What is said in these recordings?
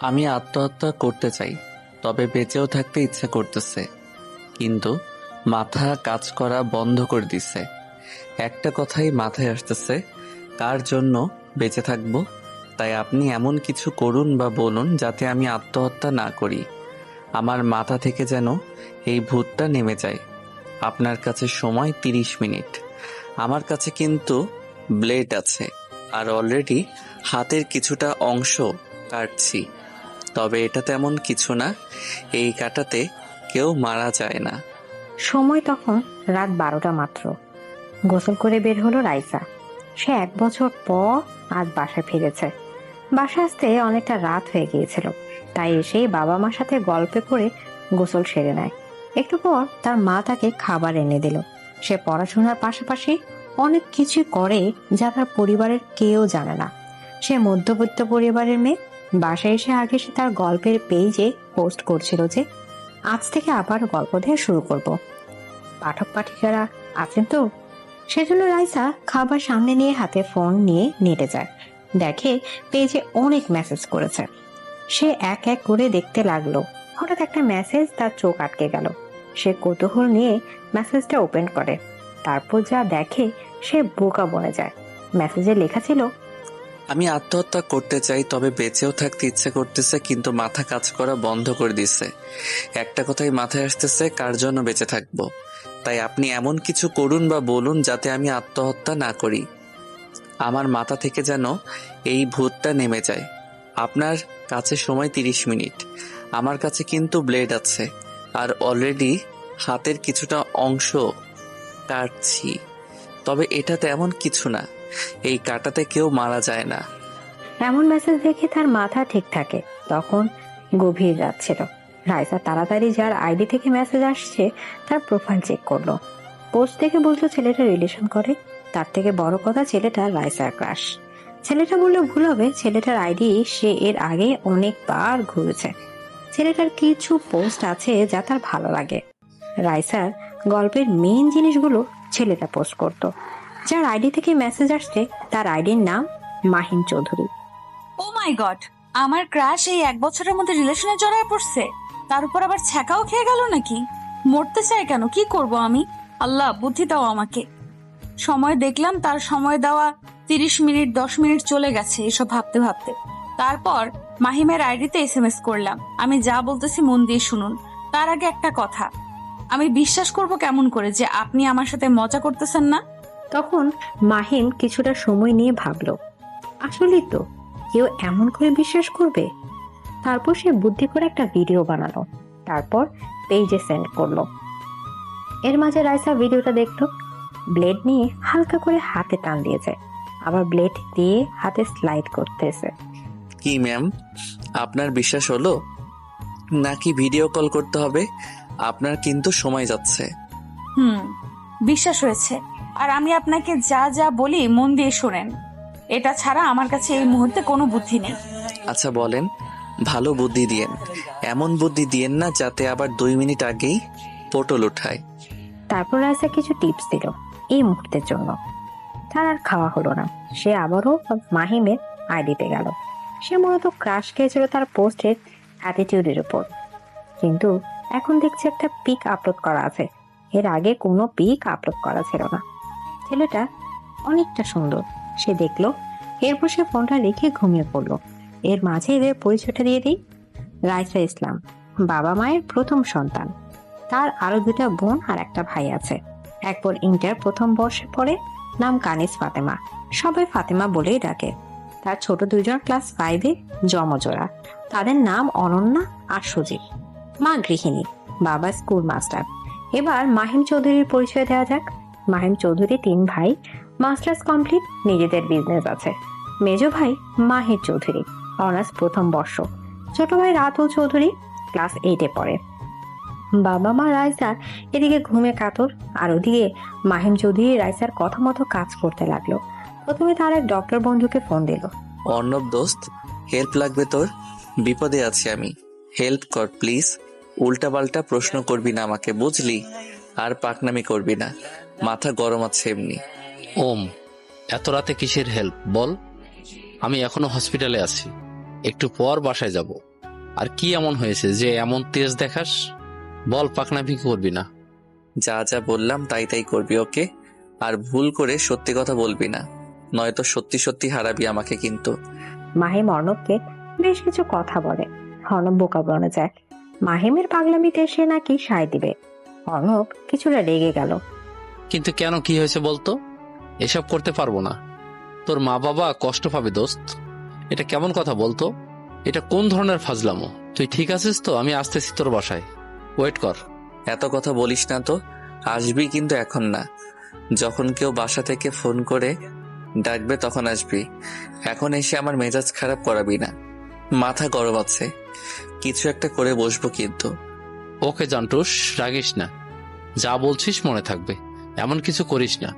আমি আত্মহত্যা করতে চাই, তবে বেঁচেও থাকতে ইচ্ছে করতেছে, কিন্তু মাথা কাজ করা বন্ধ করে দিছে। একটা কথাই মাথায় আসতেছে, কার জন্য বেঁচে থাকবো। তাই আপনি এমন কিছু করুন বা বলুন যাতে আমি আত্মহত্যা না করি। আমার মাথা থেকে যেন এই ভূতটা নেমে যায়। আপনার কাছে সময় 30 মিনিট। আমার কাছে কিন্তু ব্লেড আছে, আর অলরেডি হাতের কিছুটা অংশ কাটছি। তবে এটা তেমন কিছু না, এই কাটাতে কেউ মারা যায় না। সময় তখন রাত 12টা মাত্র। গোসল করে বের হলো রাইসা। সে 1 বছর পর আজ বাসায় ফিরেছে। বাসায় আসতে অনেকটা রাত হয়ে গিয়েছিল, তাই এসেই বাবা মার সাথে গল্পে করে গোসল সেরে নেয়। একটু পর তার মা তাকে খাবার এনে দিল। সে পড়াশোনার পাশাপাশি অনেক কিছু করে যা তার পরিবারের কেউ জানে না। সে মধ্যবিত্ত পরিবারের মেয়ে। বাসায় এসে আগে সে তার গল্পের পেজে পোস্ট করছিল যে আজ থেকে আবার গল্প দিয়ে শুরু করব। পাঠক পাঠিকারা আছেন তো, সেজন্য রাইসা খাবার সামনে নিয়ে হাতে ফোন নিয়ে নেটে যায়। দেখে পেজে অনেক মেসেজ করেছে। সে এক এক করে দেখতে লাগলো। হঠাৎ একটা মেসেজ তার চোখ আটকে গেল। সে কৌতূহল নিয়ে মেসেজটা ওপেন করে। তারপর যা দেখে সে বোকা বনে যায়। মেসেজে লেখা ছিল, আমি আত্মহত্যা করতে চাই, তবে বেঁচেও থাকতে ইচ্ছে করতেছে, কিন্তু মাথা কাজ করা বন্ধ করে দিছে। একটা কথাই মাথায় আসতেছে, কার জন্য বেঁচে থাকবো। তাই আপনি এমন কিছু করুন বা বলুন যাতে আমি আত্মহত্যা না করি। আমার মাথা থেকে যেন এই ভূতটা নেমে যায়। আপনার কাছে সময় 30 মিনিট। আমার কাছে কিন্তু ব্লেড আছে, আর অলরেডি হাতের কিছুটা অংশ কাটছি। তবে এটা তেমন কিছু না, এই কাটাতে কেউ মারা যায় না। এমন মেসেজ দেখে তার মাথা ঠিক থাকে। তখন গভীর রাত ছিল। রাইসা তাড়াতাড়ি যার আইডি থেকে মেসেজ আসছে তার প্রোফাইল চেক করলো। পোস্ট দেখে বুঝলো ছেলেটা রিলেশন করে। তার থেকে বড় কথা, ছেলেটা রাইসার ক্রাশ। ছেলেটা বললে ভুল হবে, ছেলেটার আইডি সে এর আগে অনেকবার ঘুরেছে। ছেলেটার কিছু পোস্ট আছে যা তার ভালো লাগে। রাইসার গল্পের মেইন জিনিসগুলো ছেলেটা পোস্ট করত। যার আইডি থেকে মেসেজ আসছে তার আইডির নাম মাহিম চৌধুরী। ও মাই গড, আমার ক্রাশ এই 1 বছরের মধ্যে রিলেশনে জড়ায় পড়ছে, তার উপর আবার ছ্যাঁকাও খেয়ে গেল নাকি? মরতে চাই কেন? কি করব আমি? আল্লাহ বুদ্ধি দাও আমাকে। সময় দেখলাম, তার সময় দেওয়া 30 মিনিট 10 মিনিট চলে গেছে এসব ভাবতে ভাবতে। তারপর মাহিমের আইডিতে SMS করলাম, আমি যা বলতেছি মন দিয়ে শুনুন। তার আগে একটা কথা, আমি বিশ্বাস করব কেমন করে যে আপনি আমার সাথে মজা করতেছেন না? তখন মাহিম কিছুটা সময় নিয়ে ভাবলো, আসলেই তো কেউ এমন করে বিশ্বাস করবে। তারপর সে বুদ্ধি করে একটা ভিডিও বানালো, তারপর পেজে সেন্ড করলো। এর মাঝে রাইসা ভিডিওটা দেখলো। ব্লেড নিয়ে হালকা করে হাতে টান দিয়েছে, আবার ব্লেড দিয়ে হাতে স্লাইড করতেছে। কি ম্যাম, আপনার বিশ্বাস হলো নাকি ভিডিও কল করতে হবে? আপনার কিন্তু সময় যাচ্ছে। বিশ্বাস হয়েছে। আর আমি আপনাকে যা যা বলি মন দিয়ে শোনেন। এটা ছাড়া আমার কাছে এই মুহূর্তে কোনো বুদ্ধি নেই। আচ্ছা বলেন, ভালো বুদ্ধি দিয়েন। এমন বুদ্ধি দিয়েন না যাতে আবার 2 মিনিট আগেই পটল উঠায়। তারপর রাইসা কিছু টিপস দিল এই মুহূর্তের জন্য। তার আর খাওয়া হলো না। সে আবারও মাহিমের আইডিতে গেল। সে মূলত ক্রাশ খেয়েছিল তার পোস্টের অ্যাটিটিউডের উপর, কিন্তু এখন দেখছে একটা পিক আপলোড করা আছে। এর আগে কোনো পিক আপলোড করা ছিল না। ছেলেটা অনেকটা সুন্দর সে দেখলো। এরপর সে ফোনটা রেখে ঘুমিয়ে পড়লো। এর মাঝে এদের পরিচয়টা দিয়ে দিই। রাইসা ইসলাম বাবা মায়ের প্রথম সন্তান। তার আরো 2টা বোন আর একটা ভাই আছে। এক বোন ইন্টার প্রথম বর্ষে পড়ে, নাম কানিস ফাতেমা, সবাই ফাতেমা বলেই ডাকে। তার ছোট 2জন ক্লাস 5-এ জমজোড়া, তাদের নাম অনন্যা আর সুজিত। মা গৃহিণী, বাবা স্কুল মাস্টার। এবার মাহিম চৌধুরীর পরিচয় দেওয়া যাক। মাহিম চৌধুরী 3 ভাই, মাস্টার্স কমপ্লিট, নিজেদের বিজনেস আছে। মেজো ভাই মাহির চৌধুরী, অনার্স প্রথম বর্ষ। ছোট ভাই রাতুল চৌধুরী, ক্লাস 8-এ পড়ে। বাবা মা রাইসার এদিকে ঘুমে কাতর, আর ওদিকে মাহিম চৌধুরী রাইসার কথা মতো কাজ করতে লাগলো। প্রথমে তার এক ডক্টর বন্ধুকে ফোন দিল। অর্ণব দোস্ত, হেল্প লাগবে তোর? বিপদে আছি আমি, হেল্প কর প্লিজ। উল্টাপাল্টা প্রশ্ন করবি না আমাকে, বুঝলি? আর পাকনামি করবি না, মাথা গরম আছে এমনি। ওম, এত রাতে কিসের হেল্প বল? আমি এখনো হসপিটালে আছি, একটু পর বাসায় যাব। আর কি এমন হয়েছে যে এমন তেজ দেখাস? বল, পাকনামি করবি না। যা যা বললাম তাই তাই করবি, ওকে? আর ভুল করে সত্যি কথা বলবি না, নয়তো সত্যি সত্যি হারাবি আমাকে কিন্তু। মাহিম অর্ণবকে বেশ কিছু কথা বলে। অর্ণব বোকা বনে যায়। মাহিমের পাগলামিতে সে নাকি সায় দিবে। অর্ণব কিছুটা রেগে গেল। কিন্তু কেন, কি হয়েছে বলতো? এসব করতে পারবো না। তোর মা বাবা কষ্ট পাবে দোস্ত। এটা কেমন কথা বলতো? এটা কোন ধরনের ফাজলামো? তুই ঠিক আছিস তো? আমি আসতেছি তোর বাসায়, ওয়েট কর। এত কথা বলিস না তো। আসবি কিন্তু এখন না, যখন কেউ বাসা থেকে ফোন করে ডাকবে তখন আসবি। এখন এসে আমার মেজাজ খারাপ করাবি না, মাথা গরম আছে। কিছু একটা করে বসবো কিন্তু। ওকে জান্টুস, রাগিস না। যা বলছিস মনে থাকবে, এমন কিছু করিস না।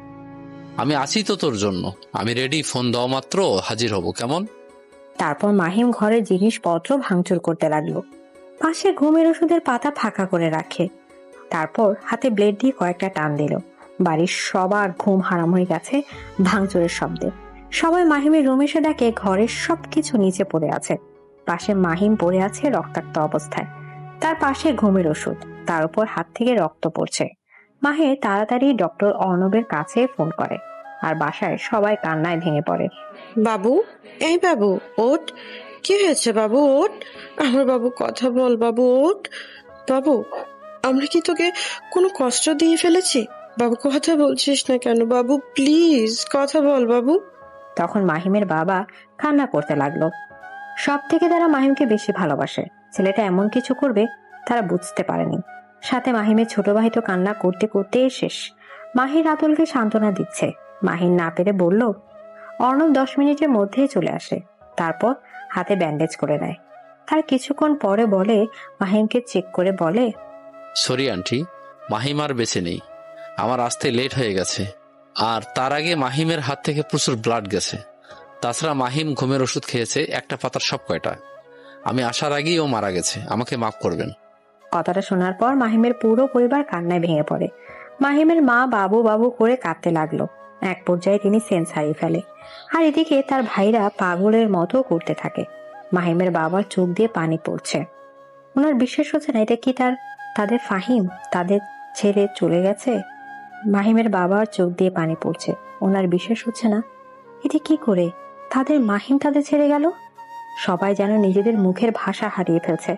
আমি আছি তো তোর জন্য। আমি রেডি, ফোন দেওয়া মাত্র হাজির হব, কেমন? তারপর মাহিম ঘরের জিনিসপত্র ভাঙচুর করতে লাগলো। পাশে ঘুমের ওষুধের পাতা ফাঁকা করে রাখে। তারপর হাতে ব্লেড দিয়ে কয়েকটা টান দিল। বাড়ির সবার ঘুম হারাম হয়ে গেছে ভাঙচুরের শব্দে। সবাই মাহিমের রুমে এসে দেখে ঘরের সবকিছু নিচে পড়ে আছে। পাশে মাহিম পড়ে আছে রক্তাক্ত অবস্থায়। তার পাশে ঘুমের ওষুধ, তার উপর হাত থেকে রক্ত পড়ছে। মাহে তাড়াতাড়ি ডক্টর অর্ণবের কাছে ফোন করে। আর বাসায় সবাই কান্নায় ভেঙে পড়ে। বাবু, এই বাবু ওঠ। কি হয়েছে বাবু? ওঠ, আমার বাবু, কথা বল বাবু, ওঠ। বাবু, আমরা কি তোকে কোনো কষ্ট দিয়ে ফেলেছি? বাবু, কথা বলছিস না কেন বাবু? প্লিজ কথা বল বাবু। তখন মাহিমের বাবা কান্না করতে লাগলো। সব থেকে তারা মাহিমকে বেশি ভালোবাসে। ছেলেটা এমন কিছু করবে তারা বুঝতে পারেনি। সাথে মাহিমের ছোট ভাই তো কান্না করতে করতে শেষ। মাহির রাতুলকে সান্ত্বনা দিচ্ছে। মাহির না পেরে বলল, অর্ণব 10 মিনিটের মধ্যেই চলে আসে। তারপর হাতে ব্যান্ডেজ করে দেয়। তার কিছুক্ষণ পরে বলে, মাহিমকে চেক করে বলে, সরি আন্টি, মাহিম আর বেঁচে নেই। আমার আসতে লেট হয়ে গেছে। আর তার আগে মাহিমের হাত থেকে প্রচুর ব্লাড গেছে। তাছাড়া মাহিম ঘুমের ওষুধ খেয়েছে একটা পাতার সব কয়টা। আমি আসার আগেই ও মারা গেছে, আমাকে মাফ করবেন। কথাটা শোনার পর মাহিমের পুরো পরিবার কান্নায় ভেঙে পড়ে। মাহিমের মা বাবু বাবু করে কাঁদতে লাগলো। এক পর্যায়ে তিনি সেন্স হারিয়ে ফেলে। আর এদিকে তার ভাইরা পাগলের মতো করতে থাকে। মাহিমের বাবার চোখ দিয়ে পানি পড়ছে। ওনার বিশ্বাস হচ্ছে না এটা কি তাদের ফাহিম তাদের ছেড়ে চলে গেছে। মাহিমের বাবার চোখ দিয়ে পানি পড়ছে। ওনার বিশ্বাস হচ্ছে না এটা কি করে মাহিম তাদের ছেড়ে গেল। সবাই যেন নিজেদের মুখের ভাষা হারিয়ে ফেলছে।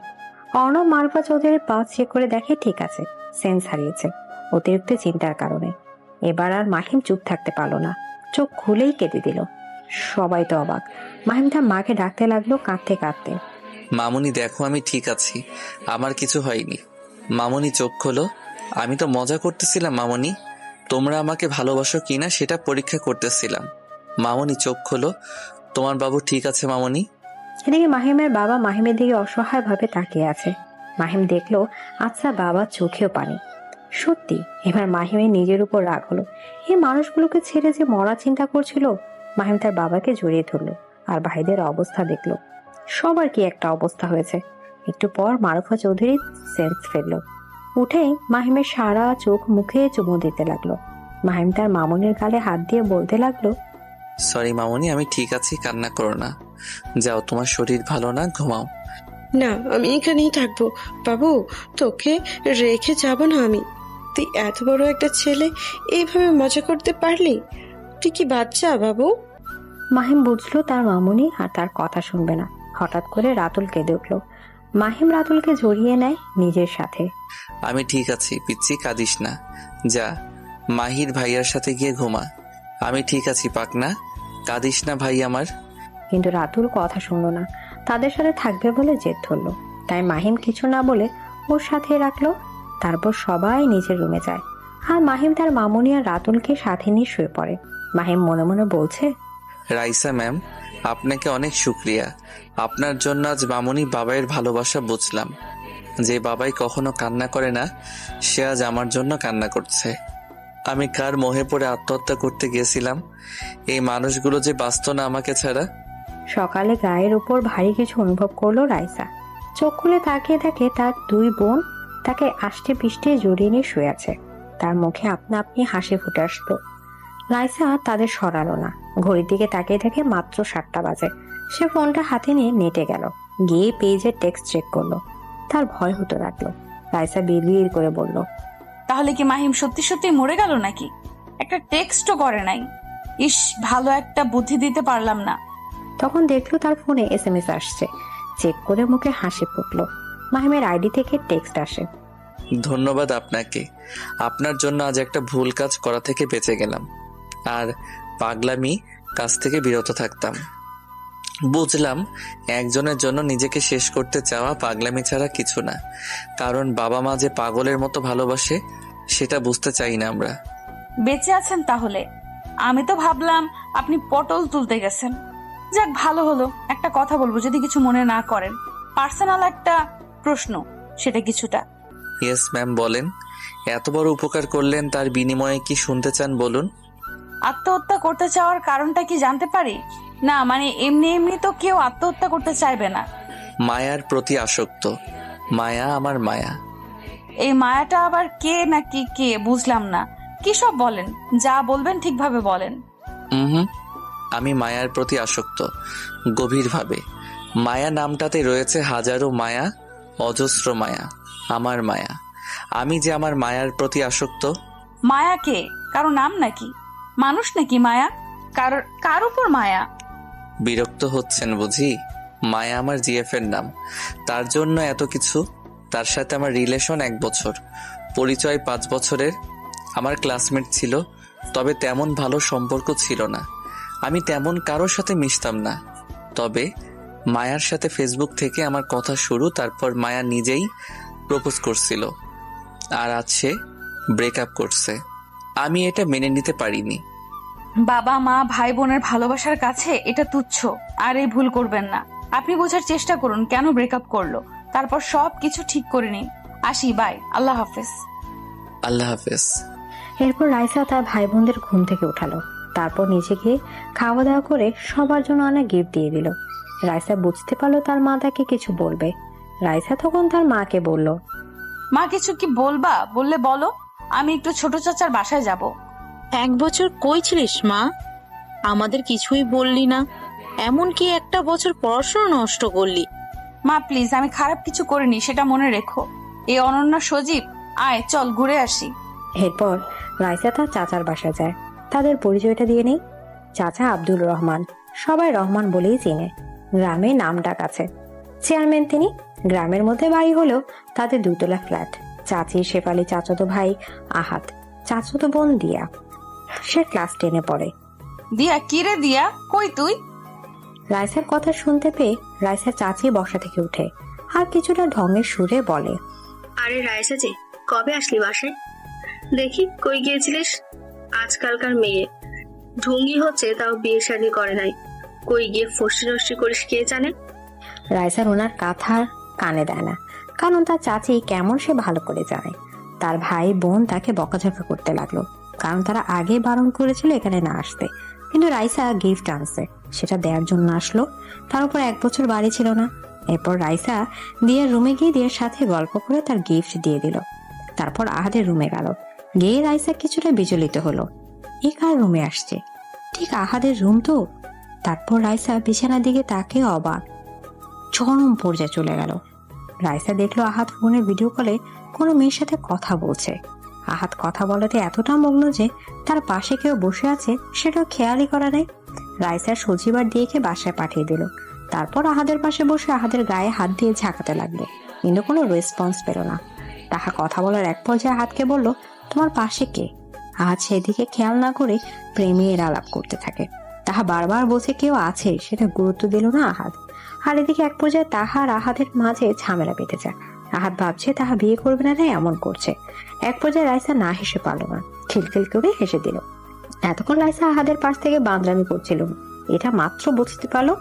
অর্ণব মারুফা চৌধুরীর পালস চেক করে দেখে ঠিক আছে, সেন্স হারিয়েছে অতিরিক্ত চিন্তার কারণে। এবার আর মাহিম চুপ থাকতে পারলো না, চোখ খুলেই কেঁদে দিল। সবাই তো অবাক। মাহিম তার মাকে ডাকতে লাগলো কাঁদতে কাঁদতে। মামুনি দেখো, আমি ঠিক আছি, আমার কিছু হয়নি। মামুনি চোখ খোলো। আমি তো মজা করতেছিলাম মামুনি, তোমরা আমাকে ভালোবাসো কিনা সেটা পরীক্ষা করতেছিলাম। মামুনি চোখ খোলো, তোমার বাবু ঠিক আছে মামুনি। এদিকে মাহিমের বাবা মাহিমের দিকে অসহায় ভাবে তাকিয়ে আছে। মাহিম দেখলো আচ্ছা বাবার চোখেও পানি। সত্যি এবার মাহিমের নিজের উপর রাগ হলো। এই মানুষগুলোকে ছেড়ে যে মরা চিন্তা করছিল। মাহিম তার বাবাকে জড়িয়ে ধরলো আর ভাইদের অবস্থা দেখলো। সবার কি একটা অবস্থা হয়েছে। একটু পর মারুফা চৌধুরী সেন্স ফেললো। উঠেই মাহিমের সারা চোখ মুখে চুমু দিতে লাগলো। মাহিম তার মামুনির গালে হাত দিয়ে বলতে লাগলো, সরি মামুনি, আমি ঠিক আছি, কান্না করো না। যাও, তোমার শরীর ভালো না, ঘুমাও। না, আমি এখানেই থাকবো বাবু, তোকে রেখে যাব না আমি। তুই এত বড় একটা ছেলে, এইভাবে মজা করতে পারলি? তুই কি বাচ্চা বাবু? মাহিম বুঝলো তার মামুনি আর তার কথা শুনবে না। হঠাৎ করে রাতুল কেঁদে উঠলো। মাহিম রাতুলকে জড়িয়ে নেয় নিজের সাথে। আমি ঠিক আছি পিচ্ছি, কাঁদিস না। যা মাহির ভাইয়ার সাথে গিয়ে ঘুমা। আমি ঠিক আছি পাকনা, কাঁদিস না ভাই আমার। কিন্তু রাতুল কথা শুনলো না। তাদের সাথে থাকবে বলে জেদ ধরলো। তাই মাহিম কিছু না বলে ওর সাথে রাখলো। তারপর সবাই নিজের রুমে যায়। আর মাহিম তার মামুনি আর রাতুলকে সাথে নিয়ে শুয়ে পড়ে। মাহিম মনে মনে বলছে, রাইসা ম্যাম, আপনাকে অনেক শুক্রিয়া। আপনার জন্য আজ মামুনি বাবাইয়ের ভালোবাসা বুঝলাম। যে বাবাই কখনো কান্না করে না, সে আজ আমার জন্য কান্না করছে। আমি কার মোহে পড়ে আত্মহত্যা করতে গেছিলাম। এই মানুষগুলো যে বাঁচত না আমাকে ছাড়া। সকালে গায়ের উপর ভারী কিছু অনুভব করলো রাইসা। চোখ খুলে তাকিয়ে দেখে তার 2 বোন তাকে আষ্টে পিষ্টে জড়িয়ে নিয়ে শুয়ে আছে। তার মুখে আপনা আপনি হাসি ফুটে আসতো। রাইসা তাদের সরালো না। ঘড়ির দিকে তাকিয়ে দেখে মাত্র 7টা বাজে। সে ফোনটা হাতে নিয়ে নেটে গেল। গিয়ে পেজের টেক্সট চেক করলো। তার ভয় হতে লাগলো। রাইসা বিড়বিড় করে বলল, তাহলে কি মাহিম সত্যি সত্যি মরে গেল নাকি? একটা টেক্সটও করে নাই। ইস, ভালো একটা বুদ্ধি দিতে পারলাম না। তখন দেখলো তার ফোনে SMS আসছে। চেক করে মুখে হাসি ফুটলো। মাহিমের আইডি থেকে টেক্সট আসে। ধন্যবাদ আপনাকে। আপনার জন্য আজ একটা ভুল কাজ করা থেকে বেঁচে গেলাম আর পাগলামি কাজ থেকে বিরত থাকতাম। বুঝলাম একজনের জন্য নিজেকে শেষ করতে চাওয়া পাগলামি ছাড়া কিছু না। কারণ বাবা মা যে পাগলের মতো ভালোবাসে সেটা বুঝতে চাই না আমরা। বেঁচে আছেন তাহলে? আমি তো ভাবলাম আপনি পটল তুলতে গেছেন। যাক, ভালো হলো। একটা কথা বলবো, যদি কিছু মনে না করেন। পার্সোনাল একটা প্রশ্ন, সেটা কিছুটা। ইয়েস ম্যাম, বলেন। এত বড় উপকার করলেন, তার বিনিময়ে কি শুনতে চান বলুন। আত্মহত্যা করতে চাওয়ার কারণটা কি জানতে পারি? না মানে এমনি এমনি তো কেউ আত্মহত্যা করতে চাইবে না। মায়ার প্রতি আসক্ত। মায়া আমার মায়া। এই মায়াটা আবার কে নাকি কে বুঝলাম না। কি সব বলেন? যা বলবেন ঠিকভাবে বলেন। হুম, আমি মায়ার প্রতি আসক্ত গভীরভাবে। মায়া নামটাতে রয়েছে হাজারো মায়া, অজস্র মায়া। আমার মায়া। আমি যে আমার মায়ার প্রতি আসক্ত। মায়া কে? কারো নাম নাকি? মানুষ নাকি মায়া? কার উপর মায়া? বিরক্ত হচ্ছেন বুঝি? মায়া আমার জিএফ এর নাম। তার জন্য এত কিছু। তার সাথে আমার রিলেশন 1 বছর, পরিচয় 5 বছরের। আমার ক্লাসমেট ছিল, তবে তেমন ভালো সম্পর্ক ছিল না। আমি তেমন কারোর সাথে মিশতাম না। তবে মায়ার সাথে ফেসবুক থেকে আমার কথা শুরু। তারপর মায়া নিজেই প্রপোজ করছিল, আর আজ সে ব্রেকআপ করছে। আমি এটা মেনে নিতে পারিনি। বাবা মা ভাই বোনের ভালোবাসার কাছে এটা তুচ্ছ। আর এই ভুল করবেন না। আপনি বোঝার চেষ্টা করুন কেন ব্রেকআপ করলো, তারপর সব কিছু ঠিক করে নিন। আসি, বাই, আল্লাহ হাফেজ। আল্লাহ হাফেজ। এরপর রাইসা তার ভাই বোনদের ঘুম থেকে উঠালো। তারপর নিচে গিয়ে খাওয়া দাওয়া করে সবার জন্য অনেক গিফট দিয়ে দিল। রাইসা বুঝতে পারলো তার মা তাকে কিছু বলবে। রাইসা তখন তার মাকে বলল, মা কিছু কি বলবা? বললে বলো, আমি একটু ছোট চাচার বাসায় যাব। 1 বছর কই ছিলিস মা? আমাদের কিছুই বললি না, এমনকি একটা বছর পড়াশোনা নষ্ট করলি। মা প্লিজ, আমি খারাপ কিছু করিনি, সেটা মনে রেখো। এই অনন্য সজীব, আয় চল ঘুরে আসি। এরপর রাইসা তার চাচার বাসায় যায়। তাদের পরিচয়টা দিয়ে নেই। চাচা আব্দুল রহমান, সবাই রহমান বলেই চিনে। গ্রামে নাম ডাক আছে। চেয়ারম্যান তিনি। গ্রামের মধ্যে বাড়ি হলেও তাদের 2 তলা ফ্ল্যাট। চাচি শেফালি, চাচাতো ভাই আহাত, চাচাতো বোন দিয়া, সে ক্লাস 10-এ পড়ে। দিয়া? কি রে দিয়া, কই তুই? রাইসার কথা শুনতে পেয়ে রাইসার চাচি বসা থেকে উঠে আর কিছুটা ঢঙের সুরে বলে, আরে রাইসা যে, কবে আসলি বাসায়? দেখি কই গিয়েছিলিস? আজকালকার মেয়ে ঢুঙ্গি হচ্ছে, তাও বিয়ে শাদী করে নাই। কই গিয়ে ফষ্টি নষ্টি করিস কে জানে। রাইসার ওনার কথা কানে দেয় না, কারণ তার চাচি কেমন সে ভালো করে জানে। তার ভাই বোন তাকে বকাঝকা করতে লাগলো, কারণ তারা আগে বারণ করেছিল এখানে না আসতে। কিন্তু রাইসা গিফট আনছে, সেটা দেওয়ার জন্য আসলো। তার উপর 1 বছর বাড়ি ছিল না। এরপর রাইসা দিয়ার রুমে গিয়ে দিয়ার সাথে গল্প করে তার গিফট দিয়ে দিল। তারপর আহাদের রুমে গেল। গিয়ে রাইসা কিছুটা বিচলিত হলো, এ কার রুমে আসছে? ঠিক আহাদের রুম তো। তারপর রাইসা বিছানার দিকে তাকে অবাক, চরম পর্যায়ে চলে গেল। রাইসা দেখলো আহাত ফোনে ভিডিও কলে কোনো মেয়ের সাথে কথা বলছে। আহাত কথা বলাতে এতটা মগ্ন যে তার পাশে কেউ বসে আছে সেটাও খেয়ালই করা নেই। রাইসা সজিবার দিয়েকে বাসায় পাঠিয়ে দিল। তারপর আহাদের পাশে বসে আহাদের গায়ে হাত দিয়ে ঝাঁকাতে লাগলো, কিন্তু কোনো রেসপন্স পেল না। তাহা কথা বলার এক পর্যায়ে আহাতকে বলল, তোমার পাশে কে? আহাত সেদিকে খেয়াল না করে প্রেমের আলাপ করতে থাকে। তাহা বারবার বলছে কেউ আছে, সেটা গুরুত্ব দিল না আহাত। আর এদিকে এক পর্যায়ে তাহার আহাদের মাঝে ঝামেলা বেঁধে যায়। আহাত ভাবছে তাহা বিয়ে করবে না, এমন করছে। এক পর্যায়ে রাইসা না হেসে পারল না, খিলখিল করে হেসে দিল। এতক্ষণ রাইসা আহাদের পাশ থেকে বাঁদরামি করছিল। এটা মাত্র বুঝতে পারলো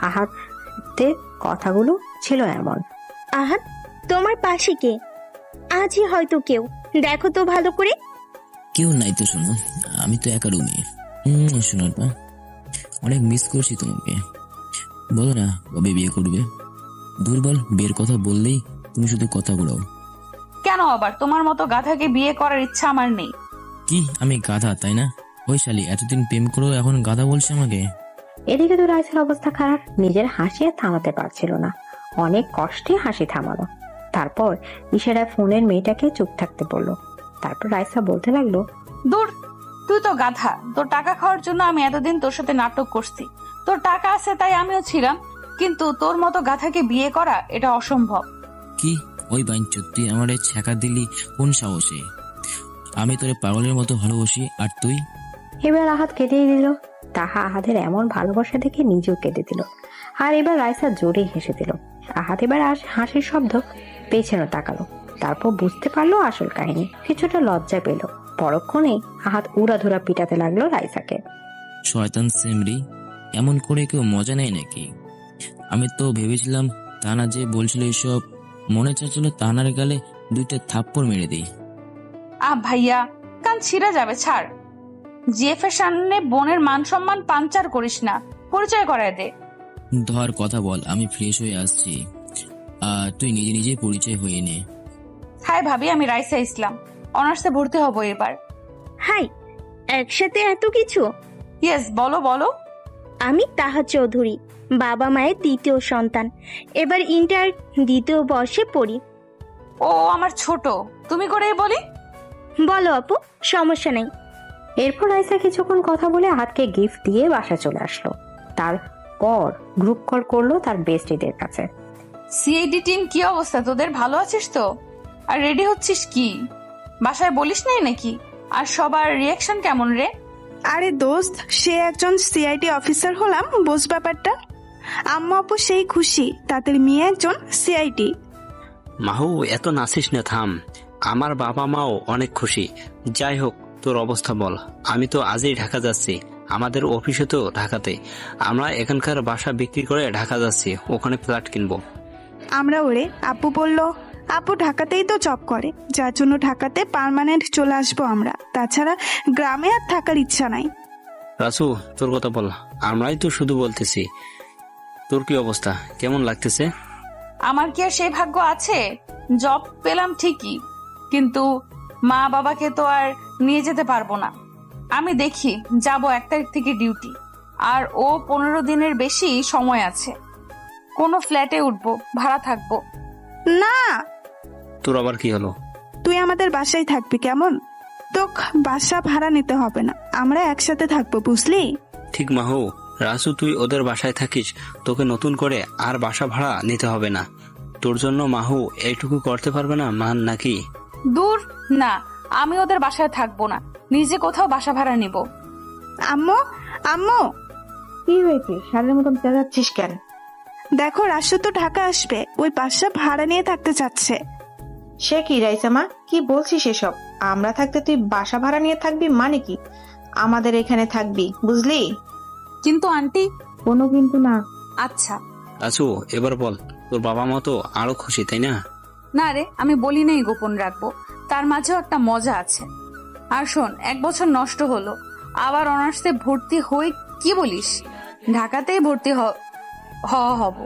আহাদের কথাগুলো ছিল এমন। আহাত, তোমার পাশে কে? আজই হয়তো কেউ, দেখো তো ভালো করে। কেউ নাই তো শোনো, আমি তো একা রুমে। শোনার পা অনেক মিস করছি তোমাকে। বলো না কবে বিয়ে করবে? দুর্বল বিয়ের কথা বললেই তুমি শুধু কথা ঘুরাও। কেন আবার? তোমার মতো গাধাকে বিয়ে করার ইচ্ছা আমার নেই। কি আমি গাধা তাই না? ওই শালি এতদিন প্রেম করেও এখন গাধা বলছে আমাকে। এদিকে তো রাইসার অবস্থা খারাপ, নিজের হাসি থামাতে পারছিল না। অনেক কষ্টে হাসি থামালো। তারপর ইশারায় ফোনের মেয়েটাকে চুপ থাকতে বললো। তারপর রাইসা বলতে লাগলো, দূর, তুই তো গাধা। তোর টাকা খাওয়ার জন্য আমি এতদিন তোর সাথে নাটক করছি। তোর টাকা আছে তাই আমিও ছিলাম, কিন্তু তোর মতো গাধাকে বিয়ে করা এটা অসম্ভব। কি ওই বাইঞ্চুদ, তুই আমারে ছ্যাঁকা দিলি কোন সাহসে? আমি তোরে পাগলের মতো ভালোবাসি, আর তুই? এবার আহাত কেঁদেই দিল। তাহা আহাদের এমন ভালোবাসা দেখে নিজেও কেঁদে দিল। আর এবার রাইসা জোরে হেসে দিল। আহাত এবার হাসির শব্দ পেছনে তাকালো। তারপর বুঝতে পারলো আসল কাহিনী। কিছুটা লজ্জা পেল। পরক্ষণেই আহাত উড়াধুরা পিটাতে লাগলো রাইসাকে। শয়তান সেমরি, এমন করে কেউ মজা নেয় নাকি? আমি তো ভেবেছিলাম তানা যে বলছিল এসব, মনে চাচ্ছিল তানার গালে 2টা থাপ্পড় মেরে দিই। ভাইয়া, কান ছিঁড়ে যাবে, ছাড়। জিএফ এর সামনে বোনের মান সম্মান পাঞ্চার করিস না, পরিচয় করায় দে। ধর কথা বল, আমি ফ্রেশ হয়ে আসছি। তুই নিজে নিজে পরিচয় হয়ে নে। হাই ভাবি, আমি রাইসা ইসলাম, অনার্সে ভর্তি হব এবার। হাই, একসাথে এত কিছু? ইয়েস, বলো বলো। আমি তাহা চৌধুরী, বাবা মায়ের 2য় সন্তান। এবার ইন্টার 2য় বর্ষে পড়ি। ও আমার ছোট, তুমি করেই বলি। বলো আপু, সমস্যা নেই। এরপর রাইসা কিছুক্ষণ কথা বলে আহাতকে গিফট দিয়ে বাসা চলে আসলো। তারপর গ্রুপ কল করলো তার বেস্টিদের কাছে। সিআইডি টিম, কি অবস্থা তোদের? ভালো আছিস তো? আর রেডি হচ্ছিস কি? বাসায় বলিস নাই নাকি? আর সবার রিয়াকশন কেমন রে? আরে দোস্ত, সে একজন সিআইডি অফিসার হলাম, বোঝ ব্যাপারটা। আম্মু আপু সেই খুশি, তাদের মেয়ে একজন সিআইডি। মাহু, এত নাচিস না, থাম। আমার বাবা মাও অনেক খুশি। যাই হোক, তোর অবস্থা বল। আমি তো আজই ঢাকা যাচ্ছি, আমাদের অফিসে তো ঢাকাতে। আমরা এখানকার বাসা বিক্রি করে ঢাকা যাচ্ছি, ওখানে ফ্ল্যাট কিনবো। আমরা ওরে, আপু বলল আপু ঢাকাতেই তো জব করে, যার জন্য ঢাকাতে পার্মানেন্ট চলে আসবো আমরা। তাছাড়া গ্রামে আর থাকার ইচ্ছা নাই। রাসু, তোর কথা বল। আমরাই তো শুধু বলতেছি। তোর কি অবস্থা, কেমন লাগতেছে? আমার কি আর সেই ভাগ্য আছে? জব পেলাম ঠিকই, কিন্তু মা বাবাকে তো আর নিয়ে যেতে পারবো না। আমি দেখি যাব 1 তারিখ থেকে ডিউটি, আর ও 15 দিনের বেশি সময় আছে। কোনো ফ্ল্যাটে উঠবো, ভাড়া থাকবো না। তোর আবার কি হলো? তুই আমাদের বাসায় থাকবি, কেমন? তোকে বাসা ভাড়া নিতে হবে না, আমরা একসাথে থাকবো, বুঝলি? ঠিক মাহু, রাসু তুই ওদের বাসায় থাকিস, তোকে নতুন করে আর বাসা ভাড়া নিতে হবে না। তোর জন্য মাহু এইটুকু করতে পারবে না মান নাকি? দূর না, আমি ওদের বাসায় থাকবো না, নিজে কোথাও বাসা ভাড়া নিব। আম্মু, আম্মু, কি হয়েছে? সারের মতন চেঁচাচ্ছিস কেন? দেখো রাসু তো ঢাকা আসবে, ওই বাসা ভাড়া নিয়ে থাকতে চাচ্ছে। সে কি রাইসামা, কি বলছিস এসব? আমরা থাকতে তুই বাসা ভাড়া নিয়ে থাকবি মানে কি? আমাদের এখানে থাকবি, বুঝলি? কিন্তু আন্টি। কোনো কিন্তু না। আচ্ছা রাসু, এবার বল, তোর বাবা মা তো আরো খুশি, তাই না? না রে, আমি বলি নাই গোপন রাখবো, তার মাঝেও একটা মজা আছে। আর শোন, 1 বছর নষ্ট হলো, আবার অনার্সে ভর্তি হই, কি বলিস? ঢাকাতেই ভর্তি হব।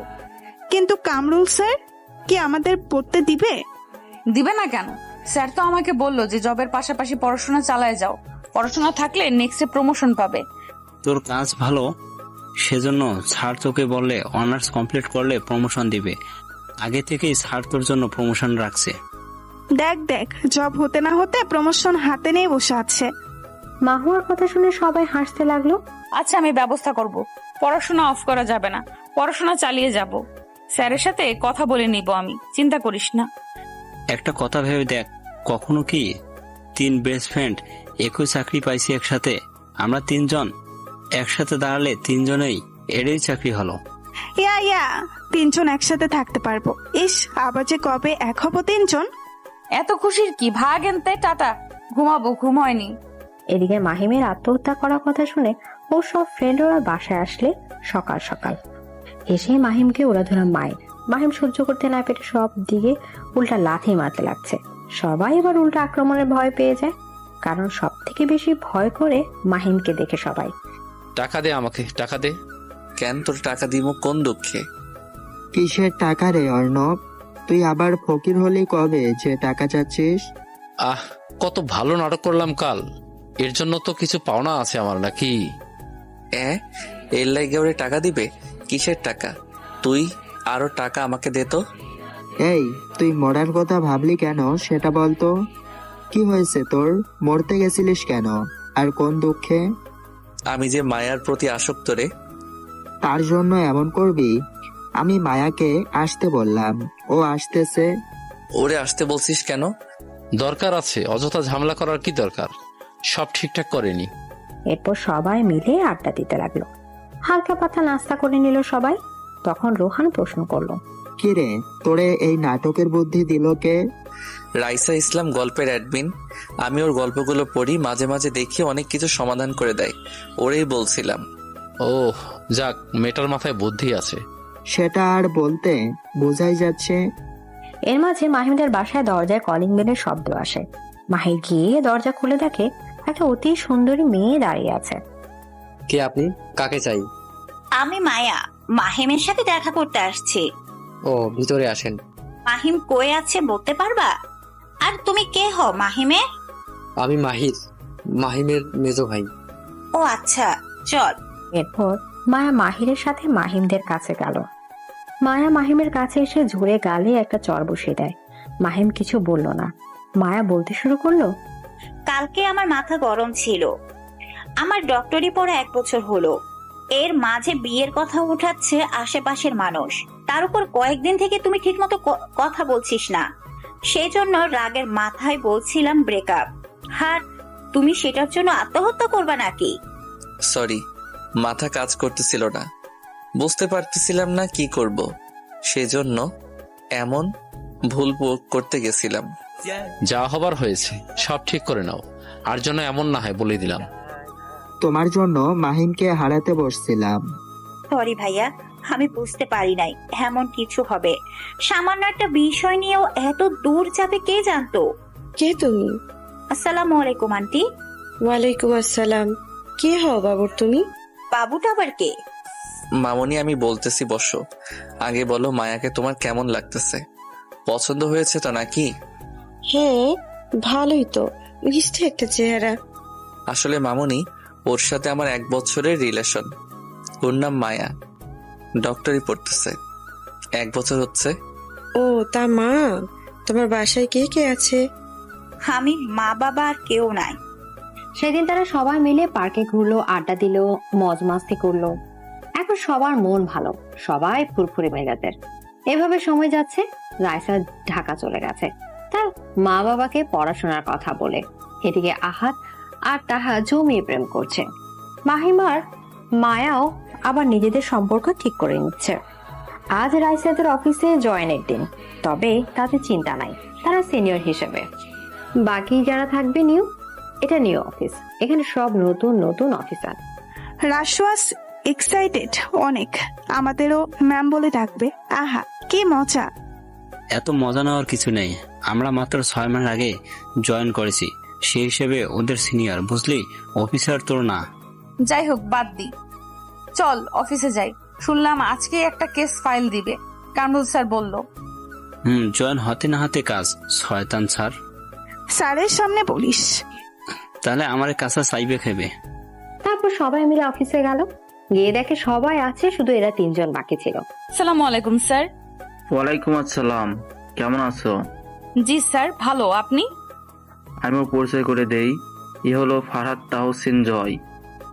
কিন্তু কামরুল স্যার কি আমাদের পড়তে দিবে? দিবে না কেন? স্যার তো আমাকে বললো যে জবের পাশাপাশি পড়াশোনা চালায় যাও, পড়াশোনা থাকলে নেক্সটে প্রমোশন পাবে। তোর কাজ ভালো, সেজন্য স্যার তোকে বললে অনার্স কমপ্লিট করলে প্রমোশন দিবে। আগে থেকেই স্যার তোর জন্য প্রমোশন রাখছে। দেখ দেখ, জব হতে না হতে প্রমোশন হাতে নিয়ে বসে আছে। মাহুয়ার কথা শুনে সবাই হাসতে লাগলো। আচ্ছা, আমি ব্যবস্থা করব, পড়াশোনা অফ করা যাবে না, পড়াশোনা চালিয়ে যাব। স্যারের সাথে কথা বলে নিব আমি, চিন্তা করিস না। একটা কথা ভেবে দেখ, কখনো কি 3 বেস্ট ফ্রেন্ড একই চাকরি পাইছি একসাথে? আমরা 3 জন একসাথে দাঁড়ালে 3 জনেই এরই চাকরি হলো। ইয়া 3 জন একসাথে থাকতে পারবো। ইস, আবার যে কবে এক হবো 3 জন। এত খুশির কি? ভাগ এনতে, টাটা, ঘুমাবো, ঘুম হয়নি। এদিকে মাহিমের আত্মহত্যা করার কথা শুনে ওর সব ফ্রেন্ডরা বাসায় আসলে সকাল সকাল। এসে মাহিমকে ওড়াধুরা মায়ের। মাহিম সহ্য করতে না পেরে সব দিকে উল্টা লাথি মারতে লাগছে। সবাই এবার উল্টা আক্রমণের ভয় পেয়ে যায়, কারণ সব থেকে বেশি ভয় করে মাহিমকে দেখে সবাই। টাকা দে আমাকে, টাকা দে। কেন তোর টাকা দিব কোন দুঃখে? কিসের টাকা রে অর্ণব? তুই আবার ফকির হলি কবে যে টাকা চাচ্ছিস? কত ভালো নাটক করলাম কাল, এর জন্য তো কিছু পাওনা আছে আমার নাকি? এর লাইগে ওরে টাকা দিবে? কিসের টাকা? তুই আরো টাকা আমাকে দে তো। এই, তুই মরার কথা ভাবলি কেন সেটা বলতো? কি হয়েছে তোর? মরতে গেছিলিস কেন? আর কোন দুঃখে? আমি যে মায়ার প্রতি আসক্ত রে। তার জন্য এমন করবি? আমি মায়াকে আসতে বললাম, ও আসতেছে। ওরে আসতে বলছিস কেন? দরকার আছে, অযথা ঝামেলা করার কি দরকার? সব ঠিকঠাক করেনি। এরপর সবাই মিলে আড্ডা দিতে লাগলো। হালকা পাতলা নাস্তা করে নিল সবাই। তখন রোহান প্রশ্ন করলো, কিরে, তোরে এই নাটকের বুদ্ধি দিল কে? রাইসা ইসলাম গল্পের অ্যাডমিন। আমি ওর গল্পগুলো পড়ি, মাঝে মাঝে দেখি অনেক কিছু সমাধান করে দেয়। ওরেই বলছিলাম। ওহ, যাক, মেয়েটার মাথায় বুদ্ধি আছে। সেটা আর বলতে, বোঝাই যাচ্ছে। এর মাঝে মাহিমদের বাসায় দরজায় কলিং বেলের শব্দ আসে। মাহি গিয়ে দরজা খুলে দেখে একটা অতি সুন্দরী মেয়ে দাঁড়িয়ে আছে। কে আপনি? কাকে চাই? আমি মায়া, মাহিমের সাথে দেখা করতে আসছি। ও, ভিতরে আসেন। মাহিম কই আছে বলতে পারবা? আর তুমি কে হও মাহিমের? আমি মাহির, মাহিমের মেজো ভাই। ও আচ্ছা, চল। এরপর মায়া মাহিরের সাথে মাহিমদের কাছে গেল। মায়া মাহিমের কাছে এসে ঝুড়ে গালে একটা চর বসিয়ে দেয়। মাহিম কিছু বলল না। মায়া বলতে শুরু করলো, কালকে আমার মাথা গরম ছিল। আমার ডক্টরি পড়া 1 বছর হলো। এর মাঝে বিয়ের কথা উঠাচ্ছে আশেপাশের মানুষ। তার উপর কয়েকদিন থেকে তুমি ঠিকমতো কথা বলছিস না। সেই জন্য রাগের মাথায় বলছিলাম ব্রেকআপ। আর তুমি সেটার জন্য আত্মহত্যা করবা নাকি? সরি, মাথা কাজ করতেছিল না, বুঝতে পারতেছিলাম না কি করব, সেজন্য এমন ভুল করতে গেছিলাম। যা হবার হয়েছে, সব ঠিক করে নাও। আর জন্য এমন না হয় বলে দিলাম। তোমার জন্য মাহিমকে হারাতে বসছিলাম। সরি ভাইয়া, আমি বুঝতে পারি নাই এমন কিছু হবে। সামান্য একটা বিষয় নিয়েও এত দূর যাবে কে জানতো? কে তুমি? আসসালামু আলাইকুম আন্টি। ওয়ালাইকুম আসসালাম। কে হও বাবুর তুমি? বাবুটা আবার কে? মামনি, আমি বলতেছি বসো। আগে বলো, মায়াকে তোমার কেমন লাগতেছে? পছন্দ হয়েছে তো নাকি? হ্যাঁ, ভালোই তো, মিষ্টি একটা চেহারা। আসলে মামনি, ওর সাথে আমার 1 বছরের রিলেশন। ওর নাম মায়া, ডক্টরি পড়তেছে। 1 বছর হচ্ছে। ও, তা মা, তোমার বাসায় কে কে আছে? আমি, মা বাবা আর কেউ নাই। সেদিন তারা সবাই মিলে পার্কে ঘুরলো, আড্ডা দিল, মজ মাস্তি করলো। এখন সবার মন ভালো, সবাই ফুরফুরে মেজাজের। এভাবে সময় যাচ্ছে। রাইসা ঢাকা চলে গেছে তার মা বাবাকে পড়াশোনার কথা বলে। এদিকে আহাত আর তাহা জমিয়ে প্রেম করছে। মাহিমার মায়াও আবার নিজেদের সম্পর্ক ঠিক করে নিচ্ছে। আজ রাইসাদের অফিসে জয়েনের দিন, তবে তাতে চিন্তা নাই, তারা সিনিয়র হিসেবে। বাকি যারা থাকবে নিউ, এটা নিউ অফিস, এখানে সব নতুন নতুন অফিসার। রাশওয়াস এক্সাইটেড অনেক, আমাদেরও ম্যাম বলে ডাকবে। আহা, কি মজা! এত মজা নেওয়ার কিছু নেই। আমরা মাত্র 6 মাস আগে জয়েন করেছি, সেই হিসেবে ওদের সিনিয়র, বুঝলি? অফিসার তোর না। যাই হোক, বাদ দি, চল অফিসে যাই। শুনলাম আজকে একটা কেস ফাইল দিবে, কামরুল স্যার বলল। জয়েন হতে না হতে কাজ, শয়তান স্যার। স্যারের সামনে বলিস? তাহলে আমার কাছে চাইবে খেবে। তারপর সবাই মিলে অফিসে গেল। গিয়ে দেখে সবাই আছে, শুধু এরা 3 জন বাকি ছিল। আসসালামু আলাইকুম স্যার। ওয়ালাইকুম আসসালাম। কেমন আছো? জি স্যার, ভালো। আপনি? আমিও পরিচয় করে দেই। এ হলো ফারহাদ তাহসিন জয়,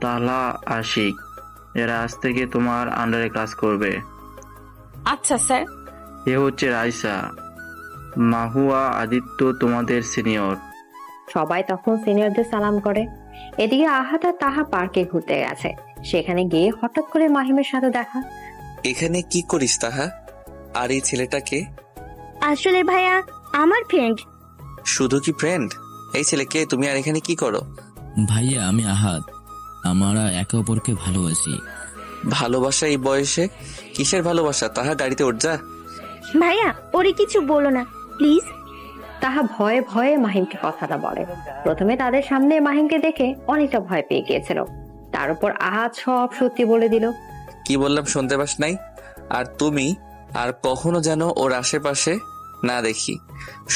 তাহলা আশিক। এরা আজ থেকে তোমার আন্ডারে কাজ করবে। আচ্ছা স্যার। এ হচ্ছে রাইসা, মাহুয়া, আদিত্য তোমাদের সিনিয়র। সবাই তখন সিনিয়রদের সালাম করে। এদিকে আহাত আর তাহা পার্কে ঘুরতে গেছে। সেখানে গিয়ে হঠাৎ করে মাহিমের সাথে দেখা। এখানে কি করিস তাহা? আর এই ছেলেটাকে? আসলে ভাইয়া আমার ফ্রেন্ড। শুধু কি ফ্রেন্ড? এই ছেলেকে তুমি আর এখানে কি করো? ভাইয়া, আমি আহাত, আমরা একে অপরকে ভালোবাসি। ভালোবাসা এই বয়সে? কিসের ভালোবাসা? তাহা গাড়িতে উঠ যা। ভাইয়া, ওরে কিছু বলো না প্লিজ। তাহা ভয়ে ভয়ে মাহিমকে কথাটা বলে। প্রথমে তাদের সামনে মাহিমকে দেখে অনেকটা ভয় পেয়ে গিয়েছিল। তার উপর আহাত সব সত্যি বলে দিল। কি বললাম শুনতে পাস নাই? আর তুমি আর কখনো যেন ওর আশেপাশে না দেখি।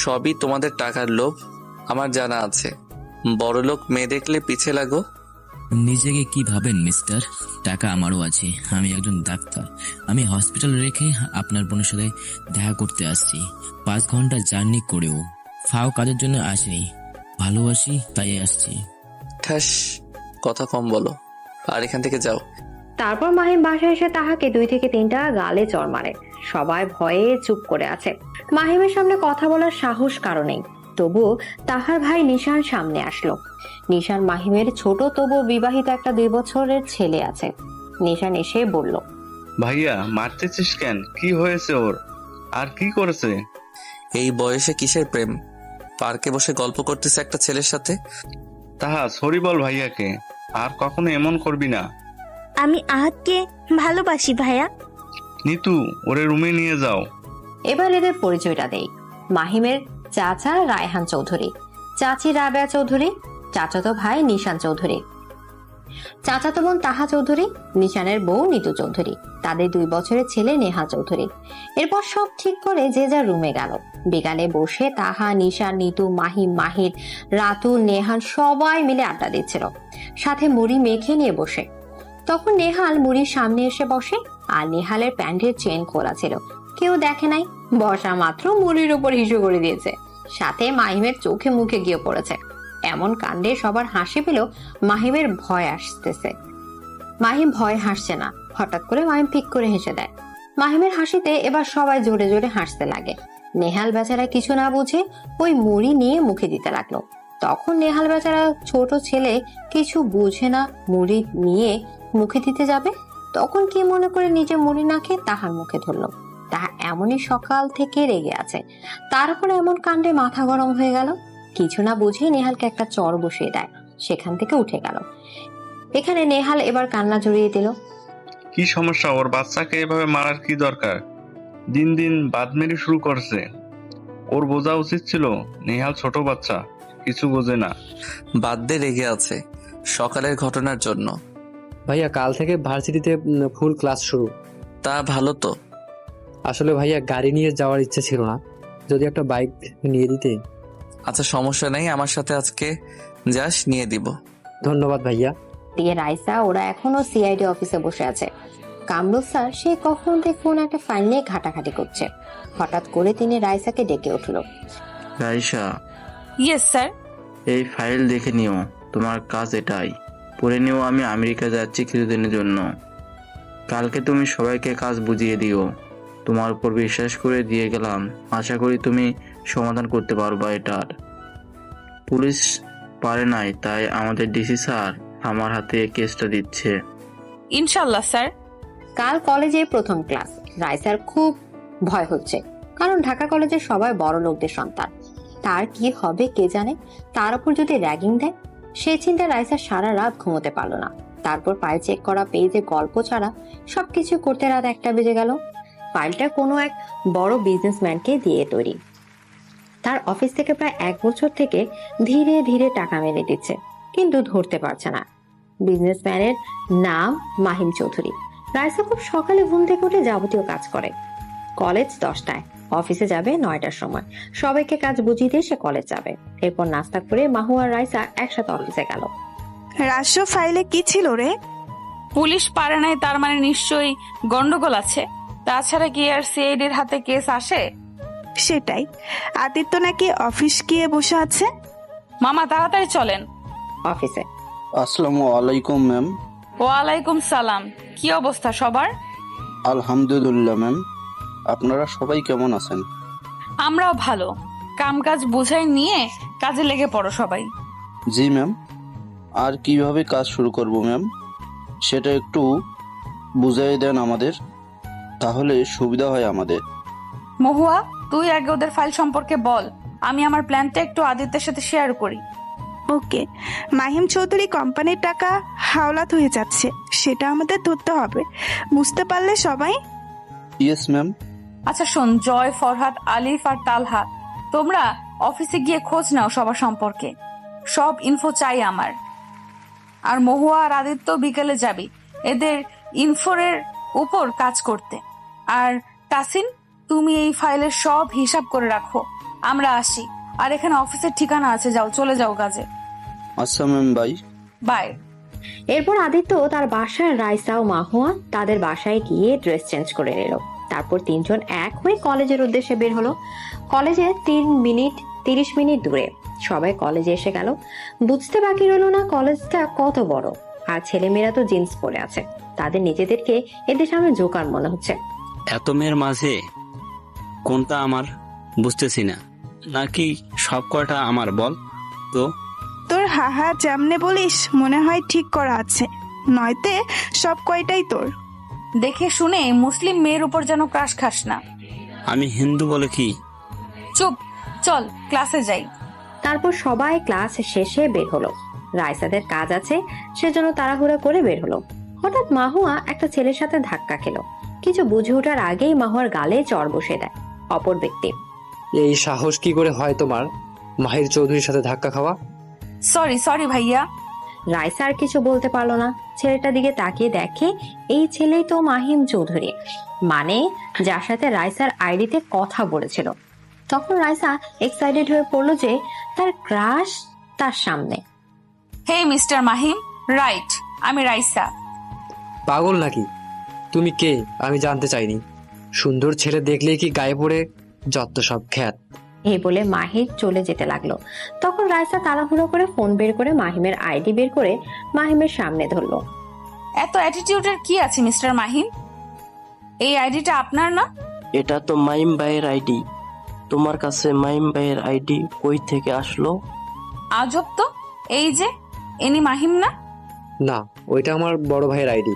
সবই তোমাদের টাকার লোভ, আমার জানা আছে। বড়লোক মেয়ে দেখলে পিছে লাগো। নিজেকে কি ভাবেন মিস্টার? টাকা আমারও আছে, আমি একজন ডাক্তার। আমি হসপিটাল রেখে আপনার বোনের সাথে দেখা করতে আসছি, 5 ঘন্টা জার্নি করেও। ফাও কাজের জন্য আসিনি, ভালোবাসি তাই আসছি। ঠাস, কথা কম বলো আর এখান থেকে যাও। তারপর মাহিম বাসায় এসে তাহাকে 2 থেকে 3টা গালে চড় মারে। সবাই ভয়ে চুপ করে আছে। মাহিমের সামনে কথা বলার সাহস কারণেই। তবুও তাহার ভাই নিশান সামনে আসলো। নিশান মাহিমের ছোট তবু বিবাহিত একটা 2 বছরের ছেলে আছে। নিশান এসে বলল, ভাইয়া মারতেছিস কেন? কি হয়েছে ওর? আর কি করেছে? এই বয়সে কিসের প্রেম? পার্কে বসে গল্প করতেছে একটা ছেলের সাথে। তাহা সরি বল ভাইয়াকে, আর কখনো এমন করবি না। আমি আহাতকে ভালোবাসি ভাইয়া। নিতু, ওরে রুমে নিয়ে যাও। এবার এদের পরিচয়টা দেই। মাহিমের চাচা রায়হান চৌধুরী, চাচি রাবেয়া চৌধুরী, চাচাতো ভাই নিশান চৌধুরী, চাচাতো বোন তাহা চৌধুরী, নিশানের বউ নিতু চৌধুরী, তাদের 2 বছরের ছেলে নেহা চৌধুরী। এরপর সব ঠিক করে যে যার রুমে গেল। বিকালে বসে তাহা, নিশান, নিতু, মাহিম, মাহির, রাতুল, নেহান সবাই মিলে আড্ডা দিচ্ছিল, সাথে মুড়ি মেখে নিয়ে বসে। তখন নেহাল মুড়ির সামনে এসে বসে, আর নেহালের প্যান্টের চেন খোলা ছিল। কেউ দেখে নাই, বসা মাত্র মুড়ির উপর হিসু করে দিয়েছে, সাথে মাহিমের চোখে মুখে গিয়ে পড়েছে। এমন কাণ্ডে সবার হাসি পেলেও মাহিমের ভয় আসতেছে। মাহিম ভয় হাসছে না, হঠাৎ করে মাহিম পিক করে হেসে দেয়। মাহিমের হাসিতে এবার সবাই জোরে জোরে হাসতে লাগে। নেহাল বেচারা কিছু না বুঝে ওই মুড়ি নিয়ে মুখে দিতে লাগলো। তখন নেহাল বেচারা ছোট ছেলে কিছু বুঝে না, মুড়ি নিয়ে মুখে দিতে যাবে, তখন কি মনে করে নিজে মুড়ি না খেয়ে তাহার মুখে ধরলো। তাহা এমনই সকাল থেকে রেগে আছে, তার উপরে এমন কাণ্ডে মাথা গরম হয়ে গেল। কিছু না বুঝে নেহালকে একটা চর বসিয়ে দেয়, সেখান থেকে উঠে গেল। এখানে নেহাল এবার কান্না জড়িয়ে দিল। কি সমস্যা ওর? বাচ্চাকে এভাবে মারার কি দরকার? দিন দিন বাদমেরি শুরু করছে। ওর বোঝা উচিত ছিল নেহাল ছোট বাচ্চা, কিছু বোঝে না। বাদ দে, রেগে আছে সকালের ঘটনার জন্য। ভাইয়া কাল থেকে ভার্সিটিতে ফুল ক্লাস শুরু। তা ভালো তো। আসলে ভাইয়া গাড়ি নিয়ে যাওয়ার ইচ্ছে ছিল না, যদি একটা বাইক নিয়ে দিতে। আচ্ছা সমস্যা নেই, আমার সাথে আজকে যাস, নিয়ে দিব। ধন্যবাদ ভাইয়া। দিয়ে রাইসা ওরা এখনো সিআইডি অফিসে বসে আছে। কামরুল স্যার সে কখন থেকে কোন একটা ফাইল নিয়ে ঘাটাঘাটি করছে। হঠাৎ করে তিনি রাইসাকে ডেকে উঠলো। Raisa, yes sir. এই ফাইল দেখে নিও, তোমার কাজ এটাই। পড়ে নিও, আমি আমেরিকা যাচ্ছি কিছুদিনের জন্য। কালকে তুমি সবাইকে কাজ বুঝিয়ে দিও। তোমার উপর বিশ্বাস করে দিয়ে গেলাম, আশা করি তুমি সমাধান করতে পারবা এটার। পুলিশ পারে নাই, তাই আমাদের ডিসি স্যার আমার হাতে কেসটা দিচ্ছে। ইনশাল্লাহ স্যার। কাল কলেজে প্রথম ক্লাস। রাইসার খুব ভয় হচ্ছে, কারণ ঢাকা কলেজে সবাই বড় লোকদের সন্তান। তার কি হবে কে জানে, তার উপর যদি র্যাগিং দেয়। সেই চিন্তা রাইসা সারা রাত ঘুমোতে পারলো না। তারপর ফাইল চেক করা, পেজে গল্প ছাড়া সবকিছু করতে রাত 1টা বেজে গেল। ফাইলটা কোনো এক বড় বিজনেসম্যানকে দিয়ে তৈরি। তার অফিস থেকে প্রায় 1 বছর থেকে ধীরে ধীরে টাকা মেরে দিচ্ছে, কিন্তু ধরতে পারছে না। বিজনেসম্যানের নাম মাহিম চৌধুরী। রাইসা খুব সকালে ঘুম থেকে উঠে যাবতীয় কাজ করে। কলেজ 10টায়, অফিসে যাবে 9টার সময়। সবাইকে কাজ বুঝিয়ে দিয়ে সে কলেজ যাবে। এরপর নাস্তা করে মাহু আর রাইসা একসাথে অফিসে গেল। রাষ্ট্র ফাইলে কি ছিল রে? পুলিশ পারে নাই, তার মানে নিশ্চয়ই গন্ডগোল আছে। তাছাড়া কি আর সিআইডির হাতে কেস আসে? সেটাই। আদিত্য নাকি অফিস গিয়ে বসে আছে। মামা তাড়াতাড়ি চলেন অফিসে। আসসালামু আলাইকুম ম্যাম। ওয়ালাইকুম সালাম। কি অবস্থা সবার? আলহামদুলিল্লাহ ম্যাম, আপনারা সবাই কেমন আছেন? আমরাও ভালো। কামকাজ বুঝাই নিয়ে কাজে লেগে পড়ো সবাই। জি ম্যাম। আর কিভাবে কাজ শুরু করব ম্যাম, সেটা একটু বুঝিয়ে দেন আমাদের, তাহলে সুবিধা হয় আমাদের। মহুয়া, তুই আগে ওদের ফাইল সম্পর্কে বল, আমি আমার প্ল্যানটা একটু আদিত্যের সাথে শেয়ার করি। ওকে। মাহিম চৌধুরী কোম্পানির টাকা হাওলাত হয়ে যাচ্ছে, সেটা আমাদের ধরতে হবে, বুঝতে পারলে সবাই? Yes ma'am. আচ্ছা শোন, জয়, ফরহাদ, আলিফ আর তালহা, তোমরা অফিসে গিয়ে খোঁজ নাও সবার সম্পর্কে, সব ইনফো চাই আমার। আর মহুয়া আর আদিত্য বিকেলে যাবি এদের ইনফোরের উপর কাজ করতে। আর তাসিন, তুমি এই ফাইলের সব হিসাব করে রাখো, আমরা আসি। আর এখানে অফিসের ঠিকানা আছে, যাও, চলে যাও কাজে। আচ্ছা ম্যাম, বাই। বাই। এরপর আদিত্য তার বাসায় রাইসা ও মাহুয়া তাদের বাসায় গিয়ে ড্রেস চেঞ্জ করে নিল। তারপর তিনজন এক হয়ে কলেজের উদ্দেশ্যে বের হলো। কলেজে 30 মিনিট দূরে। সবাই কলেজে এসে গেল। বুঝতে বাকি রইল না কলেজটা কত বড়। আর ছেলেমেয়েরা তো জিন্স পরে আছে, তাদের নিজেদেরকে এদের সামনে জোকার মনে হচ্ছে। এত মেয়ের মাঝে কোনটা আমার বুঝতেছি না, নাকি সব কয়টা আমার বল তো? তোর হাহা যেমনে বলিস মনে হয় ঠিক করা আছে, নয়তে সব কয়টাই তোর। দেখে শুনে মুসলিম মেয়ের উপর যেন ক্রাশ খাস না। আমি হিন্দু বলে কি? চুপ, চল ক্লাসে যাই। তারপর সবাই ক্লাস শেষে বের হলো। রাইসাদের কাজ আছে সেজন্য তাড়াহুড়া করে বের হলো। হঠাৎ মাহুয়া একটা ছেলের সাথে ধাক্কা খেলো। কিছু বুঝে ওঠার আগেই মাহুয়ার গালে চড় বসে দেয় অপর ব্যক্তি। এই সাহস কি করে হয় তোমার মাহির চৌধুরীর সাথে ধাক্কা খাওয়া? সরি ভাইয়া। রাইসা আর কিছু বলতে পারলো না। ছেলেটার দিকে তাকিয়ে দেখে এই ছেলেই তো মাহিম চৌধুরী, মানে যার সাথে রাইসার আইডিতে কথা বলেছিল। তখন রাইসা এক্সাইটেড হয়ে পড়লো যে তার ক্রাশ তার সামনে। হে মিস্টার মাহিম, রাইট, আমি রাইসা। পাগল নাকি? তুমি কে আমি জানতে চাইনি। সুন্দর ছেলে দেখলেই কি গায়ে পড়ে যত সব খ্যাত। এই বলে মাহির চলে যেতে লাগলো। তখন রাইসা তাড়াহুড়ো করে ফোন বের করে মাহিমের আইডি বের করে মাহিমের সামনে ধরলো। এত অ্যাটিটিউডের কি আছে মিস্টার মাহিম? এই আইডিটা আপনার না? এটা তো মাইম ভাইয়ের আইডি। তোমার কাছে মাইম ভাইয়ের আইডি কই থেকে আসলো? আজব তো, এই যে এনি মাহিম না? না, ওইটা আমার বড় ভাইয়ের আইডি।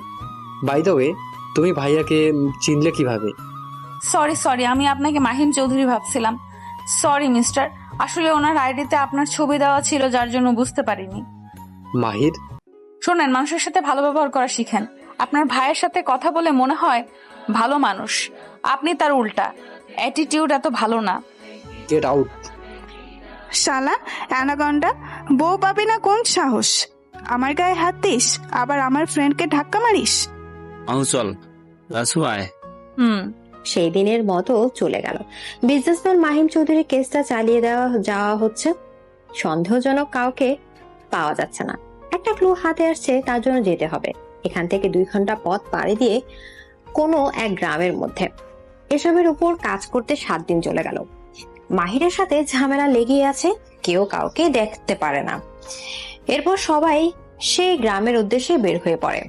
বাই দ্য ওয়ে, তুমি ভাইয়াকে চিনলে কিভাবে? সরি, আমি আপনাকে মাহিম চৌধুরী ভাবছিলাম। সরি মিস্টার, আসলে ওনার আইডিতে আপনার ছবি দেওয়া ছিল, যার জন্য বুঝতে পারিনি। মাহির, শোনেন, মানুষের সাথে ভালো ব্যবহার করা শিখেন। আপনার ভাইয়ের সাথে কথা বলে মনে হয় ভালো মানুষ, আপনি তার উল্টা। অ্যাটিটিউড এত ভালো না। Get out. শালা অ্যানাকন্ডা, বউ পাবি না কোন সাহস? আমার গায়ে হাত দিস, আবার আমার ফ্রেন্ডকে ধাক্কা মারিস। চল রাসু আয়। সেই দিনের মতো চলে গেল। বিজনেসম্যান মাহিম চৌধুরী কেসটা চালিয়ে যাওয়া হচ্ছে। সন্দেহজনক কাউকে পাওয়া যাচ্ছে না। একটা ক্লু হাতে আসছে, তার জন্য যেতে হবে এখান থেকে 2 ঘন্টা পথ পাড়ি দিয়ে কোনো এক গ্রামের মধ্যে। এসবের উপর কাজ করতে 7 দিন চলে গেল। মাহিরের সাথে ঝামেলা লেগেই আছে, কেউ কাউকে দেখতে পারে না। এরপর সবাই সেই গ্রামের উদ্দেশ্যে বের হয়ে পড়ে।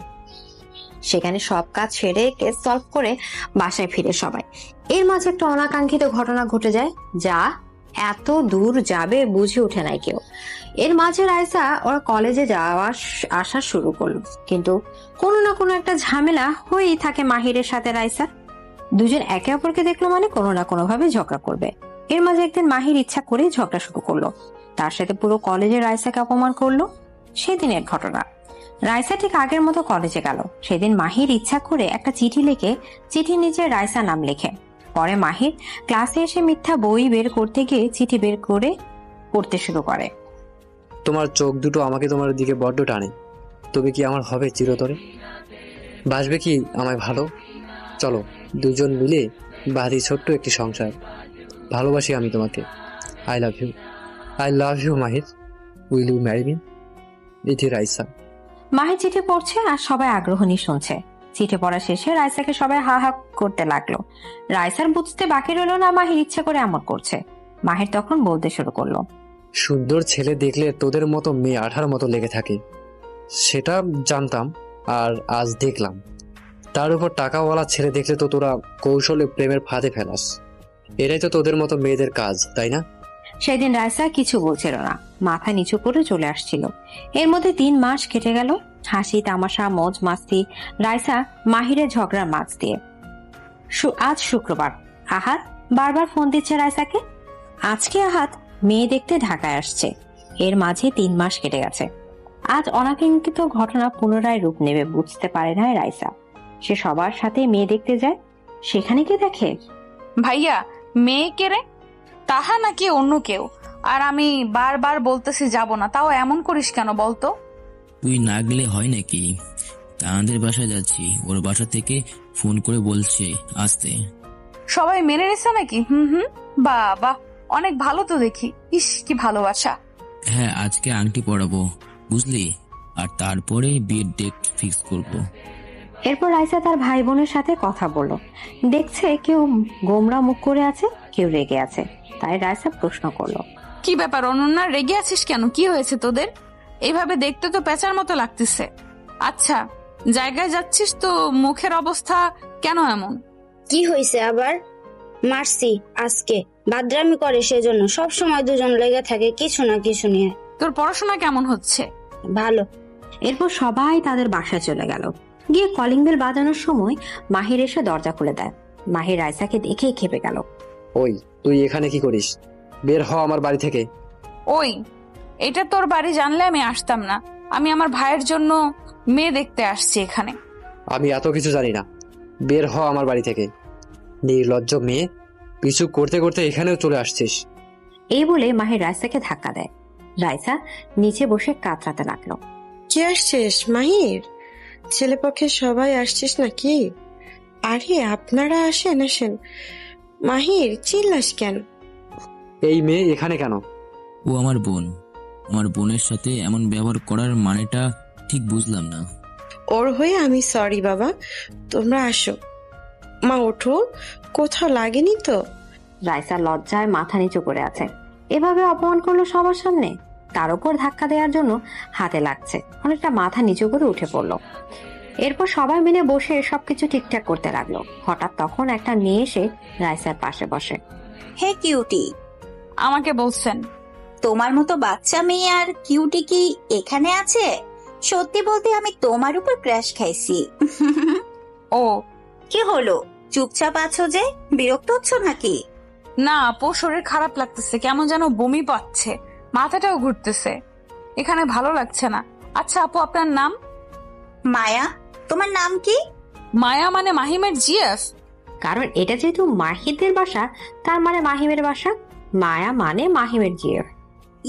সেখানে সব কাজ সেরে কেস সলভ করে বাসায় ফিরে সবাই। এর মাঝে একটা অনাকাঙ্ক্ষিত ঘটনা ঘটে যায়, যা এত দূর যাবে বুঝে ওঠে নাই কেউ। এর মাঝে রাইসা ওরা কলেজে যাওয়া আসা শুরু করলো, কিন্তু কোনো না কোনো একটা ঝামেলা হয়েই থাকে মাহিরের সাথে রাইসা। দুজন একে অপরকে দেখলো মানে কোনো না কোনো ভাবে ঝগড়া করবে। এর মাঝে একদিন মাহির ইচ্ছা করে ঝগড়া শুরু করলো, তার সাথে পুরো কলেজে রাইসাকে অপমান করলো। সেদিনের ঘটনা। রাইসা ঠিক আগের মতো কলেজে গেল। সেদিন মাহির ইচ্ছা করে একটা চিঠি লিখে চিঠির নিচে রাইসা নাম লেখে। পরে মাহির ক্লাসে এসে মিথ্যা বই বের করতে গিয়ে চিঠি বের করে পড়তে শুরু করে। তোমার চোখ দুটো আমাকে তোমার দিকে বড্ড টানে। তুমি কি আমার হবে চিরতরে? বাসবে কি আমায় ভালো? চলো দুজন মিলে বাঁধি ছোট্ট একটি সংসার। ভালোবাসি আমি তোমাকে। I love you Mahir. Will you marry me? ইতি রাইসা। মাহির চিঠি পড়ছে আর সবাই আগ্রহ নিয়ে শুনছে। চিঠি পড়া শেষে রাইসাকে সবাই হা হা করতে লাগলো। রাইসার বুঝতে বাকি রইল না মাহির ইচ্ছা করে এমন করছে। মাহির তখন বলতে শুরু করলো, সুন্দর ছেলে দেখলে তোদের মতো মেয়ে 18 মতো লেগে থাকে, সেটা জানতাম, আর আজ দেখলাম। তার উপর টাকাওয়ালা ছেলে দেখলে তো তোরা কৌশলে প্রেমের ফাঁদে ফেলাস। এটাই তো তোদের মতো মেয়েদের কাজ, তাই না? সেদিন রাইসা কিছু বলছিল না, মাথা নিচু করে চলে আসছিল। এর মধ্যে 3 মাস কেটে গেল। হাসি তামাশা মজ মাস্তি রাইসা মাহিরের ঝগড়ার মাঝ দিয়ে। আজ শুক্রবার। আহাত বারবার ফোন দিচ্ছে রাইসাকে। আজকে আহাত মেয়ে দেখতে ঢাকায় আসছে। এর মাঝে 3 মাস কেটে গেছে। আজ অনাকাঙ্ক্ষিত ঘটনা পুনরায় রূপ নেবে বুঝতে পারে না রাইসা। সে সবার সাথে মেয়ে দেখতে যায়। সেখানে কি দেখে, ভাইয়া মেয়ে কে রে? তাহা নাকি অন্য কেউ? আর আমি বারবার বলতেছি যাব না, তাও এমন করিস কেন বলতো? তুই না গেলে হয় নাকি? তাদের বাসায় যাচ্ছি, ওর বাসা থেকে ফোন করে বলছে আসতে। সবাই মেনে নিছে নাকি? বাবা অনেক ভালো তো দেখি। ইস কি ভালোবাসা। হ্যাঁ, আজকে আংটি পরাবো বুঝলি, আর তারপরে বিয়ের ডেট ফিক্স করব। এরপর রাইসা তার ভাই বোনের সাথে কথা বলল। দেখছে কেউ গোমরা মুখ করে আছে, কেউ রেগে আছে। তাই রাইসা প্রশ্ন করলো, কি ব্যাপার অনন্যা, রেগে আছিস কেন? কি হয়েছে তোদের? এইভাবে দেখতে তো পেঁচার মতো লাগতেছে। আচ্ছা, জায়গায় যাচ্ছিস তো, মুখের অবস্থা কেন এমন? কি হয়েছে আবার? মারছি আজকে, বাদরামি করে সেজন্য। সব সময় দুজন লেগে থাকে কিছু না কিছু নিয়ে। তোর পড়াশোনা কেমন হচ্ছে? ভালো। এরপর সবাই তাদের বাসায় চলে গেল। গিয়ে কলিং বেল বাজানোর সময় মাহির এসে দরজা খুলে দেয়। মাহির রাইসাকে দেখেই খেপে গেল। ওই, তুই এখানে কি করিস? বের হ আমার বাড়ি থেকে। ওই, এটা তোর বাড়ি জানলে আমি আসতাম না। আমি আমার ভাইয়ের জন্য মেয়ে দেখতে আসছি এখানে। আমি এত কিছু জানি না, বের হ আমার বাড়ি থেকে। নির্লজ্জ মেয়ে, পিছু করতে করতে এখানেও চলে আসছিস। এই বলে মাহির রাইসাকে ধাক্কা দেয়। রাইসা নিচে বসে কাতরাতে লাগলো। কি আসছিস মাহির? ছেলেপক্ষে সবাই আসছিস নাকি? আরে আপনারা আসেন আসেন। মাহির, চিল্লাস কেন? এই মেয়ে এখানে কেন? ও আমার বোন। আমার বোনের সাথে এমন ব্যবহার করার মানেটা ঠিক বুঝলাম না। ওর হয়ে আমি সরি বাবা, তোমরা আসো। মা ওঠো, কোথাও লাগেনি তো? রাইসা লজ্জায় মাথা নিচু করে আছে। এভাবে অপমান করলো সবার সামনে। তার উপর ধাক্কা দেওয়ার জন্য হাতে লাগছে। অনেকটা মাথা নিচু করে উঠে পড়লো। এরপর সবাই মিলে বসে সবকিছু ঠিকঠাক করতে লাগলো। হঠাৎ তখন একটা মেয়ে এসে রাইসার পাশে বসে। হে কিউটি, আমাকে বলছেন? তোমার মতো বাচ্চা মেয়ে আর কিউটি কি এখানে আছে? সত্যি বলতে আমি তোমার উপর ক্র্যাশ খাইছি। ও, কি হলো? চুপচাপ আছো যে, বিরক্ত হচ্ছ নাকি? না আপু, শরীর খারাপ লাগতেছে, কেমন যেন বমি পাচ্ছে, মাথাটাও ঘুরতেছে, এখানে ভালো লাগছে না। আচ্ছা আপু, আপনার নাম? মায়া। তোমার নাম কি? মায়া মানে মাহিমের জিএফ? কারণ এটা যেহেতু মাহিদের বাসা, তার মানে মাহিমের বাসা। মায়া মানে মাহিমের জিএফ।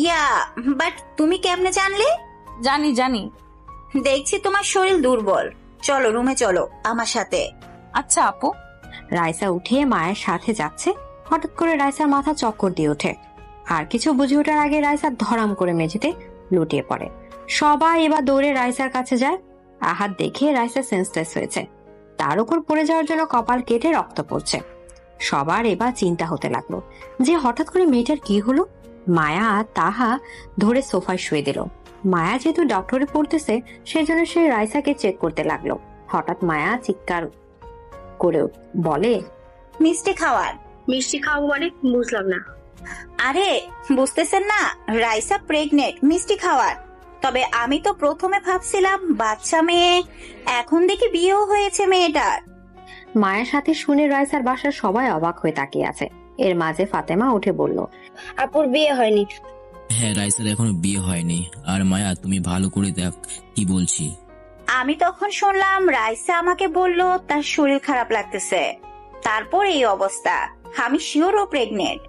ইয়া, বাট তুমি কেমনে জানলে? জানি জানি। দেখছি তোমার শরীর দুর্বল, চলো রুমে চলো আমার সাথে। আচ্ছা আপু। রাইসা উঠে মায়ের সাথে যাচ্ছে। হঠাৎ করে রাইসার মাথা চক্কর দিয়ে ওঠে। আর কিছু বুঝে ওঠার আগে রাইসা ধরাম করে মেঝেতে লুটিয়ে পড়ে। সবাই এবার দৌড়ে রাইসার কাছে যায়। আহাত দেখে রাইসা সেন্সলেস হয়েছে। তার উপর পড়ে যাওয়ার জন্য কপাল কেটে রক্ত পড়ছে। সবার এবার চিন্তা হতে লাগলো যে হঠাৎ করে মেয়েটার কি হলো। মায়া তাহা ধরে সোফায় শুয়ে দিল। মায়া যেহেতু ডক্টরে পড়তেছে, সেজন্য সে রাইসাকে চেক করতে লাগলো। হঠাৎ মায়া চিৎকার করে বলে, মিষ্টি খাওয়ার। মিষ্টি খাওয়াবো মানে? বুঝলাম না। আরে বুঝতেছেন না, রাইসা প্রেগনেন্ট, মিষ্টি খাওয়ার। তবে আমি তো প্রথমে ভাবছিলাম বাচ্চা মেয়ে, এখন দেখি বিয়েও হয়েছে মেয়েটার। মায়ের সাথে শুনে রাইসার বাসার সবাই অবাক হয়ে তাকিয়ে আছে। এর মাঝে ফাতেমা উঠে বলল, আপুর বিয়ে হয়নি। হ্যাঁ, রাইসার এখনো বিয়ে হয়নি। আর মায়া, তুমি ভালো করে দেখ কি বলছি। আমি তখন শুনলাম রাইসা আমাকে বলল তার শরীর খারাপ লাগতেছে, তারপর এই অবস্থা। আমি শিওর ও প্রেগনেন্ট।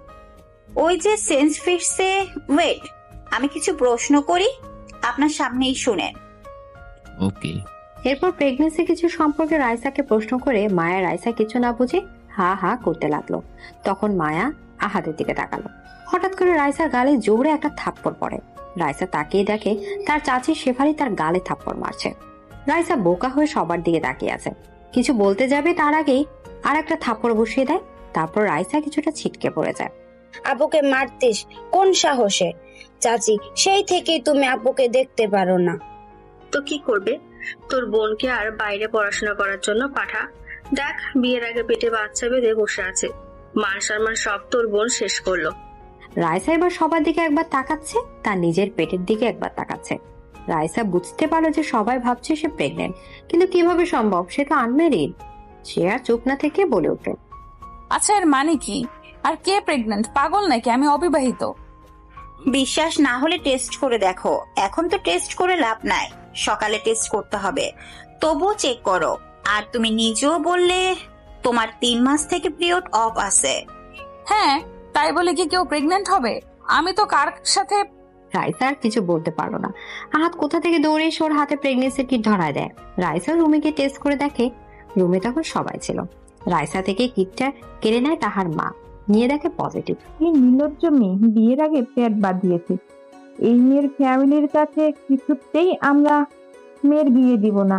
ওই যে সেন্স ফিরছে। ওয়েট, আমি কিছু প্রশ্ন করি, আপনার সামনেই শুনেন। ওকে। এরপর প্রেগনেন্সি কিছু সম্পর্কে রাইসাকে প্রশ্ন করে মায়া রাইসা কিছু না বুঝে হা হা করতে লাগলো। তখন মায়া আহাদের দিকে তাকালো। হঠাৎ করে রাইসার গালে জোরে একটা থাপ্পড় পড়ে। রাইসা তাকিয়ে দেখে তার চাচি শেফালি তার গালে থাপ্পড় মারছে। রাইসা বোকা হয়ে সবার দিকে তাকিয়ে আছে। কিছু বলতে যাবে তার আগেই আর একটা থাপ্পড় বসিয়ে দেয়। তারপর রাইসা কিছুটা ছিটকে পড়ে যায়। আপুকে মারতিস কোন সাহসে? চাচি, সেই থেকেই তুমি আপুকে দেখতে পারো না। তো কি করবে? তোর বোনকে আর বাইরে পড়াশোনা করার জন্য পাঠা। দেখ, বিয়ের আগে পেটে বাচ্চা বেঁধে বসে আছে। মান সম্মান সব তোর বোন শেষ করলো। রাইসা এবার সবার দিকে একবার তাকাচ্ছে, তার নিজের পেটের দিকে একবার তাকাচ্ছে। রাইসা বুঝতে পারলো যে সবাই ভাবছে সে প্রেগনেন্ট, কিন্তু কিভাবে সম্ভব? সে তো আনমেরিড। সে আর চুপ না থেকে বলে উঠল, আচ্ছা এর মানে কি? আর কে প্রেগনেন্ট? পাগল নাকি? আমি অবিবাহিত। বিশ্বাস না হলে টেস্ট করে দেখো। এখন তো টেস্ট করে লাভ নাই, সকালে টেস্ট করতে হবে। তবুও চেক করো। আর তুমি নিজেও বললে তোমার 3 মাস থেকে পিরিয়ড অফ আছে। হ্যাঁ, তাই বলে কি কেউ প্রেগনেন্ট হবে? আমি তো কার সাথে। রাইসা আর কিছু বলতে পারলো না। আহাত কোথা থেকে দৌড়ে এসে ওর হাতে প্রেগনেন্সির কিট ধরায় দেয়। রাইসা রুমে গিয়ে টেস্ট করে দেখে রুমে তখন সবাই ছিল। রাইসা থেকে কিটটা কেড়ে নেয় তাহার মা, নিয়ে দেখে পজিটিভ। এই নির্লজ্জ মেয়ে বিয়ের আগে পেট বাঁধিয়েছে। এই মেয়ের ফ্যামিলির কাছে কিছুতেই আমরা মেয়ের বিয়ে দিব না।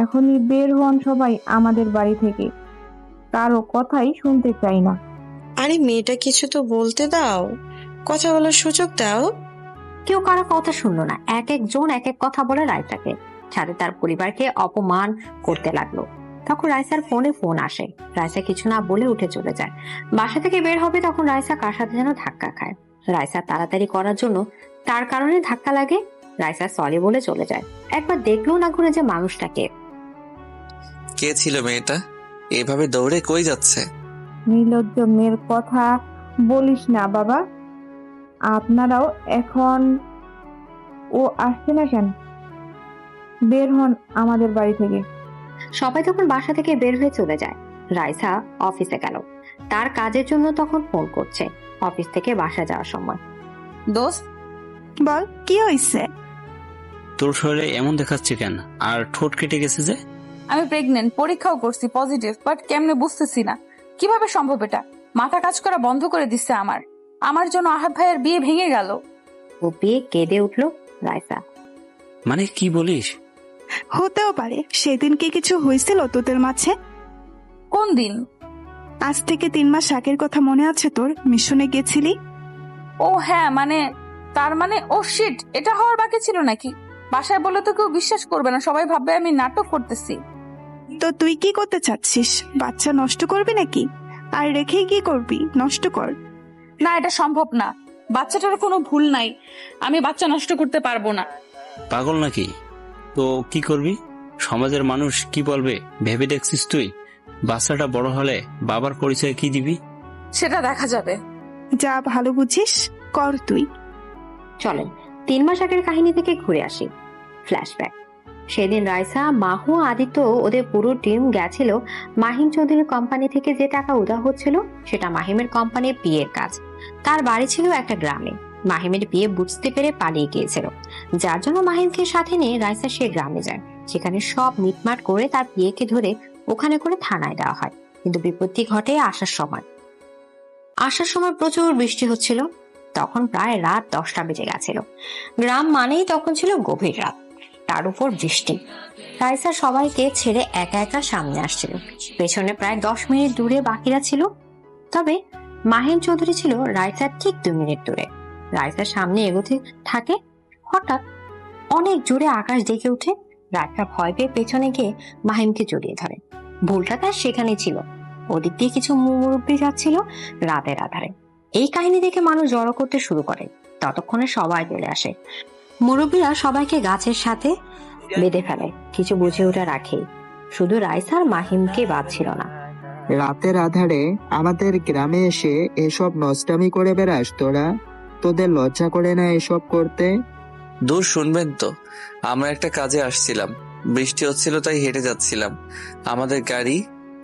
এখনই বের হন সবাই আমাদের বাড়ি থেকে, কারো কথাই শুনতে চাই না। আরে মেয়েটা কিছু তো বলতে দাও, কথা বলার সুযোগ দাও। কেউ কারো কথা শুনলো না, এক একজন এক এক কথা বলে রাইসাকে, সাথে তার পরিবারকে অপমান করতে লাগলো। তখন রাইসার ফোন আসে। রাইসা কিছু না বলে উঠে চলে যায়। বাসা থেকে বের হবে তখন রাইসা কার সাথে যেন ধাক্কা খায়। রাইসা তাড়াতাড়ি করার জন্য তার কারণে ধাক্কা লাগে। রাইসা সরি বলে চলে যায়। একবার দেখলো না ঘুরে যে মানুষটাকে। কে ছিল মেয়েটা? এভাবে দৌড়ে কই যাচ্ছে? নির্লজ্জ মেয়ের কথা বলিস না বাবা। আপনারাও এখন ও আসছে না কেন? বের হন আমাদের বাড়ি থেকে। সবাই তখন বাসা থেকে বের হয়ে চলে যায়। রাইসা অফিসে গেল, তার কাজের জন্য তখন ফোন করছে। অফিস থেকে বাসা যাওয়ার সময়, দোস্ত বল কি হয়েছে? তোর শরীরে এমন দেখাচ্ছে কেন, আর ঠোঁট কেটে গেছে যে? আমি প্রেগনেন্ট, পরীক্ষাও করছি পজিটিভ, বাট কেমনে বুঝতেছি না কিভাবে সম্ভব এটা। মাথা কাজ করা বন্ধ করে দিচ্ছে আমার জন্য আহাদ ভাইয়ের বিয়ে ভেঙে গেল। ও বিয়ে কেঁদে উঠলো রাইসা। মানে কি বলিস? হতেও পারে। সেদিন কি কিছু হয়েছিল তোদের মাঝে? কোন দিন? আজ থেকে 3 মাস আগের কথা মনে আছে তোর? মিশনে গেছিলি। ও হ্যাঁ, তার মানে ও শিট, এটা হওয়ার বাকি ছিল নাকি? বাসায় বলে তো কেউ বিশ্বাস করবে না, সবাই ভাববে আমি নাটক করতেছি। তো তুই কি করতে চাচ্ছিস? বাচ্চা নষ্ট করবি নাকি? আর রেখে কি করবি? নষ্ট কর না, এটা সম্ভব না। বাচ্চাটার কোনো ভুল নাই, আমি বাচ্চা নষ্ট করতে পারবো না। পাগল নাকি? তো কি করবি? সমাজের মানুষ কি বলবে ভেবে দেখছিস তুই? বাচ্চাটা বড় হলে বাবার পরিচয় কি দিবি? সেটা দেখা যাবে। যা ভালো বুঝিস কর তুই। চলেন 3 মাস আগের কাহিনী থেকে ঘুরে আসি। ফ্ল্যাশব্যাক। সেদিন রাইসা, মাহু, আদিত্য ওদের পুরো টিম গেছিল মাহিম চৌধুরীর কোম্পানি থেকে যে টাকা উধার হচ্ছিল সেটা মাহিমের কোম্পানির বিয়ের কাজ। তার বাড়ি ছিল একটা গ্রামে। মাহিমের বিয়ে বুঝতে পেরে পালিয়ে গিয়েছিল, যার জন্য মাহিমকে সাথে নিয়ে রাইসা সে গ্রামে যায়। সেখানে সব মিটমাট করে তার বিয়েকে ধরে ওখানে করে থানায় দেওয়া হয়। কিন্তু বিপত্তি ঘটে আসার সময় প্রচুর বৃষ্টি হচ্ছিল। তখন প্রায় রাত 10টা বেজে গেছিল। গ্রাম মানেই তখন ছিল গভীর রাত, তার উপর বৃষ্টি। রাইসা সবাইকে ছেড়ে একা একা সামনে আসছিল। পেছনে প্রায় 10 মিনিট দূরে বাকিরা ছিল, তবে মাহিম চৌধুরী ছিল রাইসার ঠিক 2 মিনিট দূরে। রাইসার সামনে এগোতে থাকে, হঠাৎ অনেক জোরে আকাশ ডেকে উঠে। রাইসা ভয় পেয়ে পেছনে গিয়ে মাহিমকে জড়িয়ে ধরে। ভুলটা তার সেখানেই ছিল। ওদিক দিয়ে কিছু মুরব্বী যাচ্ছিল রাতের আধারে। এই কাহিনী দেখে মানুষ জড়ো করতে শুরু করে। ততক্ষণে সবাই চলে আসে। মুরব্বীরা সবাইকে গাছের সাথে বেঁধে ফেলে, কিছু বুঝে ওঠা রাখে। শুধু রাইসা আর মাহিমকে বাদ ছিল না। রাতের আধারে আমাদের গ্রামে এসে এসব নষ্টামি করে বেড়াস তোরা? তোদের লজ্জা করে না এসব করতে? দূর শুনবেন তো, আমরা একটা কাজে আসছিলাম, বৃষ্টি হচ্ছিল তাই হেঁটে যাচ্ছিলাম। আমাদের গাড়ি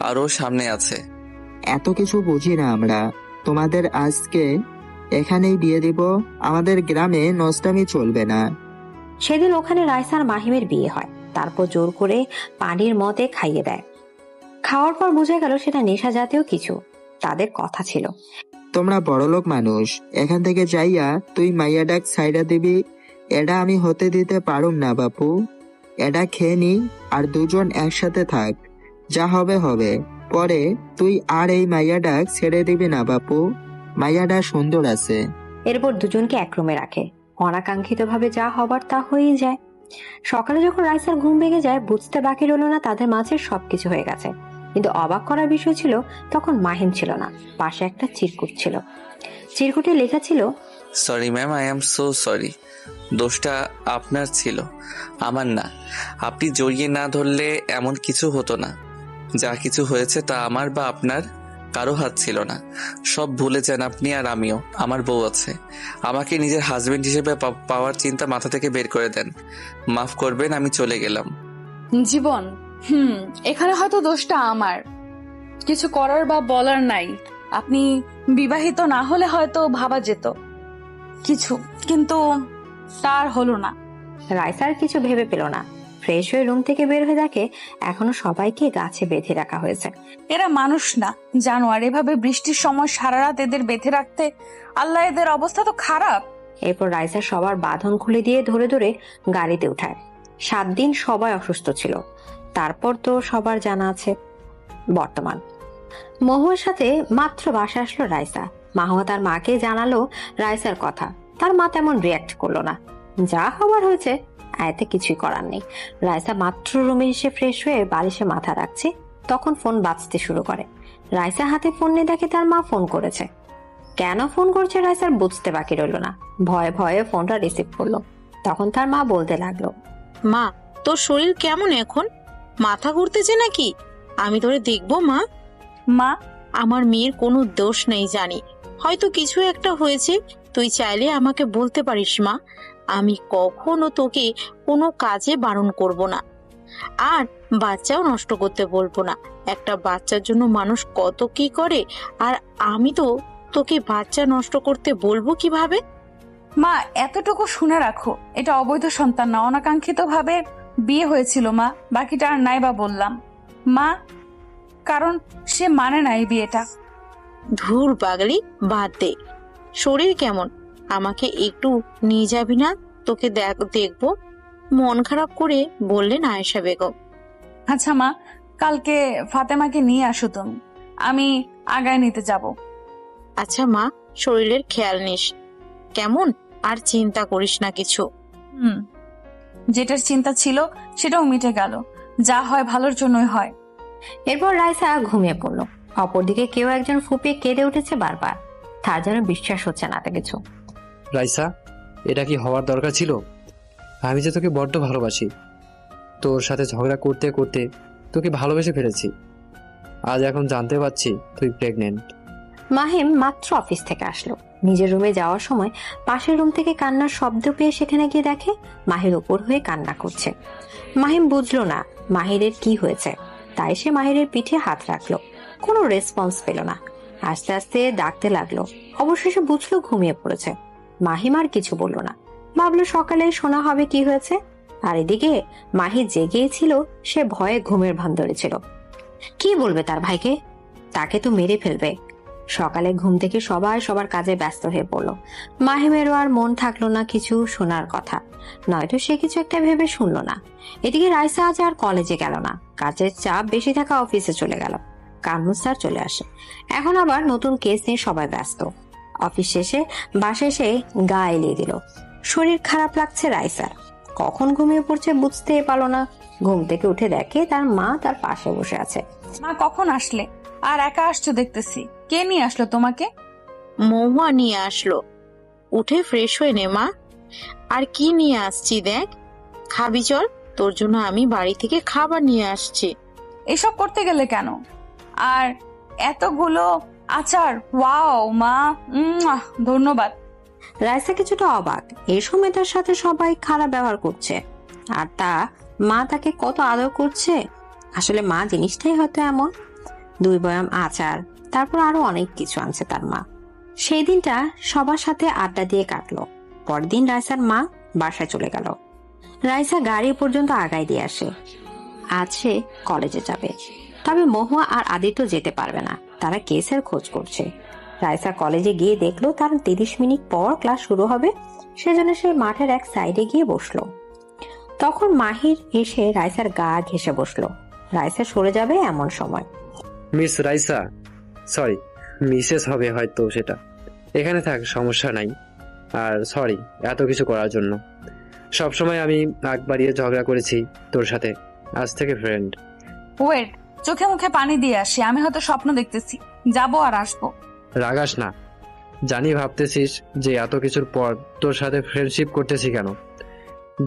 আরো সামনে আছে। এত কিছু বুঝি না আমরা। তোমাদের আজকে এখানেই দিয়ে দিব। আমাদের গ্রামে নষ্টামি চলবে না। সেদিন ওখানে রাইসা আর মাহিমের বিয়ে হয়। তারপর জোর করে পানির মতে খাইয়ে দেয়। খাওয়ার পর বোঝা গেল সেটা নেশা জাতীয় কিছু। তাদের কথা ছিল, তোমরা বড়লোক মানুষ, এখান থেকে যাইয়া তুই মাইয়া ডাক সাইডা দিবি। এটা আমি হতে দিতে পারুম না বাপু। এটা খেয়ে নি, আর দুজন একসাথে থাক, যা হবে হবে। পরে তুই আর এই মাইয়া ডাক ছেড়ে দিবি না বাপু। মাইয়াটা সুন্দর আছে। এরপর দুজনকে এক রুমে রাখে। অনাকাঙ্ক্ষিত ভাবে যা হবার তা হয়েই যায়। সকালে যখন রাইসার ঘুম ভেঙে যায়, বুঝতে বাকি রইল না তাদের মাঝে সবকিছু হয়ে গেছে। কিন্তু অবাক করার বিষয় ছিল, তখন মাহিম ছিল না, পাশে একটা চিরকুট ছিল। চিরকুটে লেখা ছিল, sorry ma'am, I am so sorry. দোষটা আপনার ছিল, আমার না। আপনি জড়িয়ে না ধরলে এমন কিছু হতো না। যা কিছু হয়েছে তা আমার বা আপনার কারো হাত ছিল না। সব ভুলে যান আপনি আর আমিও। আমার বউ আছে, আমাকে নিজের হাজবেন্ড হিসেবে পাওয়ার চিন্তা মাথা থেকে বের করে দেন। মাফ করবেন, আমি চলে গেলাম। জীবন, এখানে হয়তো দোষটা আমার, কিছু করার বা বলার নাই। আপনি বিবাহিত না হলে হয়তো ভাবা যেত কিছু, কিন্তু তার হলো না। রাইসার কিছু ভেবে পেল না। ফ্রেশ হয়ে রুম থেকে বের হয়ে দেখে এখনো সবাইকে গাছে বেঁধে রাখা হয়েছে। এরা মানুষ না, জানোয়ার। এভাবে বৃষ্টির সময় সারা রাত এদের বেঁধে রাখতে, আল্লাহ, এদের অবস্থা তো খারাপ। এরপর রাইসা সবার বাঁধন খুলে দিয়ে ধরে ধরে গাড়িতে উঠায়। 7 দিন সবাই অসুস্থ ছিল। তারপর তো সবার জানা আছে বর্তমান। মহুয়ার সাথে মাত্র বাসায় আসলো রাইসা। মাহুয়া তার মাকে জানালো রাইসার কথা। তার মা তেমন রিয়াক্ট করলো না। যা হবার হয়েছে, এতে কিছুই করার নেই। রাইসা মাত্র রুমে এসে ফ্রেশ হয়ে বালিশে মাথা রাখছে, তখন ফোন বাজতে শুরু করে। রাইসা হাতে ফোন নিয়ে দেখে তার মা ফোন করেছে। কেন ফোন করছে রাইসার বুঝতে বাকি রইল না। ভয়ে ভয়ে ফোনটা রিসিভ করলো। তখন তার মা বলতে লাগলো, মা তোর শরীর কেমন এখন? মাথা ঘুরতেছে নাকি? আমি তোরে দেখবো মা। মা, আমার মেয়ের কোনো দোষ নেই জানি, হয়তো কিছু একটা হয়েছে, তুই চাইলে আমাকে বলতে পারিস মা। আমি কখনো তোকে কোনো কাজে বারণ করব না, আর বাচ্চাও নষ্ট করতে বলবো না। একটা বাচ্চার জন্য মানুষ কত কি করে, আর আমি তো তোকে বাচ্চা নষ্ট করতে বলবো কিভাবে? মা এতটুকু শুনে রাখো, এটা অবৈধ সন্তান না, অনাকাঙ্ক্ষিত ভাবে বিয়ে হয়েছিল মা। বাকিটা আর নাই বা বললাম মা, কারণ সে মানে না এই বিয়েটা। ধুর পাগলি, বাদ দে। শরীর কেমন? আমাকে একটু নিয়ে যাবি না? তোকে দেখবো। মন খারাপ করে বললেন আয়েশা বেগম। আচ্ছা মা, কালকে ফাতেমাকে নিয়ে আসো তুমি, আমি আগায় নিতে যাব। আচ্ছা মা, শরীরের খেয়াল নিস কেমন, আর চিন্তা করিস না কিছু। যেটার চিন্তা ছিল সেটাও মিটে গেল, যা হয় ভালোর জন্যই হয়। এরপর রাইসা ঘুমিয়ে পড়লো। অপরদিকে কেউ একজন ফুপিয়ে কেঁদে উঠেছে বারবার। তার যেন বিশ্বাস হচ্ছে না কিছু। রাইসা, এটা কি হওয়ার দরকার ছিল? আমি যে তোকে বড্ড ভালোবাসি। তোর সাথে ঝগড়া করতে করতে তোকে ভালোবেসে ফেলেছি। আজ এখন জানতে পারছি তুই প্রেগনেন্ট। মাহিম মাত্র অফিস থেকে আসলো। নিজের রুমে যাওয়ার সময় পাশের রুম থেকে কান্নার শব্দ পেয়ে সেখানে গিয়ে দেখে মাহির উপর হয়ে কান্না করছে। মাহিম বুঝলো না মাহিরের কি হয়েছে, তাই সে মাহিরের পিঠে হাত রাখলো। কোনো রেসপন্স পেল না। আস্তে আস্তে ডাকতে লাগলো। অবশেষে বুঝলো ঘুমিয়ে পড়েছে। মাহিম আর কিছু বলল না, ভাবলো সকালে শোনা হবে কি হয়েছে। আর এদিকে মাহি জেগেছিল, সে ভয়ে ঘুমের ভান ধরেছিল। কি বলবে তার ভাইকে? তাকে তো মেরে ফেলবে। সকালে ঘুম থেকে সবাই সবার কাজে ব্যস্ত হয়ে পড়লো। মাহিমেরও আর মন থাকলো না কিছু শোনার কথা, নয়তো সে কিছু একটা ভেবে শুনলো না। এদিকে রাইসা আজ আর কলেজে গেল না। কাজের চাপ বেশি থাকা অফিসে চলে গেল। কামরুল স্যার চলে আসে। এখন আবার নতুন কেস নিয়ে সবাই ব্যস্ত। অফিস শেষে বাসায় এসে গা এলিয়ে দিল। শরীর খারাপ লাগছে রাইসার। কখন ঘুমিয়ে পড়ছে বুঝতে পারলো না। ঘুম থেকে উঠে দেখে তার মা তার পাশে বসে আছে। মা কখন আসলে? আর একা আসছো দেখতেছি, কে নিয়ে আসলো তোমাকে? মহুয়া নিয়ে আসলো। উঠে ফ্রেশ হয়ে নে মা। আর কি নিয়ে আসছি দেখ, খাবি চল, তোর জন্য আমি বাড়ি থেকে খাবার নিয়ে আসছি। এসব করতে গেলে কেন? আর এতগুলো আচার, ওয়াও মা, ধন্যবাদ। রাইসা কিছুটা অবাক। এই সময় তার সাথে সবাই খারাপ ব্যবহার করছে, আর তা মা তাকে কত আদর করছে। আসলে মা জিনিসটাই হয়তো এমন। 2 বয়াম আচার, তারপর আরো অনেক কিছু আনছে তার মা। সেই দিনটা সবার সাথে আড্ডা দিয়ে কাটলো। পরদিন রাইসার মা বাসায় চলে গেল। রাইসা গাড়ি পর্যন্ত আগায় দিয়ে আসে। আজ সে কলেজে যাবে, তবে মহুয়া আর আদিত্য যেতে পারবে না। তারা কেসের খোঁজ করছে। রাইসা কলেজে গিয়ে দেখলো তার 30 মিনিট পর ক্লাস শুরু হবে, সেজন্য সে মাঠের এক সাইডে গিয়ে বসলো। তখন মাহির এসে রাইসার গা ঘেঁষে বসলো। রাইসা সরে যাবে এমন সময়, মিস রাইসা, সরি, মিসেস হবে হয়তো, সেটা এখানে থাক, সমস্যা নাই। আর সরি এত কিছু করার জন্য। সবসময় আমি আগ বাড়িয়ে ঝগড়া করেছি তোর সাথে, আজ থেকে ফ্রেন্ড। ওয়েট, চোখে মুখে পানি দিয়ে আসি। আমি হয়তো স্বপ্ন দেখতেছি, যাবো আর আসবো। রাগাস না, জানি ভাবতেছিস যে এত কিছুর পর তোর সাথে ফ্রেন্ডশিপ করতেছি কেন।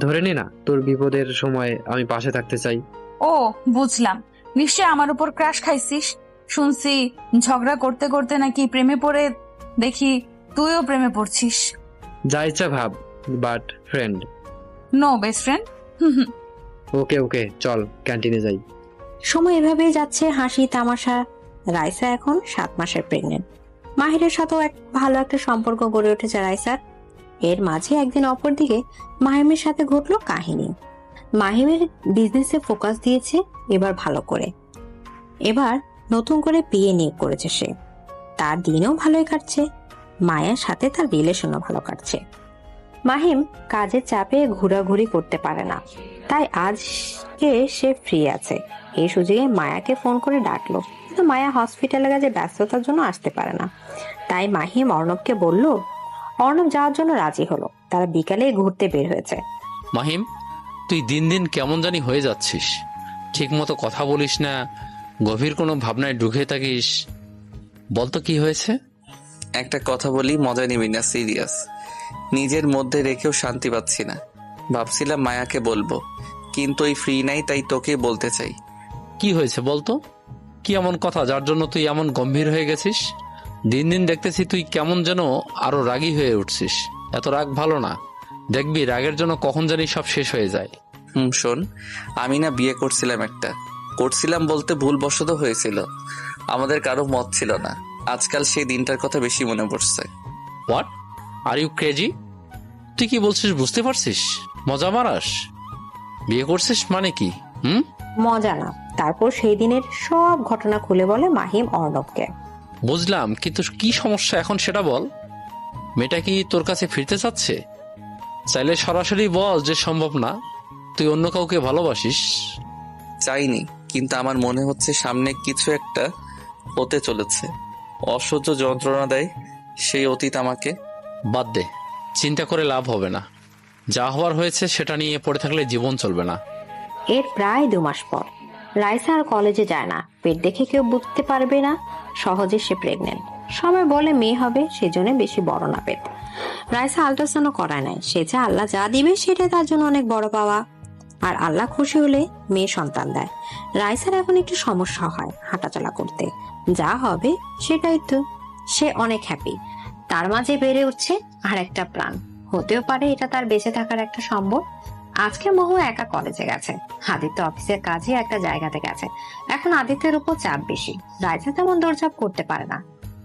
ধরে নি না তোর বিপদের সময় আমি পাশে থাকতে চাই। ও বুঝলাম, নিশ্চয় আমার উপর ক্রাশ খাইছিস। শুনছি ঝগড়া করতে করতে নাকি প্রেমে পড়ে, দেখি তুইও প্রেমে পড়ছিস। যা ইচ্ছা ভাব, but friend. No best friend. Okay okay, চল ক্যান্টিনে যাই। সময় এভাবেই যাচ্ছে, হাসি তামাশা। রাইসা এখন 7 মাসের প্রেগনেন্ট। মাহিরের সাথেও ভালো একটা সম্পর্ক গড়ে উঠেছে রাইসার। এর মাঝে একদিন অপরদিকে মাহিমের সাথে ঘটলো কাহিনী। মাহিমের বিজনেসে ফোকাস দিয়েছে এবার ভালো করে। এবার নতুন করে বিয়ে নিয়ে করেছে সে। তার দিনও ভালোই কাটছে, মায়ের সাথে তার রিলেশনও ভালো কাটছে। মাহিম কাজের চাপে ঘোরাঘুরি করতে পারে না, তাই আজকে সে ফ্রি আছে। এই সুযোগে মায়াকে ফোন করে ডাকলো, কিন্তু মায়া হসপিটালে কাজে ব্যস্ততার জন্য আসতে পারে না। তাই মাহিম অর্ণবকে বলল, অর্ণব যাওয়ার জন্য রাজি হলো। তারা বিকালে ঘুরতে বের হয়েছে। মাহিম, তুই দিন দিন কেমন জানি হয়ে যাচ্ছিস। ঠিক মতো কথা বলিস না, গভীর কোনো ভাবনায় ঢুকে থাকিস। বলতো কি হয়েছে? একটা কথা বলি, মজা নিবি না, সিরিয়াস। নিজের মধ্যে রেখেও শান্তি পাচ্ছি না। ভাবছিলাম মায়াকে বলবো, কিন্তু ওই ফ্রি নাই, তাই তোকে বলতে চাই। কি হয়েছে বলতো? কি এমন কথা যার জন্য তুই এমন গম্ভীর হয়ে গেছিস? দিন দিন দেখতেছি তুই কেমন যেন আরো রাগী হয়ে উঠছিস। এত রাগ ভালো না, দেখবি রাগের জন্য কখন জানি সব শেষ হয়ে যায়। শোন, আমি না বিয়ে করছিলাম বলতে ভুলবশত হয়েছিল। আমাদের কারো মত ছিল না। আজকাল সেই দিনটার কথা বেশি মনে পড়ছে। What are you crazy? তুই কি বলছিস বুঝতে পারছিস? মজা মারাস? বিয়ে করছিস মানে কি? মজা না। তারপর সেই দিনের সব ঘটনা খুলে বলে মাহিম অর্ণবকে। বুঝলাম, কিন্তু কি সমস্যা এখন সেটা বল। মেয়েটা কি তোর কাছে ফিরতে চাচ্ছে? চাইলে সরাসরি বল যে সম্ভব না, তুই অন্য কাউকে ভালোবাসিস। চাইনি, কিন্তু আমার মনে হচ্ছে সামনে কিছু একটা হতে চলেছে। অসহ্য যন্ত্রণা দেয় সেই অতীত আমাকে। বাদ দে, চিন্তা করে লাভ হবে না। যা হওয়ার হয়েছে সেটা নিয়ে পড়ে থাকলে জীবন চলবে না। এর প্রায় 2 মাস পর রাইসা আর কলেজে যায় না। পেট দেখে কেউ বুঝতে পারবে না সহজে সে প্রেগনেন্ট। সবাই বলে মেয়ে হবে, সেজন্য বেশি বড় না পেট। রাইসা আল্ট্রাসাউন্ড করায় নাই। সে যা আল্লাহ যা দিবে সেটাই তার জন্য অনেক বড় পাওয়া। আর আল্লাহ খুশি হলে মেয়ে সন্তান দেয়। রাইসার এখন একটু সমস্যা হয় হাঁটাচলা করতে। যা হবে সেটাই তো। সে অনেক হ্যাপি। তার মাঝে বেড়ে উঠছে আর একটা প্রাণ। হতেও পারে এটা তার বেঁচে থাকার একটা সম্বল। আজকে মহু একা কলেজে গেছে। আদিত্য অফিসের কাজে একটা জায়গাতে গেছে। এখন আদিত্যের উপর চাপ বেশি। রাইসা তেমন দৌড়ঝাঁপ করতে পারে না।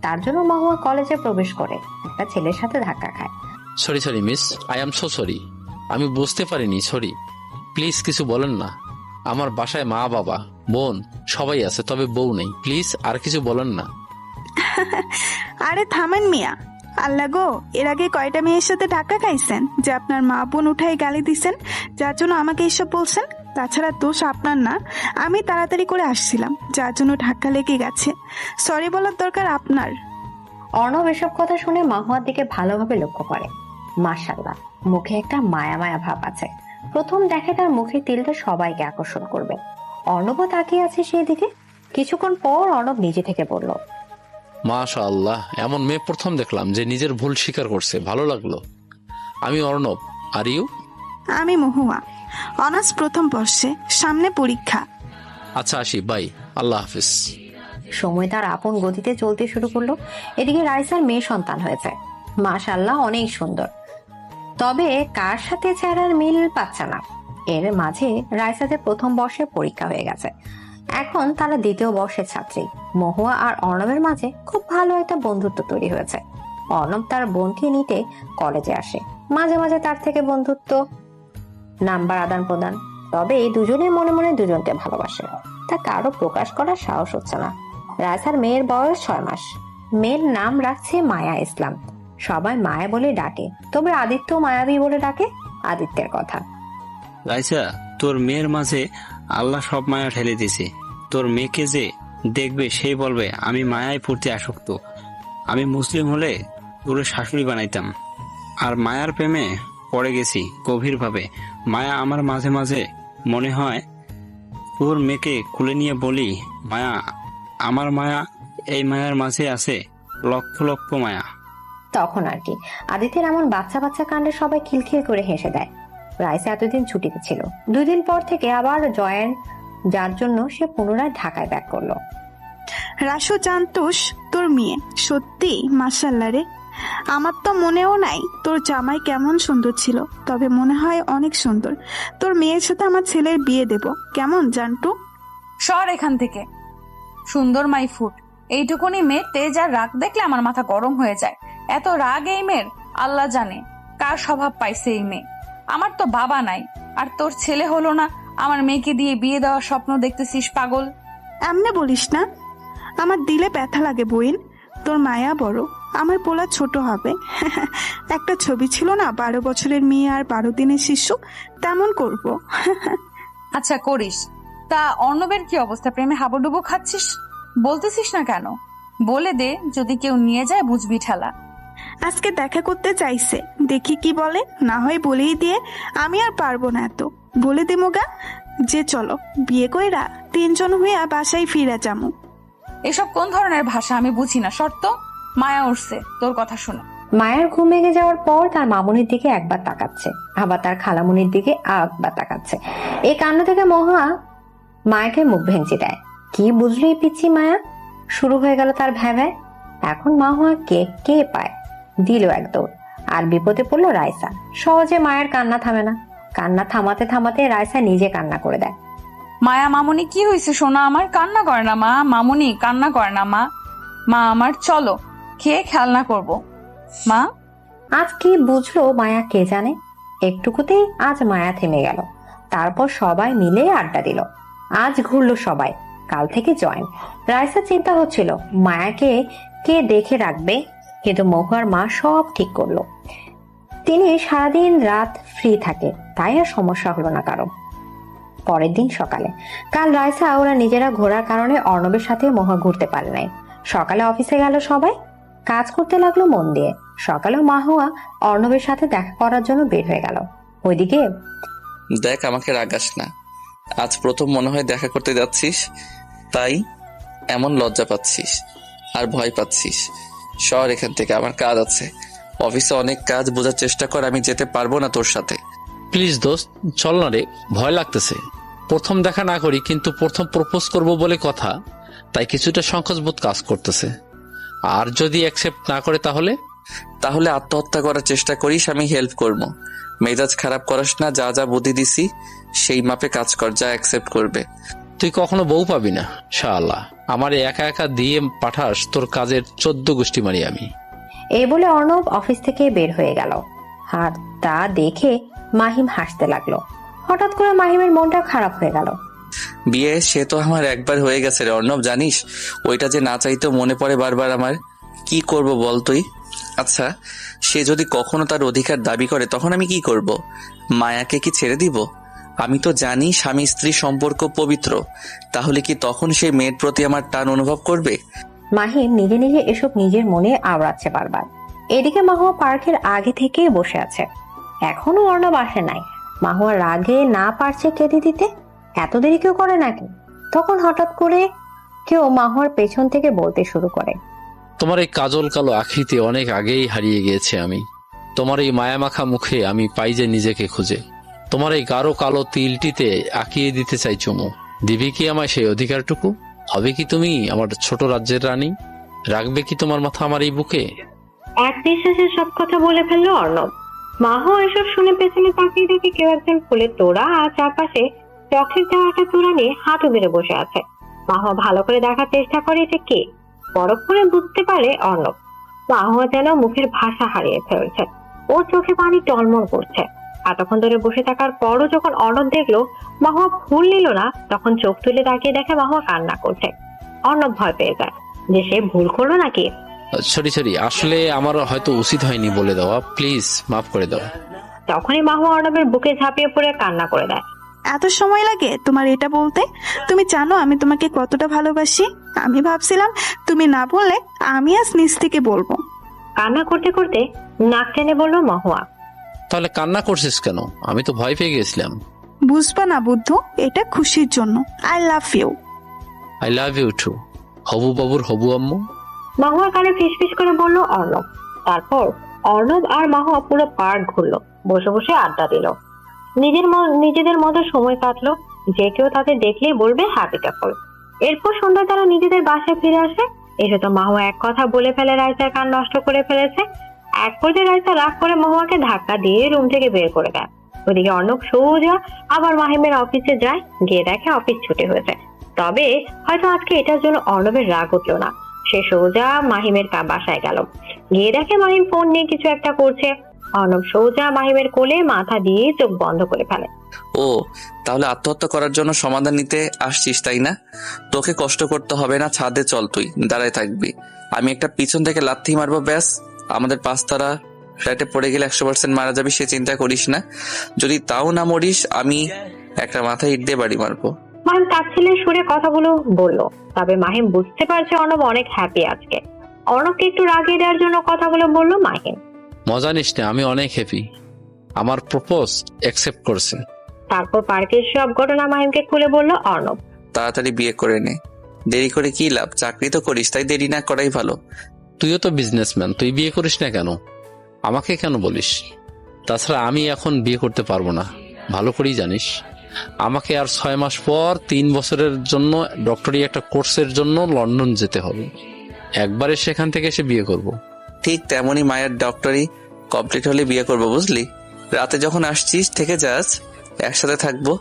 তার জন্য মহুয়া কলেজে প্রবেশ করে একটা ছেলের সাথে ধাক্কা খায়। Sorry miss, I am so sorry. আমি বুঝতে পারিনি, সরি। প্লিজ কিছু বলেন না। আমার বাসায় মা বাবা বোন সবাই আছে, তবে বউ নেই। প্লিজ আর কিছু বলেন না। আরে থামেন মিয়া। আল্লাহ গো, এর আগে কয়টা মেয়ের সাথে ধাক্কা খাইছেন যে আপনার মা বোন উঠাই গালি দিছেন, যার জন্য আমাকে এসব বলছেন? তাছাড়া দোষ আপনার না, আমি তাড়াতাড়ি করে আসছিলাম, যার জন্য ধাক্কা লেগে গেছে। সরি বলার দরকার আপনার। অর্ণব এসব কথা শুনে মাহুয়ার দিকে ভালোভাবে লক্ষ্য করে। মাশাআল্লাহ, মুখে একটা মায়া মায়া ভাব আছে। প্রথম দেখে তার মুখের তিলটা সবাইকে আকর্ষণ করবে। অর্ণবও তাকিয়ে আছে সেদিকে। কিছুক্ষণ পর অর্ণব নিজে থেকে বলল, মাশাআল্লাহ, এমন মেয়ে প্রথম দেখলাম যে নিজের ভুল স্বীকার করছে। ভালো লাগলো। আমি অর্ণব। Are you? আমি মহুয়া, অনার্স প্রথম বর্ষে, সামনে পরীক্ষা। আচ্ছা আসি, বাই, আল্লাহ হাফিজ। সময় তার আপন গতিতে চলতে শুরু করলো। এদিকে রাইসার মেয়ে সন্তান হয়েছে। মাশাআল্লাহ, অনেক সুন্দর। তবে কার সাথে চেহারার মিল পাচ্ছে না। এর মাঝে রাইসাদের প্রথম বর্ষে পরীক্ষা হয়ে গেছে। এখন তারা দ্বিতীয় বর্ষের ছাত্রী। মহুয়া আর অর্ণবের মাঝে খুব ভালো একটা বন্ধুত্ব তৈরি হয়েছে। অর্ণব তার বোনকে নিতে কলেজে আসে। মাঝে মাঝে তার থেকে বন্ধুত্ব, নাম্বার আদান প্রদান। তবে এই দুজনে মনে মনে দুজনকে ভালোবাসে। তা কারো প্রকাশ করার সাহস হচ্ছে না। রাইসার মেয়ের বয়স 6 মাস। মেয়ের নাম রাখছে মায়া ইসলাম। সবাই মায়া বলে ডাকে, তবে আদিত্য মায়াবী বলে ডাকে। আদিত্যের কথা, রাইসা, তোর মেয়ের মাঝে আল্লাহ সব মায়া ঠেলে দিছে। তোর মেয়েকে যে দেখবে সেই বলবে আমি মায়ায় পড়তে আসক্ত। আমি মুসলিম হলে তোর শাশুড়ি বানাইতাম। আর মায়ার প্রেমে পড়ে গেছি গভীরভাবে। মায়া আমার মাঝে মাঝে মনে হয় তোর মেয়েকে খুলে নিয়ে বলি, মায়া আমার মায়া। এই মায়ার মাঝে আছে লক্ষ লক্ষ মায়া। তখন আর কি আদিত্যের এমন বাচ্চা বাচ্চা কাণ্ডে সবাই খিলখিল করে হেসে দেয়। রাইসা এতদিন ছুটিতে ছিল। 2 দিন পর থেকে আবার জয়েন, যার জন্য সে পুনরায় ঢাকায় ব্যাক করলো। রাসু জানতুস তোর মেয়ে সত্যি মাশাআল্লাহ রে। আমার তো মনেও নাই তোর জামাই কেমন সুন্দর ছিল, তবে মনে হয় অনেক সুন্দর। তোর মেয়ের সাথে আমার ছেলের বিয়ে দেব, কেমন জানটু? সর এখান থেকে। সুন্দর মাই ফুট। এইটুকুনি মেয়ের তেজ আর রাগ দেখলে আমার মাথা গরম হয়ে যায়। এত রাগ এই মেয়ের, আল্লাহ জানে কার স্বভাব পাইছে এই মেয়ে। আমার তো বাবা নাই, আর তোর ছেলে হলো না, আমার মেয়েকে দিয়ে বিয়ে দেওয়ার স্বপ্ন দেখতেছিস পাগল। এমনে বলিস না, আমার দিলে ব্যথা লাগে বোন। তোর মায়া বড়, আমার পোলা ছোট হবে। একটা ছবি ছিল না, 12 বছরের মেয়ে আর 12 দিনের শিশু, তেমন করব। আচ্ছা করিস। তা অর্ণবের কি অবস্থা? প্রেমে হাবুডুবু খাচ্ছিস, বলতেছিস না কেন? বলে দে, যদি কেউ নিয়ে যায় বুঝবি ঠেলা। আজকে দেখা করতে চাইছে, দেখি কি বলে। না হয় বলেই দিয়ে, আমি আর পারবো না এত। বলে দে মোগা যে চলো বিয়ে কইরা 3 জন হইয়া বাসায় ফিরে যামু। এসব কোন ধরনের ভাষা আমি বুঝি না। শর্ত মায়া উঠছে তোর কথা শুনে। মায়ের ঘুম ভেঙে যাওয়ার পর তার মামুনির দিকে একবার তাকাচ্ছে, আবার তার খালামুনির দিকে একবার তাকাচ্ছে। এই কাণ্ড থেকে মহা মায়াকে মুখ ভেঙচি দেয়। কি বুঝলি পিচ্ছি মায়া? শুরু হয়ে গেল তার ভ্যাভ্যায়। এখন মহা কে পায়, দিল এক দৌড়। আর বিপদে পড়লো রাইসা। সহজে মায়ের কান্না থামে না। কান্না থামাতে থামাতে রাইসা নিজে কান্না করে দেয়। মায়া, মামুনি কি হয়েছে সোনা আমার? কান্না করে না মা। মামুনি কান্না করে না মা। মা আমার, চলো খেয়ে খেলনা করব। মা আজ কি বুঝলো মায়া কে জানে। একটুকুতেই আজ মায়া থেমে গেল। তারপর সবাই মিলে আড্ডা দিল। আজ ঘুরলো সবাই, কাল থেকে জয়েন। রাইসা চিন্তা হচ্ছিল মায়াকে কে দেখে রাখবে, কিন্তু মহুয়ার মা সব ঠিক করলো। তিনি সারাদিন রাত ফ্রি থাকে, তাই আর সমস্যা হলো না কারো। পরের দিন সকালে, কাল রাইসা ওরা নিজেরা ঘোরার কারণে অর্ণবের সাথে মহা ঘুরতে পারে নাই। সকালে অফিসে গেল সবাই, কাজ করতে লাগলো মন দিয়ে। সকালেও মাহুয়া অর্ণবের সাথে দেখা করার জন্য বের হয়ে গেল। ওইদিকে দেখ, আমাকে রাগাস না। আজ প্রথম মনে হয় দেখা করতে যাচ্ছিস, তাই এমন লজ্জা পাচ্ছিস আর ভয় পাচ্ছিস। সর এখান থেকে, আমার কাজ আছে। অফিসে অনেক কাজ, বোঝার চেষ্টা কর। আমি যেতে পারবো না তোর সাথে। প্লিজ দোস্ত, চল না রে, ভয় লাগতেছে। প্রথম দেখা না করি, কিন্তু প্রথম প্রপোজ করব বলে কথা, তাই কিছুটা সংকোচ বোধ কাজ করতেছে। আর যদি অ্যাকসেপ্ট না করে তাহলে আত্মহত্যা করার চেষ্টা করিস, আমি হেল্প করবো। মেজাজ খারাপ করাস না। যা যা বুদ্ধি দিছি সেই মাপে কাজ কর, যা অ্যাকসেপ্ট করবে। তুই কখনো বউ পাবি না শাআল্লাহ। আমার একা একা দিয়ে পাঠাস, তোর কাজের 14 গোষ্ঠী মারি আমি। এই বলে অর্ণব অফিস থেকে বের হয়ে গেল। আর তা দেখে মাহিম হাসতে লাগলো। হঠাৎ করে মাহিমের মনটা খারাপ হয়ে গেল। বিয়ে সে তো আমার একবার হয়ে গেছে রে অর্ণব, জানিস? ওইটা যে না চাইতেও মনে পড়ে বারবার আমার। কি করব বল তুই? আচ্ছা, সে যদি কখনো তার অধিকার দাবি করে, তখন আমি কি করব? মায়াকে কি ছেড়ে দিব? আমি তো জানি স্বামী স্ত্রী সম্পর্ক পবিত্র। তাহলে কি তখন সে মেয়ের প্রতি আমার টান অনুভব করবে? মাহিম নিজে নিজে এসব নিজের মনে আওড়াচ্ছে বারবার। এদিকে মাহুয়া পার্কের আগে থেকেই বসে আছে। এখনো অর্ণব আসে নাই। মাহুয়া রাগে না পারছে কেঁদে দিতে। এত দেরি কেউ করে নাকি? তখন হঠাৎ করে কেউ মাহুয়ার পেছন থেকে বলতে শুরু করে, তোমার এই কাজল কালো আখিতে অনেক আগেই হারিয়ে গিয়েছে আমি। তোমার এই মায়ামাখা মুখে আমি পাই যে নিজেকে খুঁজে। তোমার এই গাঢ় কালো তিলটিতে আঁকিয়ে দিতে চাই চুমু। দিবে কি আমায় সেই অধিকারটুকু? হবে কি তুমি আমার ছোট রাজ্যের রানী? রাখবে কি তোমার মাথা আমার এই বুকে? এক নিঃশ্বাসে সব কথা বলে ফেললো অর্ণব। মাহুয়া এসব শুনে পেছনে তাকিয়ে দেখে কেউ একজন ফুলের তোড়া আর চারপাশে চকলেট দেওয়া একটা তোড়া নিয়ে হাঁটু মেরে বসে আছে। মাহুয়া ভালো করে দেখার চেষ্টা করে এটা কে। পরক্ষণে বুঝতে পারে অর্ণব। মাহুয়া যেন মুখের ভাষা হারিয়ে ফেলছে। ও চোখে পানি টলমল করছে। এতক্ষণ ধরে বসে থাকার পরও যখন অর্ণব দেখলো মাহুয়া ফুল নিল না, তখন চোখ তুলে তাকিয়ে দেখে মাহুয়া কান্না করছে। অর্ণব ভয় পেয়ে যায় যে সে ভুল করলো নাকি। সরি, আসলে আমার হয়তো উচিত হয়নি বলে দেওয়া, প্লিজ মাফ করে দাও। তখনই মাহুয়া অর্ণবের বুকে ঝাঁপিয়ে পড়ে কান্না করে দেয়। এত সময় লাগে তোমার এটা বলতে? তুমি জানো আমি তোমাকে কতটা ভালোবাসি? আমি ভাবছিলাম তুমি না বললে আমি আজ নিজ থেকে বলবো। কান্না করতে করতে নাক টেনে বলল মাহুয়া। তাহলে কান্না করছিস কেন? আমি তো ভয় পেয়ে গেছিলাম। বুঝবা না বুদ্ধু, এটা খুশির জন্য। I love you. I love you too. হবু বাবুর হবু আম্মু। মাহুয়ার কানে ফিসফিস করে বলল অর্ণব। তারপর অর্ণব আর মাহুয়া পুরো পার্ক ঘুরলো, বসে বসে আড্ডা দিল, নিজেদের মতো সময় কাটলো। যে কেউ তাদের দেখলেই বলবে হ্যাপি কাপল। এরপর সন্ধ্যায় তারা নিজেদের বাসায় ফিরে আসে। এসে তো মাহুয়া এক কথা বলে ফেলে রাইসার কান নষ্ট করে ফেলেছে। এক পর্যায়ে রাইসা রাগ করে মাহুয়াকে ধাক্কা দিয়ে রুম থেকে বের করে দেয়। ওদিকে অর্ণব সোজা আবার মাহিমের অফিসে যায়। গিয়ে দেখে অফিস ছুটি হয়েছে। তবে হয়তো আজকে এটার জন্য অর্ণবের রাগ উঠলো না। সে সোজা মাহিমের বাসায় গেল। গিয়ে দেখে মাহিম ফোন নিয়ে কিছু একটা করছে। অর্ণব সোজা মাহিমের কোলে মাথা দিয়ে চোখ বন্ধ করে ফেলে। ও, তাহলে আত্মহত্যা করার জন্য সমাধান নিতে আসছিস তাই না? তোকে কষ্ট করতে হবে না, ছাদে চল, তুই দাঁড়ায় থাকবি, আমি একটা পিছন থেকে লাথি মারবো, ব্যাস। আমাদের পাঁচতারা ফ্ল্যাটে পড়ে গেলে 100% মারা যাবি, সে চিন্তা করিস না। যদি তাও না মরিস, আমি একটা মাথায় ইট দিয়ে বাড়ি মারবো। মাহিম তাচ্ছিল্যের সুরে কথাগুলো বলল, তবে মাহিম বুঝতে পারছে অর্ণব অনেক হ্যাপি আজকে। অর্ণবকে একটু রাগিয়ে দেওয়ার জন্য কথাগুলো বলল মাহিম। মজা নিস না, আমি অনেক হ্যাপি, আমার প্রপোজ অ্যাকসেপ্ট করছে। তারপর পার্কের সব ঘটনা মাহিমকে খুলে বলল অর্ণব। তাড়াতাড়ি বিয়ে করে নে, দেরি করে কি লাভ? চাকরি তো করিস, তাই দেরি না করাই ভালো। তুইও তো বিজনেসম্যান, তুই বিয়ে করিস না কেন? আমাকে কেন বলিস? তাছাড়া আমি এখন বিয়ে করতে পারবো না, ভালো করেই জানিস। আমাকে আর 6 মাস পর 3 বছরের জন্য ডক্টরি একটা কোর্সের জন্য লন্ডন যেতে হবে, একবারে সেখান থেকে এসে বিয়ে করব। ঠিক তেমনই মায়ের ডক্টরি কমপ্লিট হলে বিয়ে করবো, বুঝলি? রাতে যখন আসছিস থেকে যাস, একসাথে থাকবো।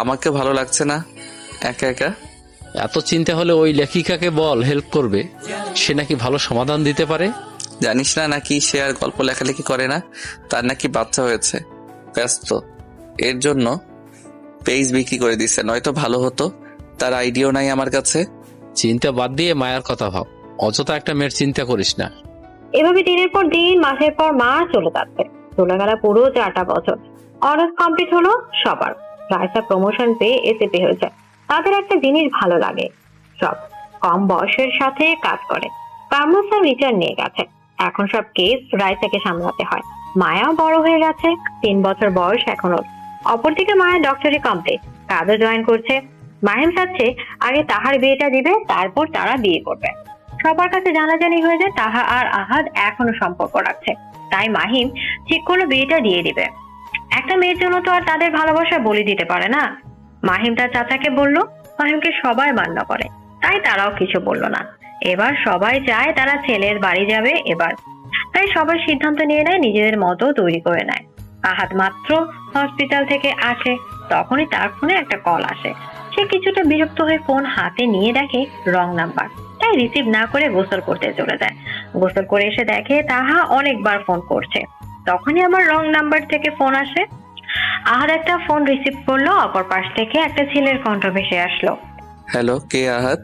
আমাকে ভালো লাগছে না একা একা। এত চিন্তা হলে ওই লেখিকাকে বল হেল্প করবে, সে নাকি ভালো সমাধান দিতে পারে। জানিস না নাকি সে আর গল্প লেখালেখি করে না? তার নাকি বাচ্চা হয়েছে, ব্যস্ত, এর জন্য পেজ বিক্রি করে দিচ্ছে। নয়তো ভালো হতো, তার আইডিয়াও নাই আমার কাছে। চিন্তা বাদ দিয়ে মায়ের কথা ভাব, অযথা একটা মেয়ের চিন্তা করিস না। এভাবে দিনের পর দিন, মাসের পর মাস চলে যাচ্ছে। চলে গেল পুরো 4টা বছর। অনার্স কমপ্লিট হলো সবার। রাইসা প্রমোশন পেয়ে এসিপি হয়েছে। তাদের একটা জিনিস ভালো লাগে, সব কম বয়সের সাথে কাজ করে। প্রমোশন রিটার্ন নিয়ে গেছে, এখন সব কেস রাইসাকে সামলাতে হয়। মায়াও বড় হয়ে গেছে, 3 বছর বয়স এখনো। অপরদিকে মায়া ডক্টরি কমপ্লিট, কাজও জয়েন করছে। মাহিম চাচ্ছে আগে তাহার বিয়েটা দিবে, তারপর তারা বিয়ে করবে। সবার কাছে জানাজানি হয়ে যায় তাহা আর আহাদ এখনো সম্পর্ক রাখছে, তাই মাহিম ঠিক করলো বিয়েটা দিয়ে দিবে। একটা মেয়ের জন্য তো আর তাদের ভালোবাসা বলি দিতে পারে না। মাহিম তার চাচাকে বলল, মাহিমকে সবাই মান্য করে, তাই তারাও কিছু বলল না। এবার সবাই চায় তারা ছেলের বাড়ি যাবে এবার, তাই সবাই সিদ্ধান্ত নিয়ে নেয়, নিজেদের মতো তৈরি করে নেয়। আহাদ মাত্র হসপিটাল থেকে আসে, তখনই তার ফোনে একটা কল আসে। সে কিছুটা বিরক্ত হয়ে ফোন হাতে নিয়ে দেখে রং নাম্বার, তাই রিসিভ না করে গোসল করতে চলে যায়। গোসল করে এসে দেখে তাহা অনেকবার ফোন করছে, তখনই আবার রং নাম্বার থেকে ফোন আসে। আহাদ একটা ফোন রিসিভ করলো, অপর পাশ থেকে একটা ছেলের কণ্ঠ ভেসে আসলো। হ্যালো, কে আহাদ?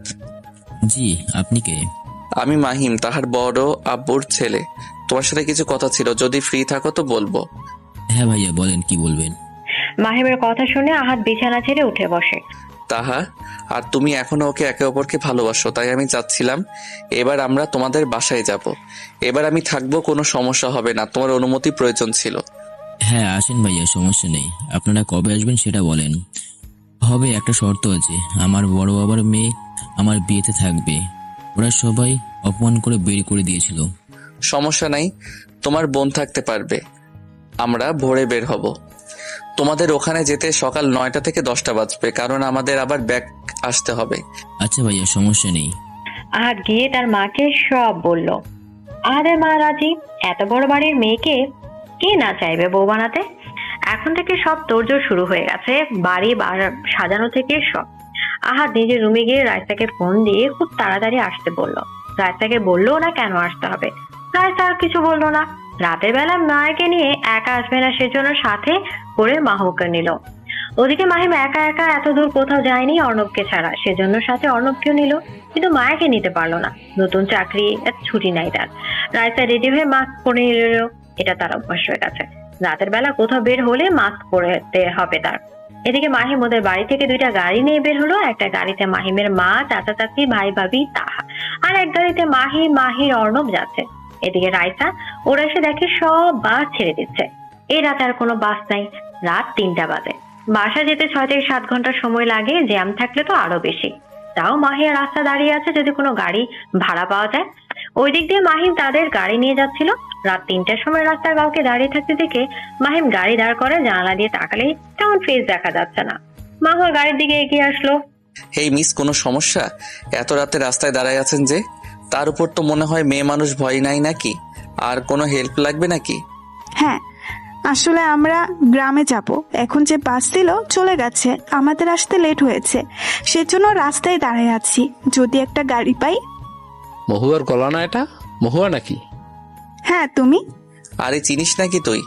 জি, আপনি কে? আমি মাহিম, তাহার বড় আব্বুর ছেলে। তোমার সাথে কিছু কথা ছিল, যদি ফ্রি থাকো তো বলবো। হ্যাঁ ভাইয়া, বলেন, কি বলবেন? মাহিমের কথা শুনে আহাদ বিছানা ছেড়ে উঠে বসে। তাহা আর তুমি এখনো ওকে একে অপরকে ভালোবাসো, তাই আমি চাচ্ছিলাম এবার আমরা তোমাদের বাসায় যাব। এবার আমি থাকবো, কোনো সমস্যা হবে না, তোমার অনুমতি প্রয়োজন ছিল। হ্যাঁ আসেন ভাইয়া, সমস্যা নেই। আপনারা কবে আসবেন সেটা বলেন। হবে, একটা শর্ত আছে, আমার বড় বাবার মেয়ে আমার বিয়েতে থাকবে। ওরা সবাই অপমান করে বের করে দিয়েছিল। সমস্যা নাই, তোমার বোন থাকতে পারবে। আমরা ভোরে বের হব। তোমাদের ওখানে যেতে সকাল 9টা থেকে 10টা বাজবে, কারণ আমাদের আবার ব্যাক আসতে হবে। আচ্ছা ভাইয়া, সমস্যা নেই। আহাদ গিয়ে তার মাকে সব বলল। আহাদের মা রাজি, এত বড় বাড়ির মেয়েকে কে না চাইবে বউ বানাতে। এখন থেকে সব তোড়জোড় শুরু হয়ে গেছে, বাড়ি সাজানো থেকে সব। আহাদ নিজের রুমে গিয়ে রাইসাকে ফোন দিয়ে খুব তাড়াতাড়ি আসতে বলল। রাইসাকে বললো না কেন আসতে হবে, রাইসা আর কিছু বললো না। রাতের বেলা মায়াকে নিয়ে একা আসবে না, সেজন্য সাথে করে মাহুকে নিল। ওদিকে মাহিম একা একা এত দূর কোথাও যায়নি অর্ণবকে ছাড়া, সেজন্য সাথে অর্ণবকেও নিল, কিন্তু মায়াকে নিতে পারলো না। নতুন চাকরি, ছুটি নাই তার। রাইসা রেডি হয়ে মাস্ক পরে এলো, এটা তার অভ্যাস হয়ে গেছে। রাতের বেলা কোথাও বের হলে মাস্ক পরতে হবে তার। এদিকে মাহিম ওদের বাড়ি থেকে 2টা গাড়ি নিয়ে বের হলো। একটা গাড়িতে মাহিমের মা, চাচা চাচি, ভাই ভাবি, তাহা, আর এক গাড়িতে মাহির অর্ণব যাচ্ছে। এদিকে রাইসা ওরা এসে দেখে সব বাস ছেড়ে দিচ্ছে। এই রাতে আর কোনো বাস নাই, রাত 3টা বাজে। বাসা যেতে 6 থেকে 7 ঘন্টা সময় লাগে, জ্যাম থাকলে তো আরো বেশি। তাও মাহিয়া রাস্তা দাঁড়িয়ে আছে, যদি কোনো গাড়ি ভাড়া পাওয়া যায়। ওই দিক দিয়ে মাহিম তাদের গাড়ি নিয়ে যাচ্ছিল। রাত 3টার সময় রাস্তায় কাউকে দাঁড়িয়ে থাকতে দেখে মাহিম গাড়ি দাঁড় করে। জানালা দিয়ে তাকালেই তেমন ফেস দেখা যাচ্ছে না। মাহুয়া গাড়ির দিকে এগিয়ে আসলো। হেই মিস, কোনো সমস্যা? এত রাতে রাস্তায় দাঁড়ায় আছেন যে? তার উপর তো মনে হয় মেয়ে মানুষ ভয় নাই নাকি? আর কোনো হেল্প লাগবে নাকি? হ্যাঁ, আসলে আমরা গ্রামে যাব, এখন যে বাস ছিল চলে গেছে, আমাদের আসতে লেট হয়েছে, সেজন্য রাস্তায় দাঁড়িয়ে আছি, যদি একটা গাড়ি পাই। মহুয়ার গলা না এটা? মহুয়া নাকি? হ্যাঁ, তুমি? আরে চিনিস নাকি তুই?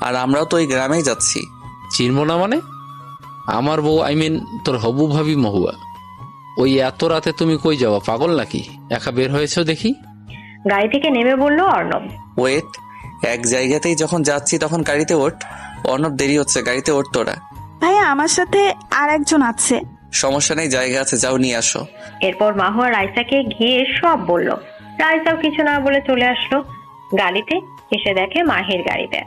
আর আমরাও তো ওই গ্রামেই যাচ্ছি। চিনবো না মানে? আমার বউ তোর হবু ভাবি মহুয়া। ওই এত রাতে তুমি কই যাওয়া, পাগল নাকি? একা বের হয়েছো দেখি। গাড়ি থেকে নেমে বলল অর্ণব। ওয়েট, এক জায়গাতেই যখন যাচ্ছি তখন গাড়িতে ওঠ। অর্ণব, দেরি হচ্ছে, গাড়িতে ওঠ তোরা। ভাইয়া আমার সাথে আর একজন আছে। সমস্যা নেই, জায়গা আছে, যাও নিয়ে আসো। এরপর মাহুয়া রাইসাকে গিয়ে সব বলল। রাইসাও কিছু না বলে চলে আসলো গাড়িতে। এসে দেখে মাহির গাড়িতে।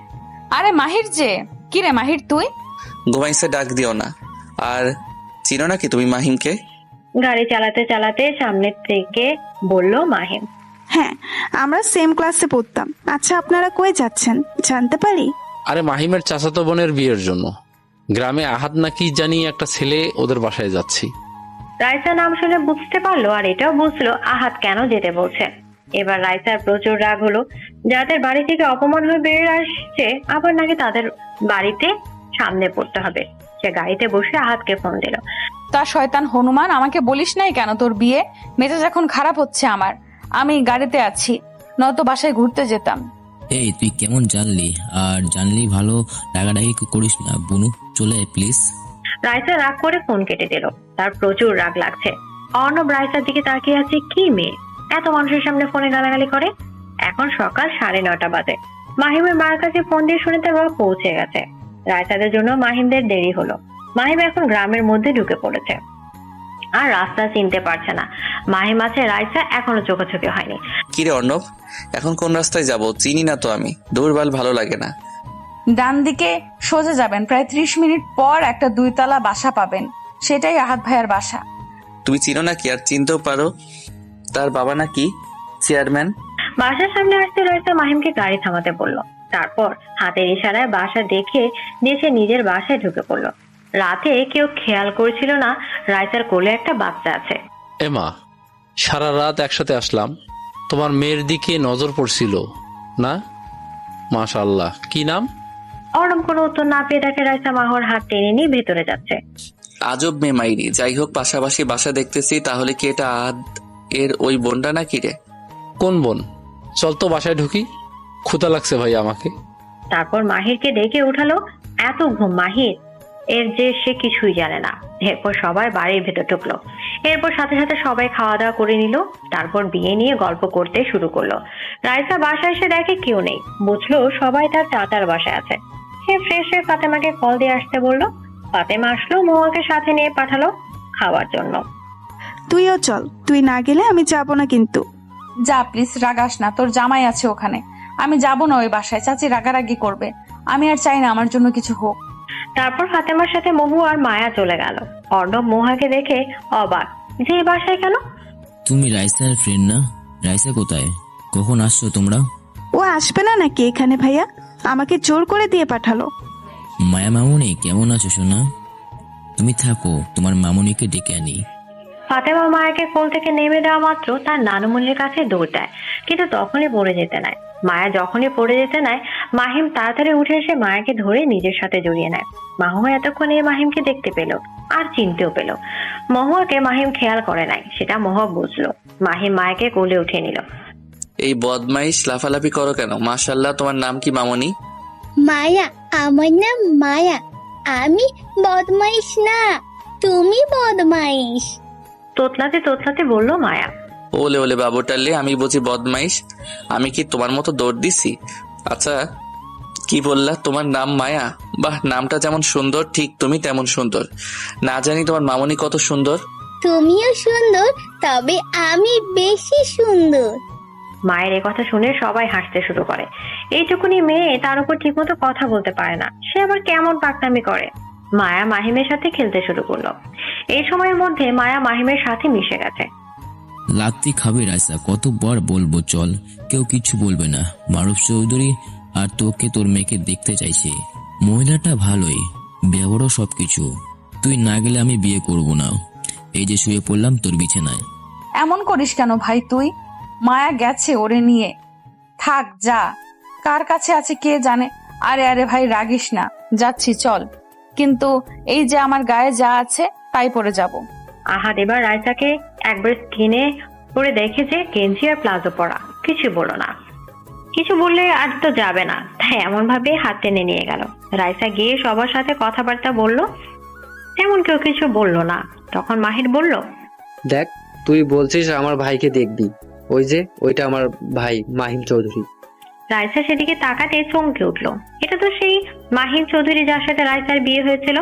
আরে মাহির যে, কি রে মাহির তুই? ঘুমাইছে, ডাক দিও না। আর চিনো নাকি তুমি মাহিমকে? গাড়ি চালাতে চালাতে সামনের থেকে বলল মাহিম। হ্যাঁ, আমরা সেম ক্লাসে পড়তাম। আচ্ছা আপনারা কই যাচ্ছেন জানতে পারি? আরে মাহিমের চাচাতো বোনের বিয়ের জন্য। গ্রামে আহাদ নাকি জানি একটা ছেলে, ওদের বাসায় যাচ্ছি। রাইসা নাম শুনে বুঝতে পারলো, আর এটাও বুঝলো আহাদ কেন যেতে বলছে। এবার রাইসার প্রচুর রাগ হলো। যাদের বাড়ি থেকে অপমান হয়ে বেরিয়ে আসছে, আবার নাকি তাদের বাড়িতে সামনে পড়তে হবে। সে গাড়িতে বসে আহাদকে ফোন দিল। তা শয়তান হনুমান, আমাকে বলিস নাই কেন তোর বিয়ে? মেজাজ এখন খারাপ হচ্ছে আমার। আমি গাড়িতে আছি, নয়তো বাসায় ঘুরতে যেতাম। এই তুই কেমন জানলি? আর জানলি ভালো, রাগারাগি করিস না বুনু, চলে আয় প্লিজ। রাইসা রাগ করে ফোন কেটে দিল। তার প্রচুর রাগ লাগছে। অর্ণব রাইসার দিকে তাকিয়ে আছে, কি মেয়ে এত মানুষের সামনে ফোনে গালাগালি করে। এখন সকাল 9:30 বাজে। মাহিমের মার কাছে ফোন দিয়ে শুনে তার বাবা পৌঁছে গেছে। রাইসাদের জন্য মাহিমদের দেরি হলো। মাহিম এখন গ্রামের মধ্যে ঢুকে পড়েছে আর রাস্তা চিনতে পারছে না। মাহিম আছে, রাইসা এখনো চোখাচোখি হয়নি। কিরে অর্ণব, এখন কোন রাস্তায় যাব? চিনি না তো আমি, দৌড়বাল ভালো লাগে না। ডান দিকে সোজা যাবেন, প্রায় 30 মিনিট পর একটা 2তলা বাসা পাবেন, সেটাই আহাদ ভাইয়ের বাসা। তুমি চিনো নাকি? আর চিনতেও পারো, তার বাবা নাকি চেয়ারম্যান। বাসার সামনে আসতে রাইসা মাহিমকে গাড়ি থামাতে বলল। তারপর হাতের ইশারায় বাসা দেখে সে নিজের বাসায় ঢুকে পড়লো। রাতে কেউ খেয়াল করেছিল না রাইসার কোলে একটা বাচ্চা আছে। এমা, সারা রাত একসাথে আসলাম, তোমার মেয়ের দিকে নজর পড়ছিল না? মাশাআল্লাহ, কি নাম? অর্ণব কোনো উত্তর না পেয়ে দেখে রাইসা মাহর হাত টেনে নিয়ে ভেতরে যাচ্ছে। আজব মেয়ে মাইরি। যাই হোক, পাশাপাশি বাসা দেখতেছি, তাহলে কি এটা আহাদ এর ওই বোনটা নাকি রে? কোন বোন? চল তো বাসায় ঢুকি, ক্ষুধা লাগছে ভাই আমাকে। তারপর মাহিরকে ডেকে উঠালো। এত ঘুম মাহির এর যে সে কিছুই জানে না। এরপর সবাই বাড়ির ভেতর ঢুকলো। এরপর সাথে সাথে সবাই খাওয়া দাওয়া করে নিল। তারপর বিয়ে নিয়ে গল্প করতে শুরু করলো। রাইসা বাসায় এসে দেখে কেউ নেই, বুঝলো সবাই তার চাচার বাসায় আছে। সে ফ্রেশ হয়ে ফাতেমাকে কল দিয়ে আসতে বললো। ফাতেমা আসলো, মহুয়াকে সাথে নিয়ে পাঠালো খাওয়ার জন্য। তুইও চল, তুই না গেলে আমি যাব না কিন্তু। যা প্লিজ, রাগাস না, তোর জামাই আছে ওখানে। আমি যাব না ওই বাসায়, চাচি রাগারাগি করবে। আমি আর চাই না আমার জন্য কিছু হোক। তারপর ফাতেমার সাথে মহু আর মায়া চলে গেল। অর্ণব মহুয়াকে দেখে অবাক, যে এই বাসায় কেন? তুমি রাইসার ফ্রেন্ড না? রাইসা কোথায়? কখন আসছো তোমরা? ও আসবে না নাকি এখানে ভাইয়া? আমাকে জোর করে দিয়ে পাঠালো। মায়া মামুনি কেমন আছো সোনা? তুমি থাকো, তোমার মামুনিকে ডেকে আনি। ফাতেমা মায়াকে কোল থেকে নেমে দেওয়া মাত্র তার নানুমনির কাছে দৌড় দেয়, কিন্তু তখনই পড়ে যেতে নেয়। মায়া যখনই পড়ে যেতে নেয়, মাহিম তাড়াতাড়ি উঠে এসে মায়াকে ধরে নিজের সাথে জড়িয়ে নেয়। মাহুয়া এতক্ষণে মাহিমকে দেখতে পেল আর চিনতেও পেল। মহুয়াকে মাহিম খেয়াল করে নাই, সেটা মহুয়া বুঝলো। মাহিম মায়াকে কোলে উঠিয়ে নিল। এই বদমাইশ লাফালাফি করো কেন? মাশাআল্লাহ, তোমার নাম কি মামনি? মায়া, আমার নাম মায়া। আমি বদমাইশ না, তুমি বদমাইশ। তোতলাতে তোতলাতে বলল মায়া। ওলে ওলে বাবুটালে, আমি বুঝি বদমাইশ? আমি কি তোমার মতো দৌড় দিছি? আচ্ছা, কি বললা তোমার নাম মায়া? বাহ, নামটা যেমন সুন্দর ঠিক তুমি তেমন সুন্দর। না জানি তোমার মামনি কত সুন্দর। তুমিও সুন্দর, তবে আমি বেশি সুন্দর। মায়ের কথা শুনে সবাই হাসতে শুরু করে। এইটুকুনি মেয়ে, তার উপর ঠিক মতো কথা বলতে পারে না, সে আবার কেমন পাকনামি করে। মায়া মাহিমের সাথে খেলতে শুরু করলো। এই সময়ের মধ্যে মায়া মাহিমের সাথে মিশে গেছে। লাত্তি খাবে রাইসা, কতবার বলবো চল, কেউ কিছু বলবে না। মারুফ চৌধুরী আর তোকে তোর মেয়েকে দেখতে চাইছে। মহিলাটা ভালোই, ব্যবহারও সবকিছু। তুই না গেলে আমি বিয়ে করব না। এই যে শুয়ে পড়লাম তোর বিছানায়। এমন করিস কেন ভাই তুই? মায়া গেছে ওরে নিয়ে, থাক যা, কার কাছে আছে কে জানে। আরে আরে ভাই রাগিস না, যাচ্ছি চল, কিন্তু এই যে আমার গায়ে যা আছে তাই পরে যাব। আহাদ এবার রাইসাকে একবার স্কিনে পরে দেখে যে গেঞ্জি আর প্লাজো পরা, কিছু বলো না। কিছু বললে আর তো যাবে না, তাই এমন ভাবে হাত টেনে নিয়ে গেল। রাইসা গিয়ে সবার সাথে কথাবার্তা বলল। তেমন কেউ কিছু বলল না। তখন মাহির বলল, দেখ, তুই বলছিস আমার ভাইকে দেখবি, ওই যে ওইটা আমার ভাই মাহিম চৌধুরী। রাইসা সেদিকে তাকাতে চমকে উঠল। এটা তো সেই মাহিম চৌধুরী যার সাথে রাইসার বিয়ে হয়েছিল।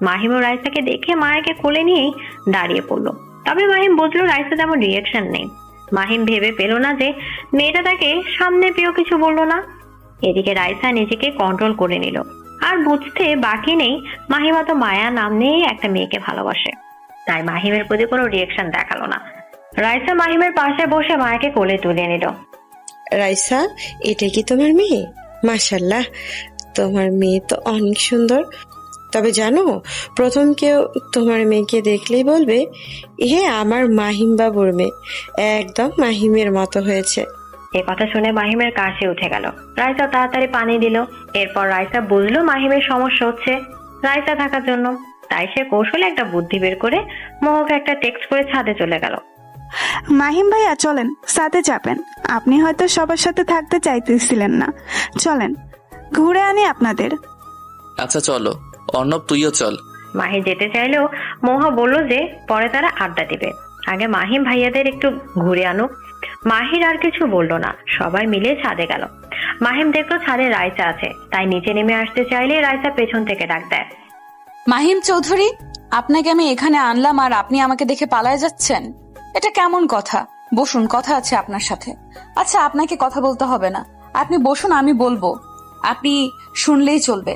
মাহিম ও রাইসাকে দেখে মায়াকে কোলে নিয়েই দাঁড়িয়ে পড়লো। তবে মাহিম বুঝলো রাইসা তেমন রিয়াকশন নেই। মাহিম ভেবে পেল না যে মেয়েটা তাকে সামনে পেয়েও কিছু বললো না। এদিকে রাইসা নিজেকে কন্ট্রোল করে নিল। আর বুঝতে বাকি নেই মাহিমা তো মায়া নাম নিয়ে একটা মেয়েকে ভালোবাসে, তাই মাহিমের প্রতি কোনো রিয়াকশন দেখালো না। রাইসা মাহিমের পাশে বসে মায়াকে কোলে তুলে নিল। রাইসা, এটা কি তোমার মেয়ে? মাশাল্লাহ, তোমার মেয়ে তো অনেক সুন্দর। তবে জানো, প্রথম কেউ তোমার মেয়েকে দেখলেই বলবে, এ আমার মাহিম বাবুর মেয়ে, একদম মাহিমের মতো হয়েছে। এ কথা শুনে মাহিমের কাশি উঠে গেল। রাইসা তাড়াতাড়ি পানি দিল। এরপর রাইসা বুঝলো মাহিমের সমস্যা হচ্ছে রাইসা থাকার জন্য, তাই সে কৌশলে একটা বুদ্ধি বের করে মোহকে একটা টেক্সট করে ছাদে চলে গেল। মাহিম ভাইয়া চলেন, সাথে যাবেন। আপনি হয়তো সবার সাথে থাকতে চাইতেছিলেন না, চলেন ঘুরে আনি আপনাদের। আচ্ছা চলো, অর্ণব তুইও চল। মাহি যেতে চাইলেও মোহা বলল যে পরে তারা আড্ডা দিবে, আগে মাহিম ভাইয়াদের একটু ঘুরে আনুক। মাহির আর কিছু বলল না, সবাই মিলে ছাদে গেল। মাহিম দেখলো ছাদে রাইসা আছে, তাই নিচে নেমে আসতে চাইলে রাইসা পেছন থেকে ডাক দেয়, মাহিম চৌধুরী, আপনাকে আমি এখানে আনলাম আর আপনি আমাকে দেখে পালায় যাচ্ছেন? এটা কেমন কথা? বসুন, কথা আছে আপনার সাথে। আচ্ছা, আপনাকে কথা বলতে হবে না, আপনি বসুন, আমি বলবো, আপনি শুনলেই চলবে।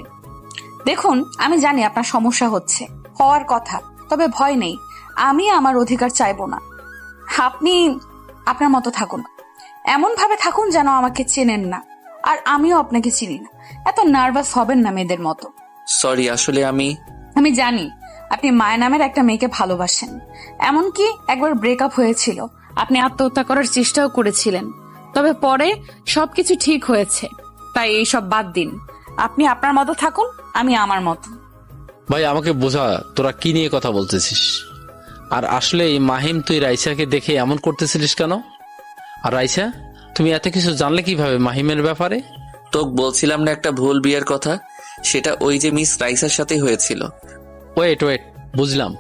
দেখুন, আমি জানি আপনার সমস্যা হচ্ছে, হওয়ার কথা, তবে ভয় নেই, আমি আমার অধিকার চাইবো না। আপনি আপনার মতো থাকুন, এমন ভাবে থাকুন যেন আমাকে চেনেন না, আর আমিও আপনাকে চিনি না। এত নার্ভাস হবেন না মেয়েদের মতো। সরি, আসলে আমি জানি আপনি মায়া নামের একটা মেয়েকে ভালোবাসেন, এমনকি একবার ব্রেকআপ হয়েছিল, আপনি আত্মহত্যা করার চেষ্টাও করেছিলেন, তবে পরে সবকিছু ঠিক হয়েছে, তাই এইসব বাদ দিন। আপনি আপনার মতো থাকুন, আমি আমার মতো। ভাই আমাকে বোঝা, তোরা কি নিয়ে কথা বলতেছিস? আর আসলে এই মাহিম, তুই রাইসাকে দেখে এমন করতেছিলিস কেন? আর রাইসা, তুমি এত কিছু জানলে কিভাবে মাহিমের ব্যাপারে? তোকে বলছিলাম না একটা ভুল বিয়ের কথা, সেটা ওই যে মিস রাইসার সাথে হয়েছিল। ওয়েট, বুঝলাম,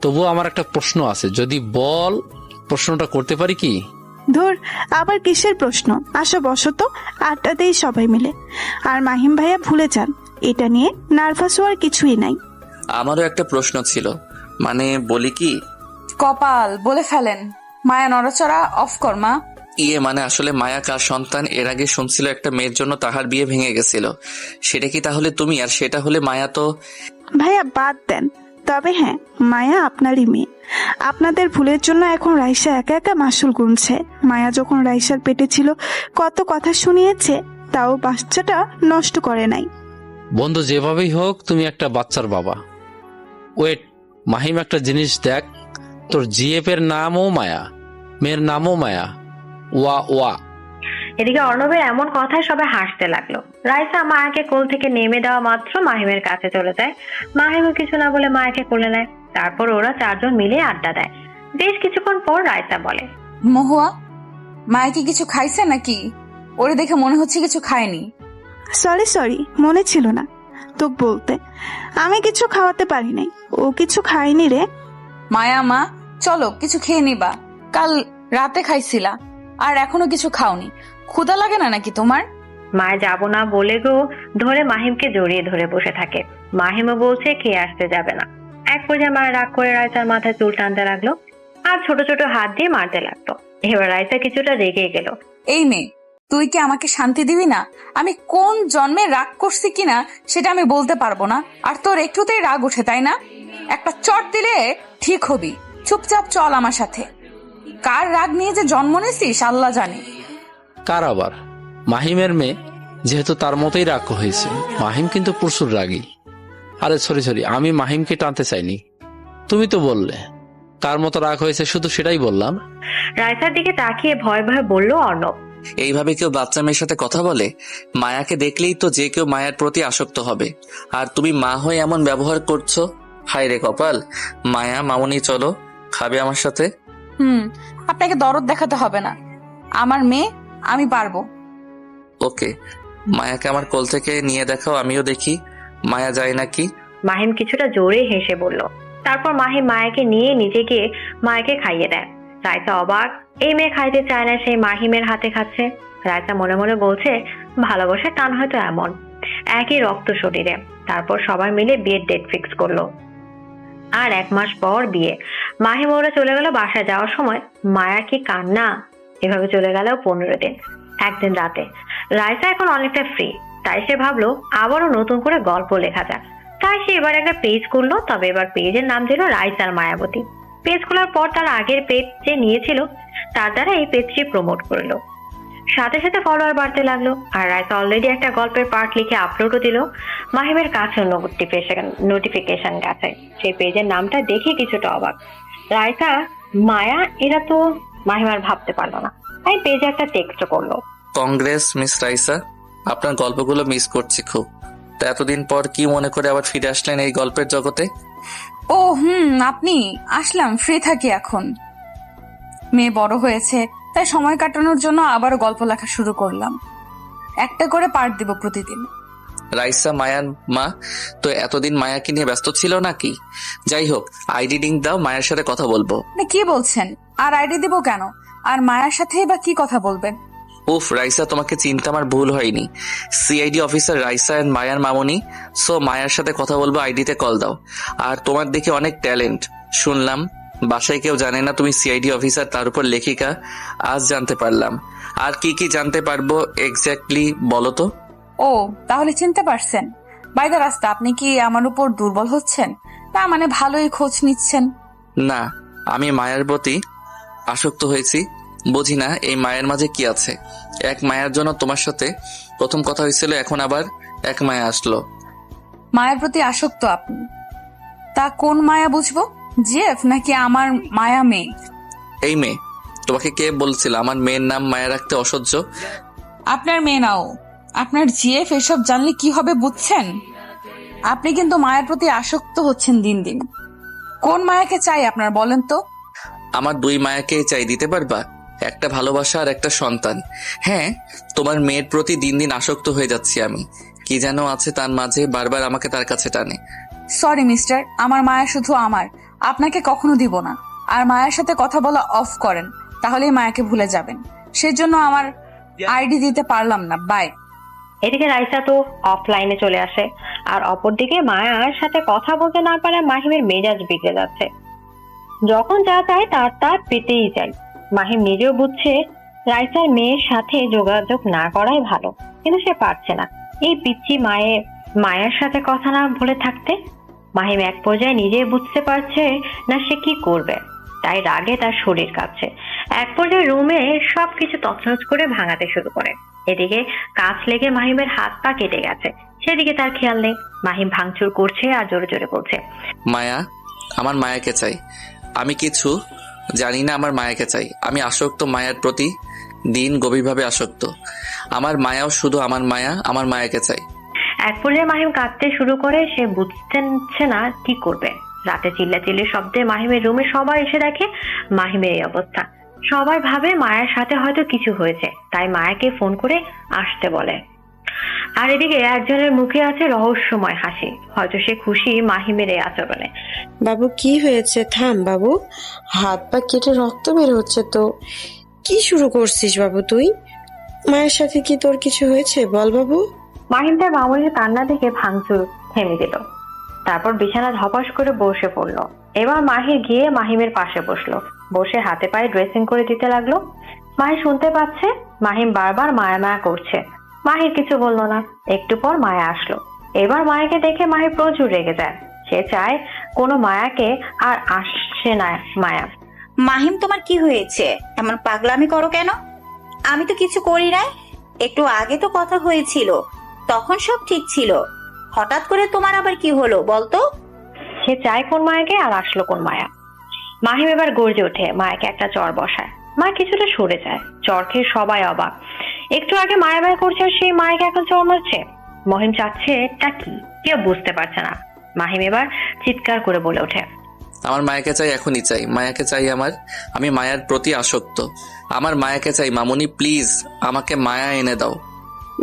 তবুও আমার একটা প্রশ্ন আছে, যদি বল প্রশ্নটা করতে পারি কি? ধুর, আবার কিসের প্রশ্ন? আসো বসো তো, আড্ডাতেই সবাই মিলে। আর মাহিম ভাইয়া ভুলে যান, এটা নিয়ে নার্ভাস হওয়ার কিছুই নাই। আমারও একটা প্রশ্ন ছিল, মানে বলি কি? কপাল, বলে ফেলেন। মায়া নড়াচড়া অফ কর মা। মানে আসলে মায়া কার সন্তান? এর আগে শুনছিল একটা মেয়ের জন্য তাহার বিয়ে ভেঙে গেছিল, সেটা কি তাহলে তুমি? আর সেটা হলে মায়া তো... ভাইয়া বাদ দেন, তবে হ্যাঁ, মায়া আপনারই মেয়ে। আপনাদের ভুলের জন্য এখন রাইসা একা একা মাসুল গুনছে। মায়া যখন রাইসার পেটে ছিল কত কথা শুনিয়েছে, তাও বাচ্চাটা নষ্ট করে নাই। বন্ধু, যেভাবেই হোক তুমি একটা বাচ্চার বাবা। ওয়েট, মাহিম একটা জিনিস দেখ, তোর জিএফ এর নামও মায়া, মেয়ের নামও মায়া। ওয়া ওয়া। এদিকে অর্ণবের এমন কথায় সবাই হাসতে লাগলো। রাইসা মায়াকে কোল থেকে নেমে দেওয়া মাত্র মাহিমের কাছে চলে যায়। মাহিমও কিছু না বলে মায়াকে কোলে নেয়। তারপর ওরা চারজন মিলে আড্ডা দেয়। বেশ কিছুক্ষণ পর রাইসা বলে, মহুয়া, মায়া কি কিছু খাইছে নাকি? ওরে দেখে মনে হচ্ছে কিছু খায়নি। সরি, মনে ছিল না তোকে বলতে, আমি কিছু খাওয়াতে পারি নাই, ও কিছু খায়নি রে। মায়া মা, চলো কিছু খেয়ে নিবা, কাল রাতে খাইছিলা আর এখনো কিছু খাওনি, ক্ষুধা লাগে না নাকি তোমার? মায়া যাবো না বলে গো ধরে মাহিমকে জড়িয়ে ধরে বসে থাকে। মাহিমও বলছে খেয়ে আসতে যাবে না। এক পর্যায়ে মায়া রাগ করে রাইসার মাথায় চুল টানতে লাগলো আর ছোট ছোট হাত দিয়ে মারতে লাগলো। এবার রাইসা কিছুটা রেগে গেল। এই মেয়ে, তুই কি আমাকে শান্তি দিবি না? আমি কোন জন্মে রাগ করছি কিনা সেটা আমি বলতে পারবো না, আর তোর একটুতেই রাগ উঠে, তাই না? একটা চট দিলে ঠিক হবি, চুপচাপ চল আমার সাথে। কার রাগ নিয়ে যে জন্ম নিয়েছিস আল্লাহ জানে। কার আবার? মাহিমের মেয়ে, যেহেতু তার মতোই রাগ হয়েছে। মাহিম কিন্তু প্রচুর রাগী। আরে সরি, আমি মাহিমকে টানতে চাইনি, তুমি তো বললে কার মতো রাগ হয়েছে, শুধু সেটাই বললাম। রাইসার দিকে তাকিয়ে ভয় ভয় বলল অর্ণব, এইভাবে কেউ বাচ্চা মেয়ের সাথে কথা বলে? মায়াকে দেখলেই তো যে কেউ মায়ের প্রতি আসক্ত হবে, আর তুমি মা হয়ে এমন ব্যবহার করছো। হায় রে কপাল। মায়া, মামুনি চলো, খাবে আমার সাথে? আপনাকে দরদ দেখাতে হবে না, আমার মেয়ে, আমি পারবো। ওকে, মায়াকে আমার কোল থেকে নিয়ে দেখাও, আমিও দেখি মায়া যায় নাকি। মাহিম কিছুটা জোরে হেসে বলল। তারপর মাহিম মায়াকে নিয়ে নিজে গিয়ে মায়াকে খাইয়ে দেয়। রায়তা অবাক, এই মেয়ে খাইতে চায় না, সেই মাহিমের হাতে খাচ্ছে। রায়তা মনে মনে বলছে ভালোবাসার টান হয়তো এমন, একই রক্ত শরীরে। তারপর সবাই মিলে বিয়ের ডেট ফিক্স করলো। আর 1 মাস পর বিয়ে। মাহিম ওরা চলে গেল বাসায়। যাওয়ার সময় মায়া কি কান্না! এভাবে চলে গেল 15 দিন। একদিন রাতে রায়তা এখন অনেকটা ফ্রি, তাই সে ভাবলো আবারও নতুন করে গল্প লেখা যায়। তাই সে এবার একটা পেজ করলো, তবে এবার পেজের নাম দিল রাইসার মায়াবতী। পেজ খোলার পর তার আগের পেজ যে নিয়েছিল তার দ্বারা এই পেজটি প্রমোট করলো। সাথে সাথে ফলোয়ার বাড়তে লাগলো। আর রায়তা অলরেডি একটা গল্পের পার্ট লিখে আপলোডও দিল। মাহিমের কাছে নোটিফিকেশন গেছে। সেই পেজের নামটা দেখে কিছুটা অবাক। রায়তা, মায়া, এরা তো মাহিম আর ভাবতে পারলো না, তাই পেজে একটা টেক্সট করলো। কংগ্রেস মিস রাইসা, আপনার গল্পগুলো মিস করছি খুব। তো এতদিন পর কি মনে করে আবার ফিরে আসলেন এই গল্পের জগতে? ও আপনি আসলাম, ফ্রি থাকি এখন। মেয়ে বড় হয়েছে, তাই সময় কাটানোর জন্য আবারও গল্প লেখা শুরু করলাম। একটা করে পার্ট দিব প্রতিদিন। রাইসা মায়ার মা তো এতদিন মায়াকে নিয়ে ব্যস্ত ছিল নাকি? যাই হোক, আইডি লিংক দাও, মায়ের সাথে কথা বলবো। কি বলছেন? আর আইডি দিব কেন? আর মায়ের সাথেই বা কি কথা বলবেন? উফ রাইসা, তোমাকে চিন্তা আমার ভুল হয়নি। সিআইডি অফিসার রাইসা এন্ড মায়ার মামুনি। সো মায়ার সাথে কথা বলবো, আইডিতে কল দাও। আর তোমার দেখে অনেক ট্যালেন্ট শুনলাম। বাসায় কেউ জানে না তুমি সিআইডি অফিসার, তার উপর লেখিকা। আজ জানতে পারলাম। আর কি কি জানতে পারবো এক্স্যাক্টলি বলো তো? ও, তাহলে চিনতে পারছেন। বাই দ্য রাস্তা, আপনি কি আমার উপর দুর্বল হচ্ছেন? না মানে ভালোই খোঁজ নিচ্ছেন? না, আমি মায়ের প্রতি আসক্ত হয়েছি। বুঝি না এই মায়ের মাঝে কি আছে। এক মায়ের জন্য তোমার সাথে প্রথম কথা হয়েছিল, এখন আবার এক মায়া আসলো। মায়ের প্রতি আসক্ত আপনি? তা কোন মায়া বুঝবো? জিএফ নাকি আমার মায়া মেয়ে? এই মেয়ে, তোমাকে কে বলছিল আমার মেয়ের নাম মায়া রাখতে অসহ্য? আপনার মেয়ে নাও, আপনার জিএফ এসব জানলে কি হবে বুঝছেন? আপনি কিন্তু মায়ের প্রতি আসক্ত হচ্ছেন দিন দিন। কোন মায়াকে চাই আপনার বলেন তো? আমার 2 মায়াকে চাই, দিতে পারবা? একটা ভালোবাসা আর একটা সন্তান। হ্যাঁ, তোমার মেয়ের প্রতি দিন দিন আসক্ত হয়ে যাচ্ছি আমি। কি যেন আছে তার মাঝে, বারবার আমাকে তার কাছে টানে। সরি মিস্টার, আমার মায়া শুধু আমার, আপনাকে কখনো দিব না। আর মায়ের সাথে কথা বলা অফ করেন, তাহলেই মায়াকে ভুলে যাবেন। সেজন্য আমার আইডি দিতে পারলাম না। বাই। এদিকে রাইসা তো অফলাইনে চলে আসে, আর অপরদিকে মায়ার সাথে কথা বলতে না পারে মাহিমের মেজাজ বিগড়ে যাচ্ছে। যখন যা চায় তার পেতেই যায়। মাহিম নিজেও বুঝছে রাইসার মেয়ের সাথে যোগাযোগ না করাই ভালো, কিন্তু সে পারছে না এই পিচ্চি মায়ের সাথে কথা না বলে থাকতে। মাহিম এক পর্যায়ে নিজে বুঝতে পারছে না সে কি করবে, তাই রাগে তার শরীর কাঁপছে। এক পর্যায়ে রুমে সবকিছু তছনছ করে ভাঙাতে শুরু করে। এদিকে কাঁচ লেগে মাহিমের হাত পা কেটে গেছে, সেদিকে তার খেয়াল নেই। মাহিম ভাঙচুর করছে আর জোরে জোরে বলছে, মায়া, আমার মায়াকে চাই। আমি কিছু জানি না, আমার মায়াকে চাই। আমি আসক্ত মায়ার প্রতি, দিন গভীরভাবে আসক্ত। আমার মায়াও শুধু আমার মায়া, আমার মায়াকে চাই। এক পর্যায়ে মাহিম কাঁদতে শুরু করে। সে বুঝতে না কি করবে। রাতে চিল্লাচিল্লির শব্দে মাহিমের রুমে সবাই এসে দেখে মাহিমের এই অবস্থা। সবাই ভাবে মায়ের সাথে হয়তো কিছু হয়েছে, তাই মায়াকে ফোন করে আসতে বলে। আর এদিকে একজনের মুখে আছে রহস্যময় হাসি, হয়তো সে খুশি মাহিমের এই আচরণে। বাবু কি হয়েছে? থাম বাবু, হাত পা কেটে রক্ত বের হচ্ছে তো। কি শুরু করছিস বাবু তুই? মায়ের সাথে কি তোর কিছু হয়েছে? বল বাবু। মাহিম তার মামুনির কান্না দেখে ভাঙচুর থেমে দিল। তারপর বিছানা ধপাস করে বসে পড়লো। এবার মাহির গিয়ে মাহিমের পাশে বসলো, বসে হাতে পায়ে ড্রেসিং করে দিতে লাগলো। মাহি শুনতে পাচ্ছে মাহিম বারবার মায়া মায়া করছে। মাহির কিছু বললো না। একটু পর মায়া আসলো। এবার মায়াকে দেখে মাহি প্রচুর রেগে যায়। সে চায় কোনো মায়াকে আর আসছে না। মায়া, মাহিম তোমার কি হয়েছে? এমন পাগলামি করো কেন? আমি তো কিছু করি নাই। একটু আগে তো কথা হয়েছিল, তখন সব ঠিক ছিল। হঠাৎ করে তোমার আবার কি হলো বলতো? সে চায় কোন মায়াকে আর আসলো কোন মায়া। মাহিম এবার গর্জে ওঠে, মায়াকে একটা চর বসায়। মা কিছুটা সরে যায়। চর খেয়ে সবাই অবাক। একটু আগে মায়া মায়া করছে, সেই মায়াকে এখন চর মারছে। মহিম চাচ্ছে এটা কি, কেউ বুঝতে পারছে না। মাহিম এবার চিৎকার করে বলে ওঠে, আমার মায়াকে চাই, এখনই চাই। মায়াকে চাই আমার। আমি মায়ার প্রতি আসক্ত। আমার মায়াকে চাই। মামুনি প্লিজ আমাকে মায়া এনে দাও।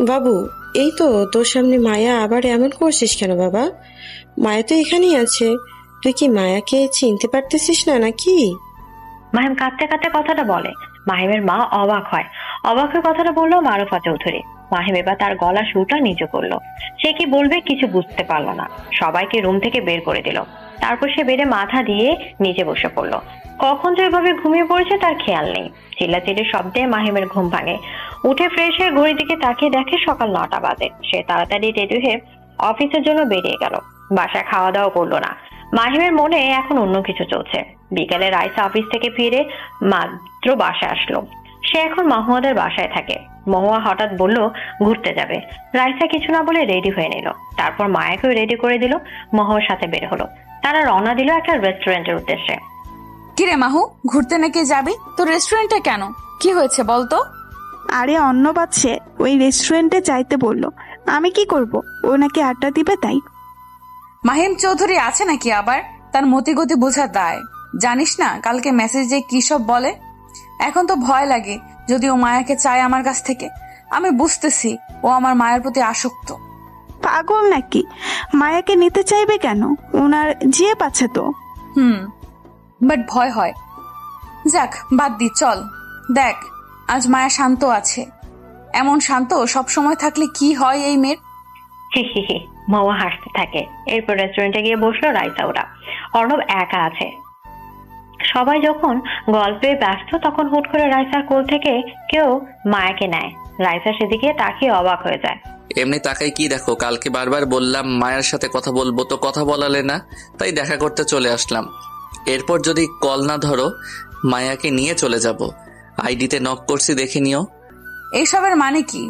বাবু এই তো তোর সামনে মায়া, আবার এমন করছিস কেন বাবা? মায়া তো এখানেই আছে, তুই কি মায়াকে চিনতে পারতেছিস না নাকি? মাহিম কাঁদতে কাঁদতে কথাটা বলে। মাহিমের মা অবাক হয়। অবাক হয়ে কথাটা বললো মারুফা চৌধুরী। মাহিম এবার তার গলা সুরটা নিচু করলো। সে কি বলবে কিছু বুঝতে পারলো না। সবাইকে রুম থেকে বের করে দিল। তারপর সে বেডে মাথা দিয়ে নিচে বসে পড়লো। কখন যে এভাবে ঘুমিয়ে পড়েছে তার খেয়াল নেই। চিল্লাচিল্লির শব্দে মাহিমের ঘুম ভাঙে। উঠে ফ্রেশ হয়ে ঘড়ির দিকে তাকিয়ে দেখে সকাল 9টা বাজে। সে তাড়াতাড়ি রেডি হয়ে অফিসের জন্য বেরিয়ে গেল। বাসায় খাওয়া দাওয়া করলো না। মাহিমের মনে এখন অন্য কিছু চলছে। বিকালে রাইসা অফিস থেকে ফিরে মাত্র বাসায় আসলো। সে এখন মহুয়াদের বাসায় থাকে। মহুয়া হঠাৎ বলল ঘুরতে যাবে। রাইসা কিছু না বলে রেডি হয়ে নিল। তারপর মায়াকেও রেডি করে দিল। মহুয়ার সাথে বের হলো। তারা রওনা দিল একটা রেস্টুরেন্টের উদ্দেশ্যে। কিরে মাহু, ঘুরতে নাকি যাবি? তো রেস্টুরেন্টে কেন? কি হয়েছে বলতো? আরে অন্য বাচ্চে ওই রেস্টুরেন্টে যাইতে বললো, আমি কি করব? ও নাকি আড্ডা দিবে তাই। মাহিম চৌধুরী আছে নাকি আবার? তার মতিগতি বোঝার দায়। জানিস না কালকে মেসেজে কি সব বলে? এখন তো ভয় লাগে যদি ও মায়াকে চায় আমার কাছ থেকে। আমি বুঝতেছি ও আমার মায়ের প্রতি আসক্ত। পাগল নাকি? মায়াকে নিতে চাইবে কেন? ওনার জিয়ে পাচ্ছে তো। বাট ভয় হয়। যাক বাদ দি, চল। দেখ আজ মায়া শান্ত আছে। এমন শান্ত সব সময় থাকলে কি হয় এই মেয়ের? হি হি হি। মহুয়া হাসতে থাকে। এরপর রেস্টুরেন্টে গিয়ে বসলো রাইসা ওরা। অর্ণব একা আছে। সবাই যখন গল্পে ব্যস্ত তখন হুট করে রাইসার কোল থেকে কেউ মায়াকে নেয়। রাইসা সেদিকে তাকিয়ে অবাক হয়ে যায়। এমনি তাকাই কি দেখো? কালকে বারবার বললাম মায়ের সাথে কথা বলবো, তো কথা বলালে না, তাই দেখা করতে চলে আসলাম। এরপর যদি কল না ধরো মায়াকে নিয়ে চলে যাব। আইডিতে নক করছি, দেখে নিও। এইসবের মানে কি?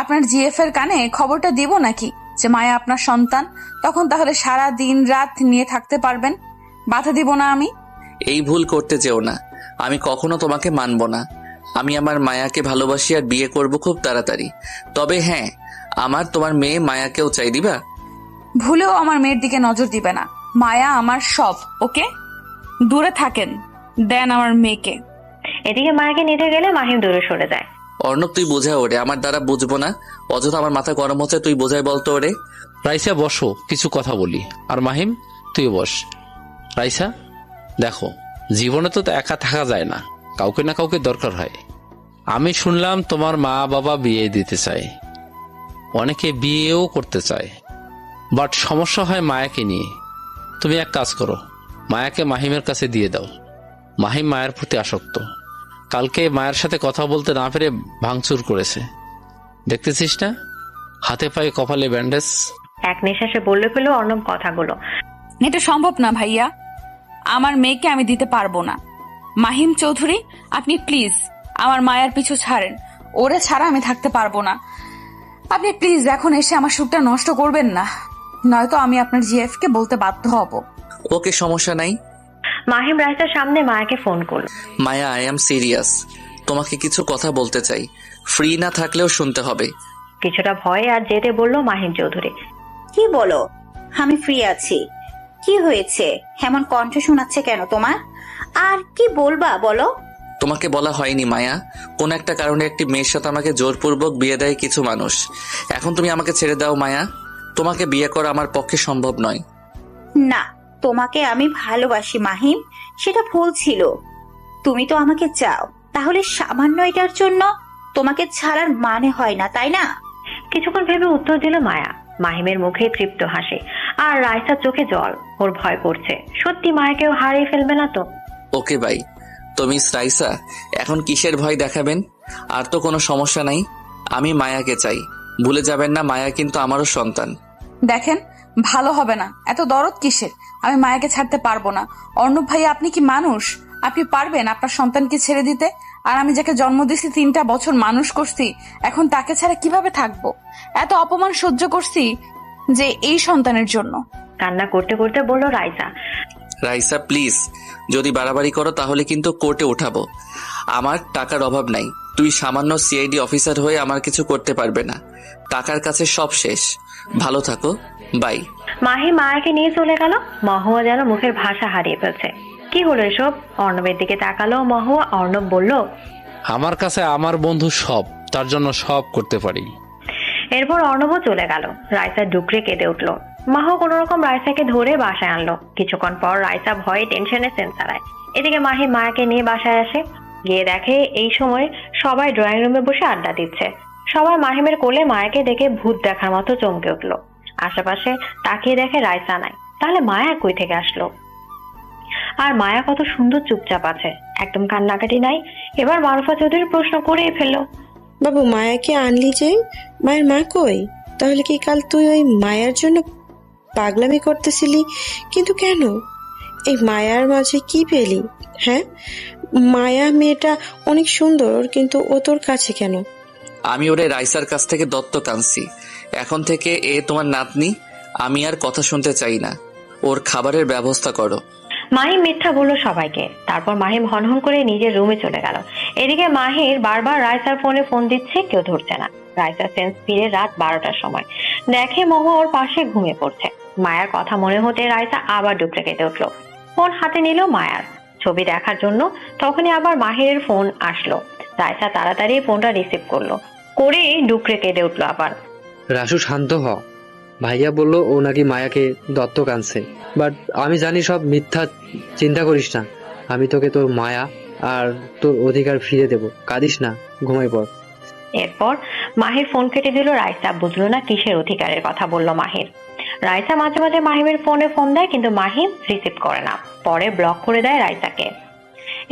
আপনার জিএফ এর কানে খবরটা দিব নাকি যে মায়া আপনার সন্তান? তখন তাহলে সারা দিন রাত নিয়ে থাকতে পারবেন। বাধা দিব না আমি। এই ভুল করতে যেও না। আমি কখনো তোমাকে মানব না। আমি আমার মায়াকে ভালোবাসি আর বিয়ে করব খুব তাড়াতাড়ি। তবে হ্যাঁ, আমার তোমার মেয়ে মায়াকেও চাই, দিবা? ভুলেও আমার মেয়ের দিকে নজর দিবে না। মায়া আমার সব। ওকে, দূরে থাকেন। দেন আমার মেয়েকে। এদিকে মায়াকে নিতে গেলে মাহিম দূরে সরে যায়। অর্ণব তুই বোঝা ওরে, আমার দ্বারা বুঝবো না। অযথা আমার মাথা গরম হচ্ছে, তুই বোঝাই বলতো ওরে। রাইসা বসো, কিছু কথা বলি। আর মাহিম তুই বস। রাইসা দেখো, জীবনে তো একা থাকা যায় না, কাউকে না কাউকে দরকার হয়। আমি শুনলাম তোমার মা বাবা বিয়ে দিতে চায়, অনেকে বিয়েও করতে চায়, বাট সমস্যা হয় মায়াকে নিয়ে। তুমি এক কাজ করো, মায়াকে মাহিমের কাছে দিয়ে দাও। মাহিম মায়ের প্রতি আসক্ত। কালকে মায়ের সাথে কথা বলতে না পেরে ভাঙচুর করেছে, দেখতেছিস না? হাতে পায়ে কপালে ব্যান্ডেজ। এক নিঃশ্বাসে বললে ফেল অর্ণব কথাগুলো। এটা সম্ভব না ভাইয়া, আমার মেয়েকে আমি দিতে পারবো না। মাহিম চৌধুরী, আপনি প্লিজ আমার মায়ের পিছু ছাড়েন। ওরে ছাড়া আমি থাকতে পারবো না। আপনি প্লিজ এখন এসে আমার সুখটা নষ্ট করবেন না, নয়তো আমি আপনার জিএফ কে বলতে বাধ্য হব। ওকে, সমস্যা নাই। মাহিম রাইসার সামনে মায়াকে ফোন করল। মায়া, আই এম সিরিয়াস। তোমাকে কিছু কথা বলতে চাই, ফ্রি না থাকলেও শুনতে হবে। কিছুটা ভয়ে আর যেতে বলল মাহিম চৌধুরী। কি বলো? আমি ফ্রি আছি। কি হয়েছে? এমন কণ্ঠ শোনাচ্ছে কেন তোমার? আর কি বলবা বলো? তোমাকে বলা হয়নি মায়া, কোন একটা কারণে একটি মেয়ের সাথে আমাকে জোরপূর্বক বিয়ে দেয় কিছু মানুষ। এখন তুমি আমাকে ছেড়ে দাও মায়া, তোমাকে বিয়ে করা আমার পক্ষে সম্ভব নয়। না, তোমাকে আমি ভালোবাসি মাহিম, সেটা ভুল ছিল। তুমি তো আমাকে চাও, তাহলে সামান্য এটার জন্য তোমাকে ছাড়ার মানে হয় না, তাই না? কিছুক্ষণ ভেবে উত্তর দিল মায়া। মাহিমের মুখে তৃপ্ত হাসি আর রাইসার চোখে জল। ওর ভয় করছে, সত্যি মায়াকেও হারিয়ে ফেলবে না তো। ওকে ভাই, তুমি রাইসা এখন কিসের ভয় দেখাবেন? আর তো কোনো সমস্যা নাই, আমি মায়াকে চাই। ভুলে যাবেন না, মায়া কিন্তু আমারও সন্তান। দেখেন, ভালো হবে না, এত দরদ কিসের? আমি মায়াকে ছাড়তে পারবো না। অর্ণব ভাই, আপনি কি মানুষ? আপনি পারবেন আপনার সন্তানকে ছেড়ে দিতে? আর আমি যাকে জন্ম দিয়েছি, 3টা বছর মানুষ করছি, এখন তাকে ছাড়া কিভাবে থাকবো? এত অপমান সহ্য করছি যে এই সন্তানের জন্য। কান্না করতে করতে বলল রাইসা। রাইসা প্লিজ, যদি বাড়াবাড়ি করো তাহলে কিন্তু কোর্টে উঠাবো। আমার টাকার অভাব নাই, তুই সামান্য সিআইডি অফিসার হয়ে আমার কিছু করতে পারবে না। টাকার কাছে সব শেষ। ভালো থাকো, বাই। মাহি মায়াকে নিয়ে চলে গেল। মহুয়া যেন মুখের ভাষা হারিয়ে ফেলছে। কি হলো এসব? অর্ণবের দিকে তাকালো মহুয়া। অর্ণব বলল, আমার কাছে আমার বন্ধু সব, তার জন্য সব করতে পারি। এরপর অর্ণবও চলে গেল। রাইসা ডুকরে কেঁদে উঠলো। মাহু কোনো রকম রাইসাকে ধরে বাসায় আনলো। কিছুক্ষণ পর রাইসা ভয়ে টেনশনে সেন্স হারায়। এদিকে মাহি মায়াকে নিয়ে বাসায় আসে। গিয়ে দেখে এই সময় সবাই ড্রয়িং রুমে বসে আড্ডা দিচ্ছে। সবাই মাহিমের কোলে মায়াকে দেখে ভূত দেখার মতো চমকে উঠলো। আশেপাশে তাকিয়ে দেখে রাইসা নাই। তাহলে মায়া কই থেকে আসলো? আর মায়া কত সুন্দর চুপচাপ আছে, একদম কান্নাকাটি নাই। এবার মারুফা চৌধুরী প্রশ্ন করেই ফেললো, বাবু মায়াকে আনলি যে, মায়ের মা কই? তাহলে কি কাল তুই ওই মায়ার জন্য পাগলামি করতেছিলি? কিন্তু কেন? এই মায়ার মাঝে কি পেলি? হ্যাঁ, মায়া মেয়েটা অনেক সুন্দর, কিন্তু ও তোর কাছে কেন? আমি ওরে রাইসার কাছ থেকে দত্তক আনছি। এখন থেকে এ তোমার নাতনি। আমি আর কথা শুনতে চাই না। ওর খাবারের ব্যবস্থা করো। মাহিম মিথ্যা বললো সবাইকে। তারপর মাহিম হনহন করে নিজের রুমে চলে গেল। এদিকে মাহির বারবার রাইসার ফোন দিচ্ছে, কেউ ধরছে না। রাইসা সেন্স ফিরে রাত 12টার সময় দেখে মহুয়া ওর পাশে ঘুমিয়ে পড়ছে। মায়ার কথা মনে হতে রাইসা আবার ডুকরে কেঁদে উঠলো। ফোন হাতে নিল মায়ার ছবি দেখার জন্য। তখনই আবার মাহিরের ফোন আসলো। রাইসা তাড়াতাড়ি ফোনটা রিসিভ করলো, করে ডুকরে কেঁদে উঠলো আবার। রাসু শান্ত হ। ভাইয়া বলল ও নাকি মায়াকে দত্তক আনছে, বাট আমি জানি সব মিথ্যা। চিন্তা করিস না, আমি তোকে তোর মায়া আর তোর অধিকার ফিরে দেব। কাঁদিস না, ঘুমাই পড়। এরপর মাহির ফোন কেটে দিল। রাইসা বুঝলো না কিসের অধিকারের কথা বললো মাহির। রাইসা মাঝে মাঝে মাহিমের ফোন দেয়, কিন্তু মাহিম রিসিভ করে না। পরে ব্লক করে দেয় রাইসাকে।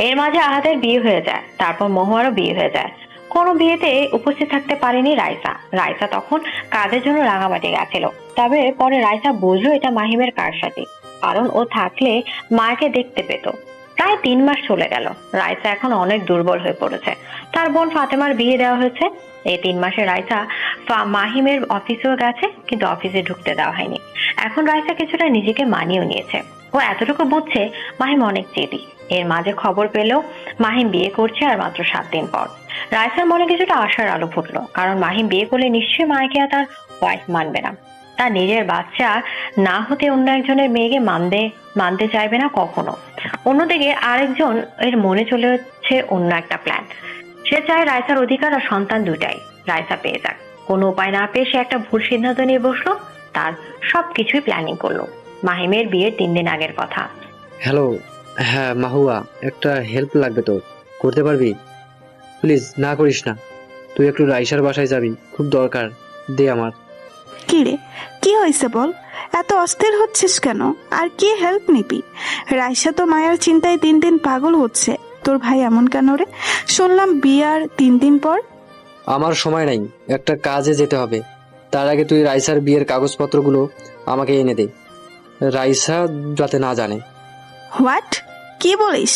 এর মাঝে আহাদের বিয়ে হয়ে যায়। তারপর মহুয়ারও বিয়ে হয়ে যায়। কোনো বিয়েতে উপস্থিত থাকতে পারেনি রাইসা। রাইসা তখন কাজের জন্য রাঙামাটি গেছিল। তবে পরে রাইসা বুঝলো এটা মাহিমের কারসাজি, কারণ ও থাকলে মায়াকে দেখতে পেত। প্রায় 3 মাস চলে গেল। রাইসা এখন অনেক দুর্বল হয়ে পড়েছে। তার বোন ফাতেমার বিয়ে দেওয়া হয়েছে। এই 3 মাসে রাইসা মাহিমের অফিসেও গেছে, কিন্তু অফিসে ঢুকতে দেওয়া হয়নি। এখন রাইসা কিছুটা নিজেকে মানিয়েও নিয়েছে। ও এতটুকু বুঝছে মাহিম অনেক জেদি। এর মাঝে খবর পেল মাহিম বিয়ে করছে আর মাত্র 7 দিন পর। রাইসার মনে কিছুটা আশার আলো ফুটলো, কারণ মাহিম বিয়ে করলে নিশ্চয়ই মায়াকে আর তার ওয়াইফ মানবে না। তার নিজের বাচ্চা না হতে অন্য একজনের মেয়েকে মানতে চাইবে না কখনো। অন্যদিকে আরেকজন এর মনে চলেছে অন্য একটা প্ল্যান। সে চায় রাইসার অধিকার আর সন্তান দুটাই রাইসা পেয়ে যাক। কোনো উপায় না পেয়ে সে একটা ভুল সিদ্ধান্ত নিয়ে বসলো। তার সবকিছুই প্ল্যানিং করলো। মাহিমের বিয়ের 3 দিন আগের কথা। হ্যালো, হ্যাঁ মাহুয়া, একটা হেল্প লাগবে তো, করতে পারবি? প্লিজ না করিস না। তুই একটু রাইসার বাসায় যাবি, খুব দরকার। দে আমার। কি রে, কি হয়েছে বল? এত অস্থির হচ্ছিস কেন? আর কি হেল্প নিবি? রাইসা তো মায়ের চিন্তায় দিন দিন পাগল হচ্ছে। তোর ভাই এমন কেন রে? শুনলাম বিয়ার 3 দিন পর। আমার সময় নাই, একটা কাজে যেতে হবে। তার আগে তুই রাইসার বিয়ের কাগজপত্রগুলো আমাকে এনে দে, রাইসা যাতে না জানে। হোয়াট? কি বলিস?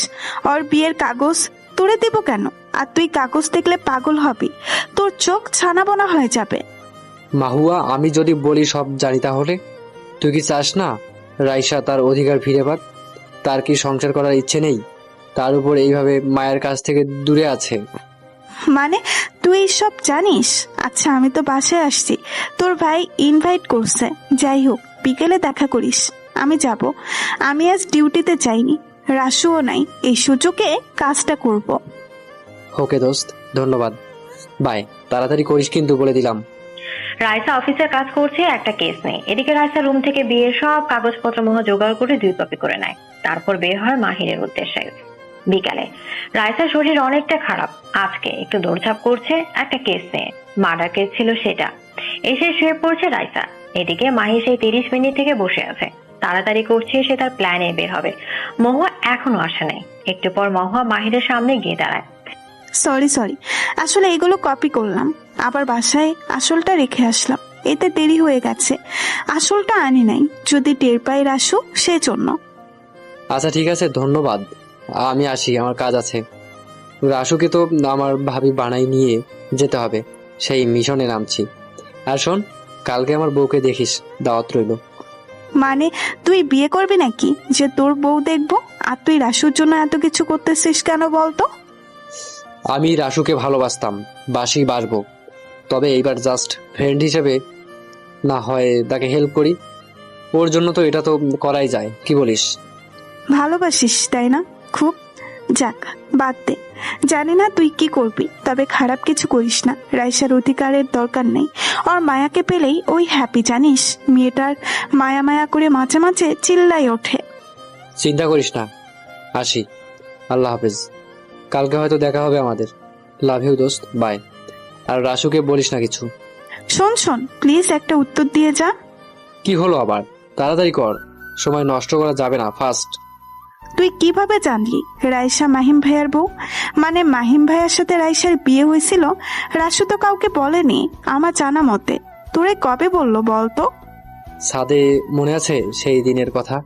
ওর বিয়ের কাগজ তোরে দেব কেন? আর তুই কাগজ দেখলে পাগল হবি, তোর চোখ ছানাবনা হয়ে যাবে। মাহুয়া, আমি যদি বলি সব জানি, তাহলে তুই কি চাস না রাইসা তার অধিকার ফিরে পাক? তার কি সংসার করার ইচ্ছে নেই? তার উপর এইভাবে মায়ের কাছ থেকে দূরে আছে। মানে তুই সব জানিস? আচ্ছা, আমি তো বাসায় আসছি, তোর ভাই ইনভাইট করছে। যাই হোক, বিকেলে দেখা করিস। আমি যাব। আমি আজ ডিউটিতে যাইনি, রাসুও নাই। এই সুযোগে কাজটা করব। ওকে দোস্ত, ধন্যবাদ। বাই। তাড়াতাড়ি করিস কিন্তু, বলে দিলাম। রাইসা অফিসের কাজ করছে, একটা কেস নেই। এদিকে রাইসা রুম থেকে বিয়ের সব কাগজপত্র জোগাড় করে 2 কপি করে নেয়। তারপর বের হয় মাহিরের উদ্দেশ্যে। বিকালে রাইসার শরীর অনেকটা খারাপ। আজকে একটু দৌড়ঝাঁপ করছে একটা কেস নিয়ে, মার্ডার কেস ছিল সেটা। এসে শুয়ে পড়ছে রাইসা। এদিকে মাহি সেই 30 মিনিট থেকে বসে আছে, তাড়াতাড়ি করছে সে তার প্ল্যানে বের হবে। মহুয়া এখনো আসে নাই। একটু পর মহুয়া মাহিরের সামনে গিয়ে দাঁড়ায়। সরি, আসলে এগুলো কপি করলাম, আবার বাসায় আসলটা রেখে আসলাম। এতে দেরি হয়ে গেছে, আসলটা আনি নাই। যদি টের পাই রাসু, সেজন্য। আচ্ছা ঠিক আছে, ধন্যবাদ। আমি আসি, আমার কাজ আছে। রাসুকে তো আমার ভাবি বানাই নিয়ে যেতে হবে, সেই মিশনে নামছি। আর শোন, কালকে আমার বউকে দেখিস, দাওয়াত রইল। মানে তুই বিয়ে করবি নাকি যে তোর বউ দেখবো? আর তুই রাসুর জন্য এত কিছু করতেছিস কেন বলতো? আমি রাসুকে ভালোবাসতাম, বাসবো। তবে এইবার জাস্ট ফ্রেন্ড হিসেবে না হয় তাকে হেল্প করি। ওর জন্য তো এটা তো করাই যায়, কি বলিস? ভালোবাসিস তাই না? খুব। যাক, বাদ দে। জানি না তুই কি করবি, তবে খারাপ কিছু করিস না। রাইসার অধিকারের দরকার নেই, ওর মায়াকে পেলেই ওই হ্যাপি, জানিস? মেয়েটার মায়া মায়া করে মাঝে মাঝে চিল্লাই ওঠে। চিন্তা করিস না, আসি। আল্লাহ হাফেজ। কালকে হয়তো দেখা হবে আমাদের। লাভ ইউ দোস্ত, বাই। আর রাসুকে বলিস না কিছু। শোন শোন, প্লিজ একটা উত্তর দিয়ে যা। কি হলো আবার? তাড়াতাড়ি কর, সময় নষ্ট করা যাবে না। ফার্স্ট, তুই কিভাবে জানলি রাইসা মাহিম ভাইয়ার বউ? মানে মাহিম ভাইয়ার সাথে রাইসার বিয়ে হয়েছিল? রাসু তো কাউকে বলেনি আমার জানা মতে। তোরে কবে বললো বলতো? সাদে মনে আছে সেই দিনের কথা?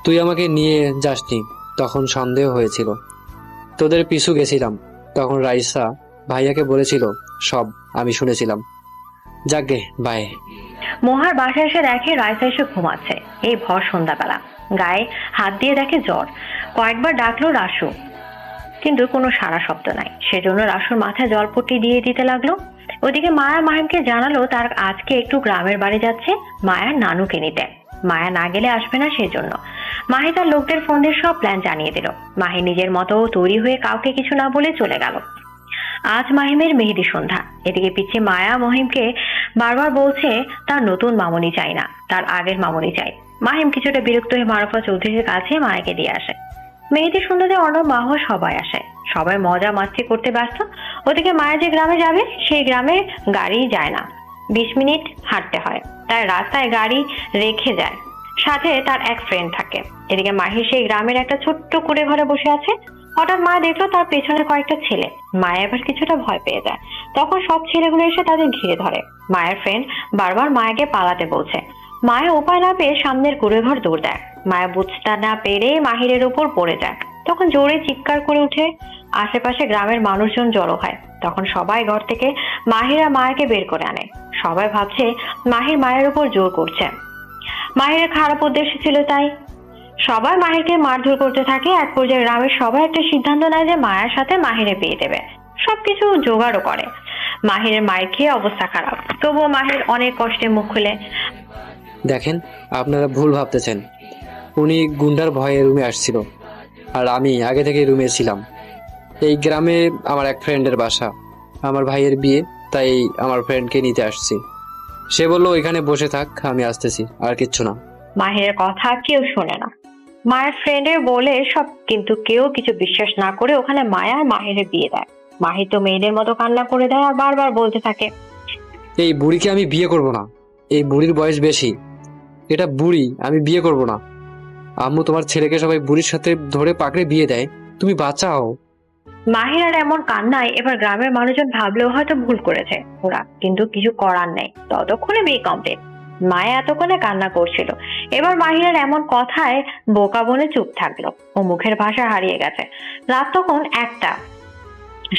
তুই আমাকে নিয়ে যাসনি, তখন সন্দেহ হয়েছিল। তোদের পিছু গেছিলাম, তখন রাইসা ভাইয়াকে বলেছিল সব, আমি শুনেছিলাম। যাকগে, বাই। মোহার বাসায় এসে দেখে রাইসা এসে ঘুমাচ্ছে। এই ভর সন্ধ্যাবেলা গায়ে হাত দিয়ে দেখে জ্বর। কয়েকবার ডাকলো রাসু, কিন্তু কোনো সাড়া শব্দ নাই। সেজন্য রাসুর মাথায় জলপট্টি দিয়ে দিতে লাগলো। ওদিকে মায়া মাহিমকে জানালো তার আজকে একটু গ্রামের বাড়ি যাচ্ছে মায়ার নানুকে নিতে। মায়া না গেলে আসবে না, সেজন্য মাহি তার লোকদের ফোন দিয়ে সব প্ল্যান জানিয়ে দিল। মাহি নিজের মতো তৈরি হয়ে কাউকে কিছু না বলে চলে গেল। আজ মাহিমের মেহেদি সন্ধ্যা। এদিকে পিছিয়ে মায়া মহিমকে বারবার বলছে তার নতুন মামুনি চাই না, তার আগের মামুনি চাই। মাহিম কিছুটা বিরক্ত হয়ে মারুফা চৌধুরীর কাছে মায়াকে দিয়ে আসে। মেহেদি সন্ধ্যাতে অর্ণব মাহ সবাই আসে, সবাই মজা মাস্তি করতে ব্যস্ত। ওদিকে মায়া যে গ্রামে যাবে সেই গ্রামে গাড়ি যায় না, 20 মিনিট হাঁটতে হয়, তাই রাস্তায় গাড়ি রেখে যায়। সাথে তার এক ফ্রেন্ড থাকে। এদিকে মাহি সেই গ্রামের একটা ছোট্ট কুড়ে ঘরে বসে আছে। হঠাৎ মা দেখলো তার পেছনে কয়েকটা ছেলে। মায়া এবার কিছুটা ভয় পেয়ে যায়। তখন সব ছেলেগুলো এসে তাদের ঘিরে ধরে। মায়ের ফ্রেন্ড বারবার মায়াকে পালাতে বলছে। মায়া উপায় না পেয়ে সামনের কুড়ে ঘর দৌড় দেয়। মায়া বুঝতে না পেরে মাহিরের উপর পড়ে যায়। তখন জোরে চিৎকার করে উঠে আশেপাশে গ্রামের মানুষজন জড়ো হয়। তখন সবাই ঘর থেকে মাহিরা মায়াকে বের করে আনে। সবাই ভাবছে মাহির মায়ের উপর জোর করছে। মাহিরের খারাপ উদ্দেশ্য ছিল তাই। সবাই মাহিরকে মারধর করতে থাকে। এক পর্যায়ে গ্রামের সবাই একটা সিদ্ধান্ত নেয় যে মায়ের সাথে মাহিরে বিয়ে দেবে। সবকিছু জোগাড়ও করে। মাহিরের মায়ের খেয়ে অবস্থা খারাপ, তবুও মাহির অনেক কষ্টে মুখ খুলে, দেখেন, আপনারা ভুল ভাবতেছেন। উনি গুন্ডার ভয়ে রুমে আসছিল, আর আমি আগে থেকে রুমে ছিলাম। এই গ্রামে আমার এক ফ্রেন্ডের বাসা, আমার ভাইয়ের বিয়ে, তাই আমার ফ্রেন্ডকে নিতে আসছি। সে বললো এখানে বসে থাক, আমি আসতেছি, আর কিচ্ছু না। মাহিরের কথা কেউ শোনে না। মায়ের ফ্রেন্ডের বলে সব, কিন্তু কেউ কিছু বিশ্বাস না করে ওখানে মায়া আর মাহিরের বিয়ে দেয়। মাহির তো মেয়েদের মতো কান্না করে দেয় আর বারবার বলতে থাকে, এই বুড়িকে আমি বিয়ে করব না। এই বুড়ির বয়স বেশি, এটা বুড়ি, আমি বিয়ে করব না। আম্মু, তোমার ছেলেকে সবাই বুড়ির সাথে ধরে পাকড়ে বিয়ে দেয়, তুমি বাচ্চা হও। মাহির আর এমন কান্নায় এবার গ্রামের মানুষজন ভাবলেও হয়তো ভুল করেছে ওরা, কিন্তু কিছু করার নেই। ততক্ষণে বিয়ে কমপ্লিট। মায়া এতক্ষণে কান্না করছিল। এবার মাহিরের এমন কথায় বোকা বনে চুপ থাকলো। ও মুখের ভাষা হারিয়ে গেছে। রাত তখন 1টা।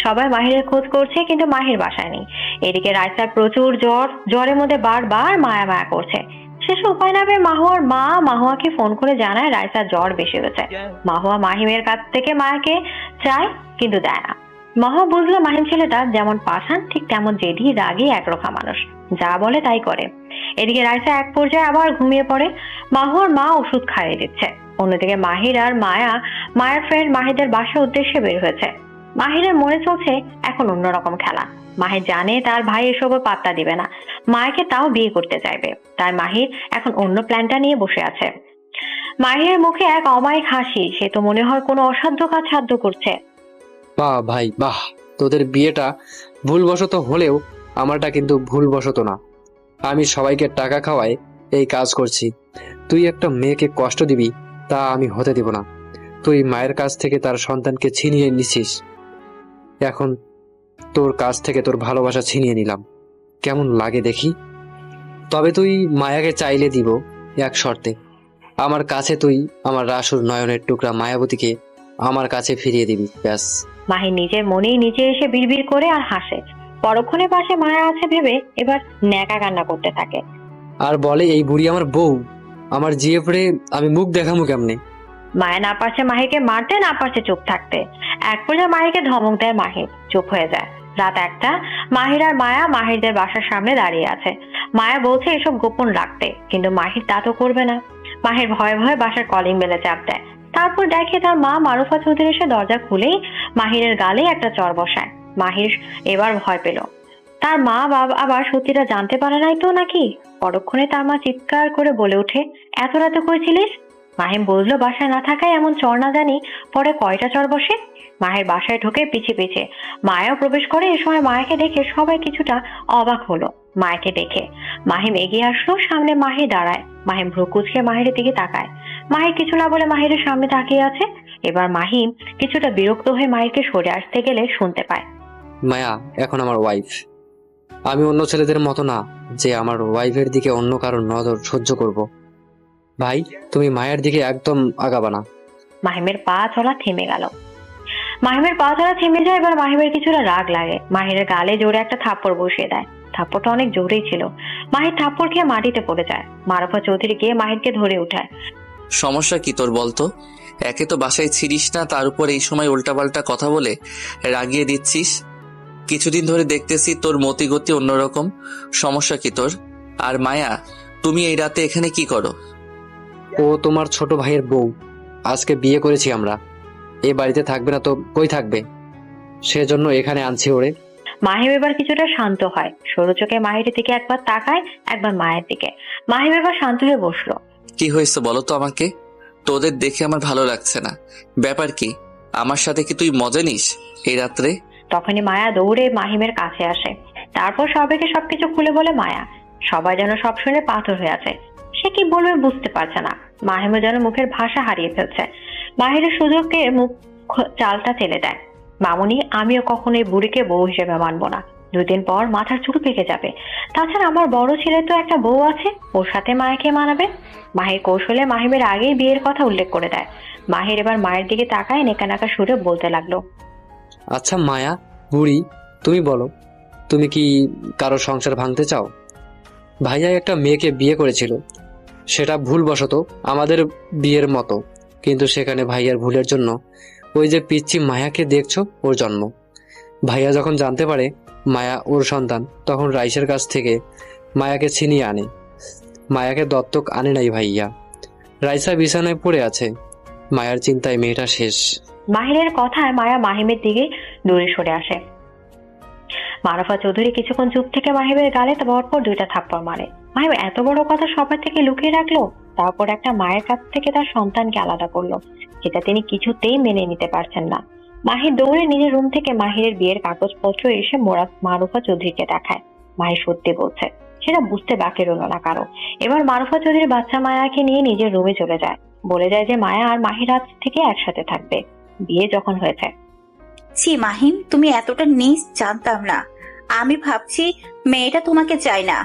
সবাই মাহিরের খোঁজ করছে, কিন্তু মাহির বাসায় নেই। এদিকে রাইসার প্রচুর জ্বর, জ্বরের মধ্যে বারবার মায়া মায়া করছে। শেষে উপায় না পেয়ে মাহুয়ার মা মাহুয়াকে ফোন করে জানায় রাইসার জ্বর বেশি হয়েছে। মাহুয়া মাহিমের কাছ থেকে মায়াকে চায়, কিন্তু দেয় না। মাহুয়া বুঝলো মাহিম ছেলেটা যেমন পাষাণ, ঠিক তেমন জেদি, রাগী, একরোখা মানুষ, যা বলে তাই করে। এদিকে রাইসা এক পর্যায়ে আবার ঘুমিয়ে পড়ে। মাহুয়ার মা ওষুধ খাইয়ে দিচ্ছে। অন্যদিকে মাহির আর মায়ের ফ্রেন্ড মাহিদের বাসার উদ্দেশ্যে বের হয়েছে। মাহিরের মনে চলছে এখন অন্যরকম খেলা। মাহির জানে তার ভাই এসবও পাত্তা দিবে না, মায়াকে তাও বিয়ে করতে চাইবে। তাই মাহির এখন অন্য প্ল্যানটা নিয়ে বসে আছে। মাহিরের মুখে এক অমায়িক হাসি। সে তো মনে হয় কোনো অসাধ্য কাজ সাধ্য করছে। বাহ ভাই বাহ, তোদের বিয়েটা ভুলবশত হলেও আমারটা কিন্তু ভুলবশত না। আমি সবাইকে টাকা খাওয়াই এই কাজ করছি। তুই একটা মেয়েকে কষ্ট দিবি তা আমি হতে দিব না। তুই মায়ের কাছ থেকে তার সন্তানকে ছিনিয়ে নিছিস, এখন তোর কাছ থেকে তোর ভালোবাসা ছিনিয়ে নিলাম। কেমন লাগে দেখি? তবে তুই মায়াকে চাইলে দিব এক শর্তে। আমার কাছে তুই আমার রাসুর নয়নের টুকরা মায়াবতীকে আমার কাছে ফিরিয়ে দিবি, ব্যাস। মাহির নিজের মনেই নিচে এসে বিড়বিড় করে আর হাসে। পরক্ষণে পাশে মায়া আছে ভেবে এবার ন্যাকা কান্না করতে থাকে। আর বলে এই বুড়ি আমার বউ, আমার জিয়ে পড়ে আমি মুখ দেখামু কেমনে? মায়া না পারছে মাহিরকে মারতে, না পারছে চুপ থাকতে। এক পর্যায়ে মাহিরকে ধমক দেয় মাহির, চুপ হয়ে যায়। রাত 1টা। মাহির আর মায়া মাহিরদের বাসার সামনে দাঁড়িয়ে আছে। মায়া বলছে এসব গোপন রাখতে, কিন্তু মাহির তা তো করবে না। মাহির ভয়ে ভয়ে বাসার কলিং বেলে চাপ দেয়। তারপর দেখে তার মা মারুফা চৌধুরী এসে দরজা খুলেই মাহিরের গালে একটা চড় বসায়। মাহির এবার ভয় পেল। তার মা বাবা আবার সত্যিটা জানতে পারে নাই তো নাকি? পরক্ষণে তার মা চিৎকার করে বলে ওঠে, এত রাতে কইছিলিস? মাহিম বুঝলো বাসায় না থাকায় এমন চড় না জানি পরে কয়টা চড় বসে। মায়ের বাসায় ঢুকে পিছে পিছে মায়াও প্রবেশ করে। এ সময় মায়াকে দেখে সবাই কিছুটা অবাক হলো। মায়াকে দেখে মাহিম এগিয়ে আসলো, সামনে মাহি দাঁড়ায়। মাহিম ভ্রু কুঁচকে মাহিরের দিকে তাকায়। মাহির কিছু না বলে মাহিরের সামনে তাকিয়ে আছে। এবার মাহিম কিছুটা বিরক্ত হয়ে মাহিরকে সরে আসতে গেলে শুনতে পায়, মায়া এখন আমার ওয়াইফ। আমি অন্য ছেলেদের মতো না যে আমার ওয়াইফের দিকে অন্য কারোর নজর সহ্য করব। ভাই, তুমি মায়ের দিকে একদম আগাবা না। মাহিমের পা চলা থেমে গেল। মাহিমের পা চলা থেমে যায়। এবার মাহিমের কিছুটা রাগ লাগে। মাহিরের গালে জোরে একটা থাপ্পড় বসিয়ে দেয়। থাপ্পড়টা অনেক জোরেই ছিল। মাহির থাপ্পড় খেয়ে মাটিতে পড়ে যায়। মারুফা চৌধুরী গিয়ে মাহিরকে ধরে উঠায়। সমস্যা কি তোর বলতো? একে তো বাসায় ছিলিস না, তার উপর এই সময় উল্টাপাল্টা কথা বলে রাগিয়ে দিচ্ছিস। কিছুদিন ধরে দেখতেছি তোর মতিগতি অন্যরকম। সমস্যা কি তোর? আর মায়া, তুমি এই রাতে এখানে কি করো? ও তোমার ছোট ভাইয়ের বউ। আজকে বিয়ে করেছি আমরা। এ বাড়িতে থাকবে না তো কই থাকবে? সেজন্য এখানে আনছি ওরে। মাহিম এবার কিছুটা শান্ত হয়। সরু চোখে মাহিরের দিকে একবার তাকায়, একবার মায়ের দিকে। মাহিম এবার শান্ত হয়ে বসলো। কি হয়েছে বলো তো আমাকে? তোদের দেখে আমার ভালো লাগছে না। ব্যাপার কি? আমার সাথে কি তুই মজা নিস এই রাত্রে? তখনই মায়া দৌড়ে মাহিমের কাছে আসে। তারপর সবাইকে সবকিছু খুলে বলে মায়া। সবাই যেন সব শুনে পাথর হয়ে আছে। সে কি বলবে বুঝতে পারছে না। মাহিমও যেন মুখের ভাষা হারিয়ে ফেলছে। মাহিরের সুযোগকে মুখ চালটা ঠেলে দেয়। মামুনি, আমিও কখনো এই বুড়িকে বউ হিসেবে মানবো না। 2 দিন পর মাথার চুল পেকে যাবে। তাছাড়া আমার বড় ছেলে তো একটা বউ আছে, ওর সাথে মায়াকে মানাবে। মাহির কৌশলে মাহিমের আগেই বিয়ের কথা উল্লেখ করে দেয়। মাহির এবার মায়ের দিকে তাকায় নেকানাকা সুরে বলতে লাগলো, আচ্ছা মায়া বুড়ি, তুমি বলো, তুমি কি কারো সংসার ভাঙতে চাও? ভাইয়া একটা মেয়েকে বিয়ে করেছিল। সেটা ভুলবশত আমাদের বিয়ের মতো, কিন্তু সেখানে ভাইয়ার ভুলের জন্য ওই যে পিচ্চি মায়াকে দেখছো, ওর জন্ম। ভাইয়া যখন জানতে পারে মায়া ওর সন্তান, তখন রাইসের কাছ থেকে মায়াকে ছিনিয়ে আনে। মায়াকে দত্তক আনে নাই ভাইয়া। রাইসা বিছানায় পড়ে আছে। মায়ার চিন্তায় মেয়েটা শেষ। মাহিরের কথায় মায়া মাহিমের দিকে দূরে সরে আসে। মারুফা চৌধুরী কিছুক্ষণ চুপ থেকে মাহিমের গালে পরপর 2টা থাপ্পড় মারে। মাহিম এত বড় কথা সবার থেকে লুকিয়ে রাখলো, তারপর একটা মায়ের কাছ থেকে তার সন্তানকে আলাদা করলো, যেটা তিনি কিছুতেই মেনে নিতে পারছেন না। মাহির দৌড়ে নিজের রুম থেকে মাহিরের বিয়ের কাগজপত্র এসে মারুফা চৌধুরীকে দেখায়। মাহির সত্যি বলছে, সেটা বুঝতে বাকি রইল না কারো। এবার মারুফা চৌধুরী বাচ্চা মায়াকে নিয়ে নিজের রুমে চলে যায়। বলে যায় যে মায়া আর মাহির আজ থেকে একসাথে থাকবে, বিয়ে যখন হয়েছে। ছি মাহিম, তুমি এতটা নিজ জানতাম না। আমি ভাবছি মেয়েটা তোমাকে চায় না,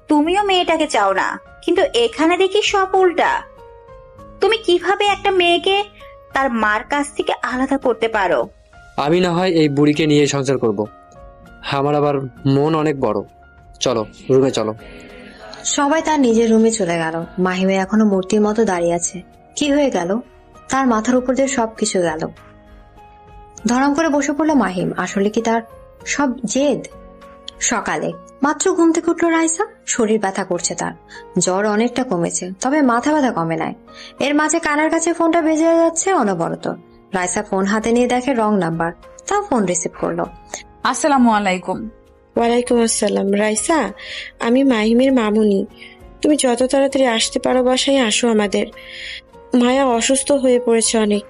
তুমিও মেয়েটাকে চাও না, কিন্তু এখানে দেখি সব উল্টা। তুমি কিভাবে একটা মেয়েকে তার মার কাছ থেকে আলাদা করতে পারো? আমি না হয় এই বুড়িকে নিয়ে সংসার করব। আমার আবার মন অনেক বড়। চলো রুমে চলো। সবাই তার নিজের রুমে চলে গেল। মাহিমে এখনো মূর্তির মতো দাঁড়িয়ে আছে। কি হয়ে গেল? তার মাথার উপর দিয়ে সবকিছু গেল। ধরম করে বসে পড়লো মাহিম। আসলে কি তার সব জেদ? সকালে মাত্র ঘুম থেকে উঠলো রাইসা। শরীর ব্যথা করছে তার, জ্বর অনেকটা কমেছে, তবে মাথা ব্যথা কমে নাই। এর মাঝে কানের কাছে ফোনটা বেজে যাচ্ছে অনবরত। রাইসা ফোন হাতে নিয়ে দেখে রং নাম্বার, তাও ফোন রিসিভ করলো। আসসালামু আলাইকুম। ওয়ালাইকুম আসসালাম। রাইসা, আমি মাহিমের মামুনি। তুমি যত তাড়াতাড়ি আসতে পারো বাসায় আসো আমাদের। মায়া অসুস্থ হয়ে পড়েছে অনেক।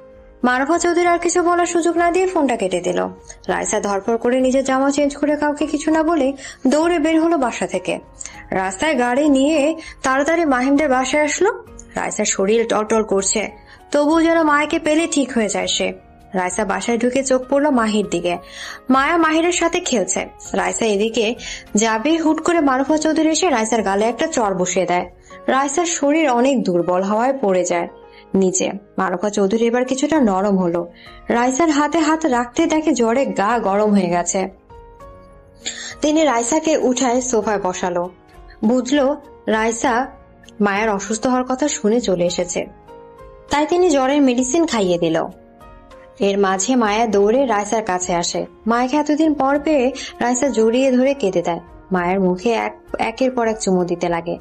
মারুফা চৌধুরী আর কিছু বলার সুযোগ না দিয়ে ফোনটা কেটে দিল। রাইসা ধরপড় করে নিজের জামা চেঞ্জ করে কাউকে কিছু না বলে দৌড়ে বের হলো বাসা থেকে। রাস্তায় গাড়ি নিয়ে তাড়াতাড়ি মাহিমদের বাসায় আসলো। রাইসার শরীর টলটল করছে, তবুও যেন মায়াকে পেলে ঠিক হয়ে যায় সে। রাইসা বাসায় ঢুকে চোখ পড়লো মাহির দিকে। মায়া মাহিরের সাথে খেলছে। রাইসা এদিকে যাবে, হুট করে মারুফা চৌধুরী এসে রাইসার গালে একটা চড় বসিয়ে দেয়। রাইসার শরীর অনেক দুর্বল হওয়ায় পড়ে যায় নিচে। মারুফা চৌধুরী এবার কিছুটা নরম হলো। রাইসার হাতে হাত রাখতে দেখে জ্বরে গা গরম হয়ে গেছে। তিনি রাইসাকে উঠায় সোফায় বসালো। বুঝলো রাইসা মায়ের অসুস্থ হওয়ার কথা শুনে চলে এসেছে, তাই তিনি জ্বরের মেডিসিন খাইয়ে দিল। এর মাঝে মায়া দৌড়ে রাইসার কাছে আসে। মায়াকে এতদিন পর পেয়ে রাইসা জড়িয়ে ধরে কেঁদে দেয়। মায়ের মুখে একের পর এক চুমু দিতে লাগে।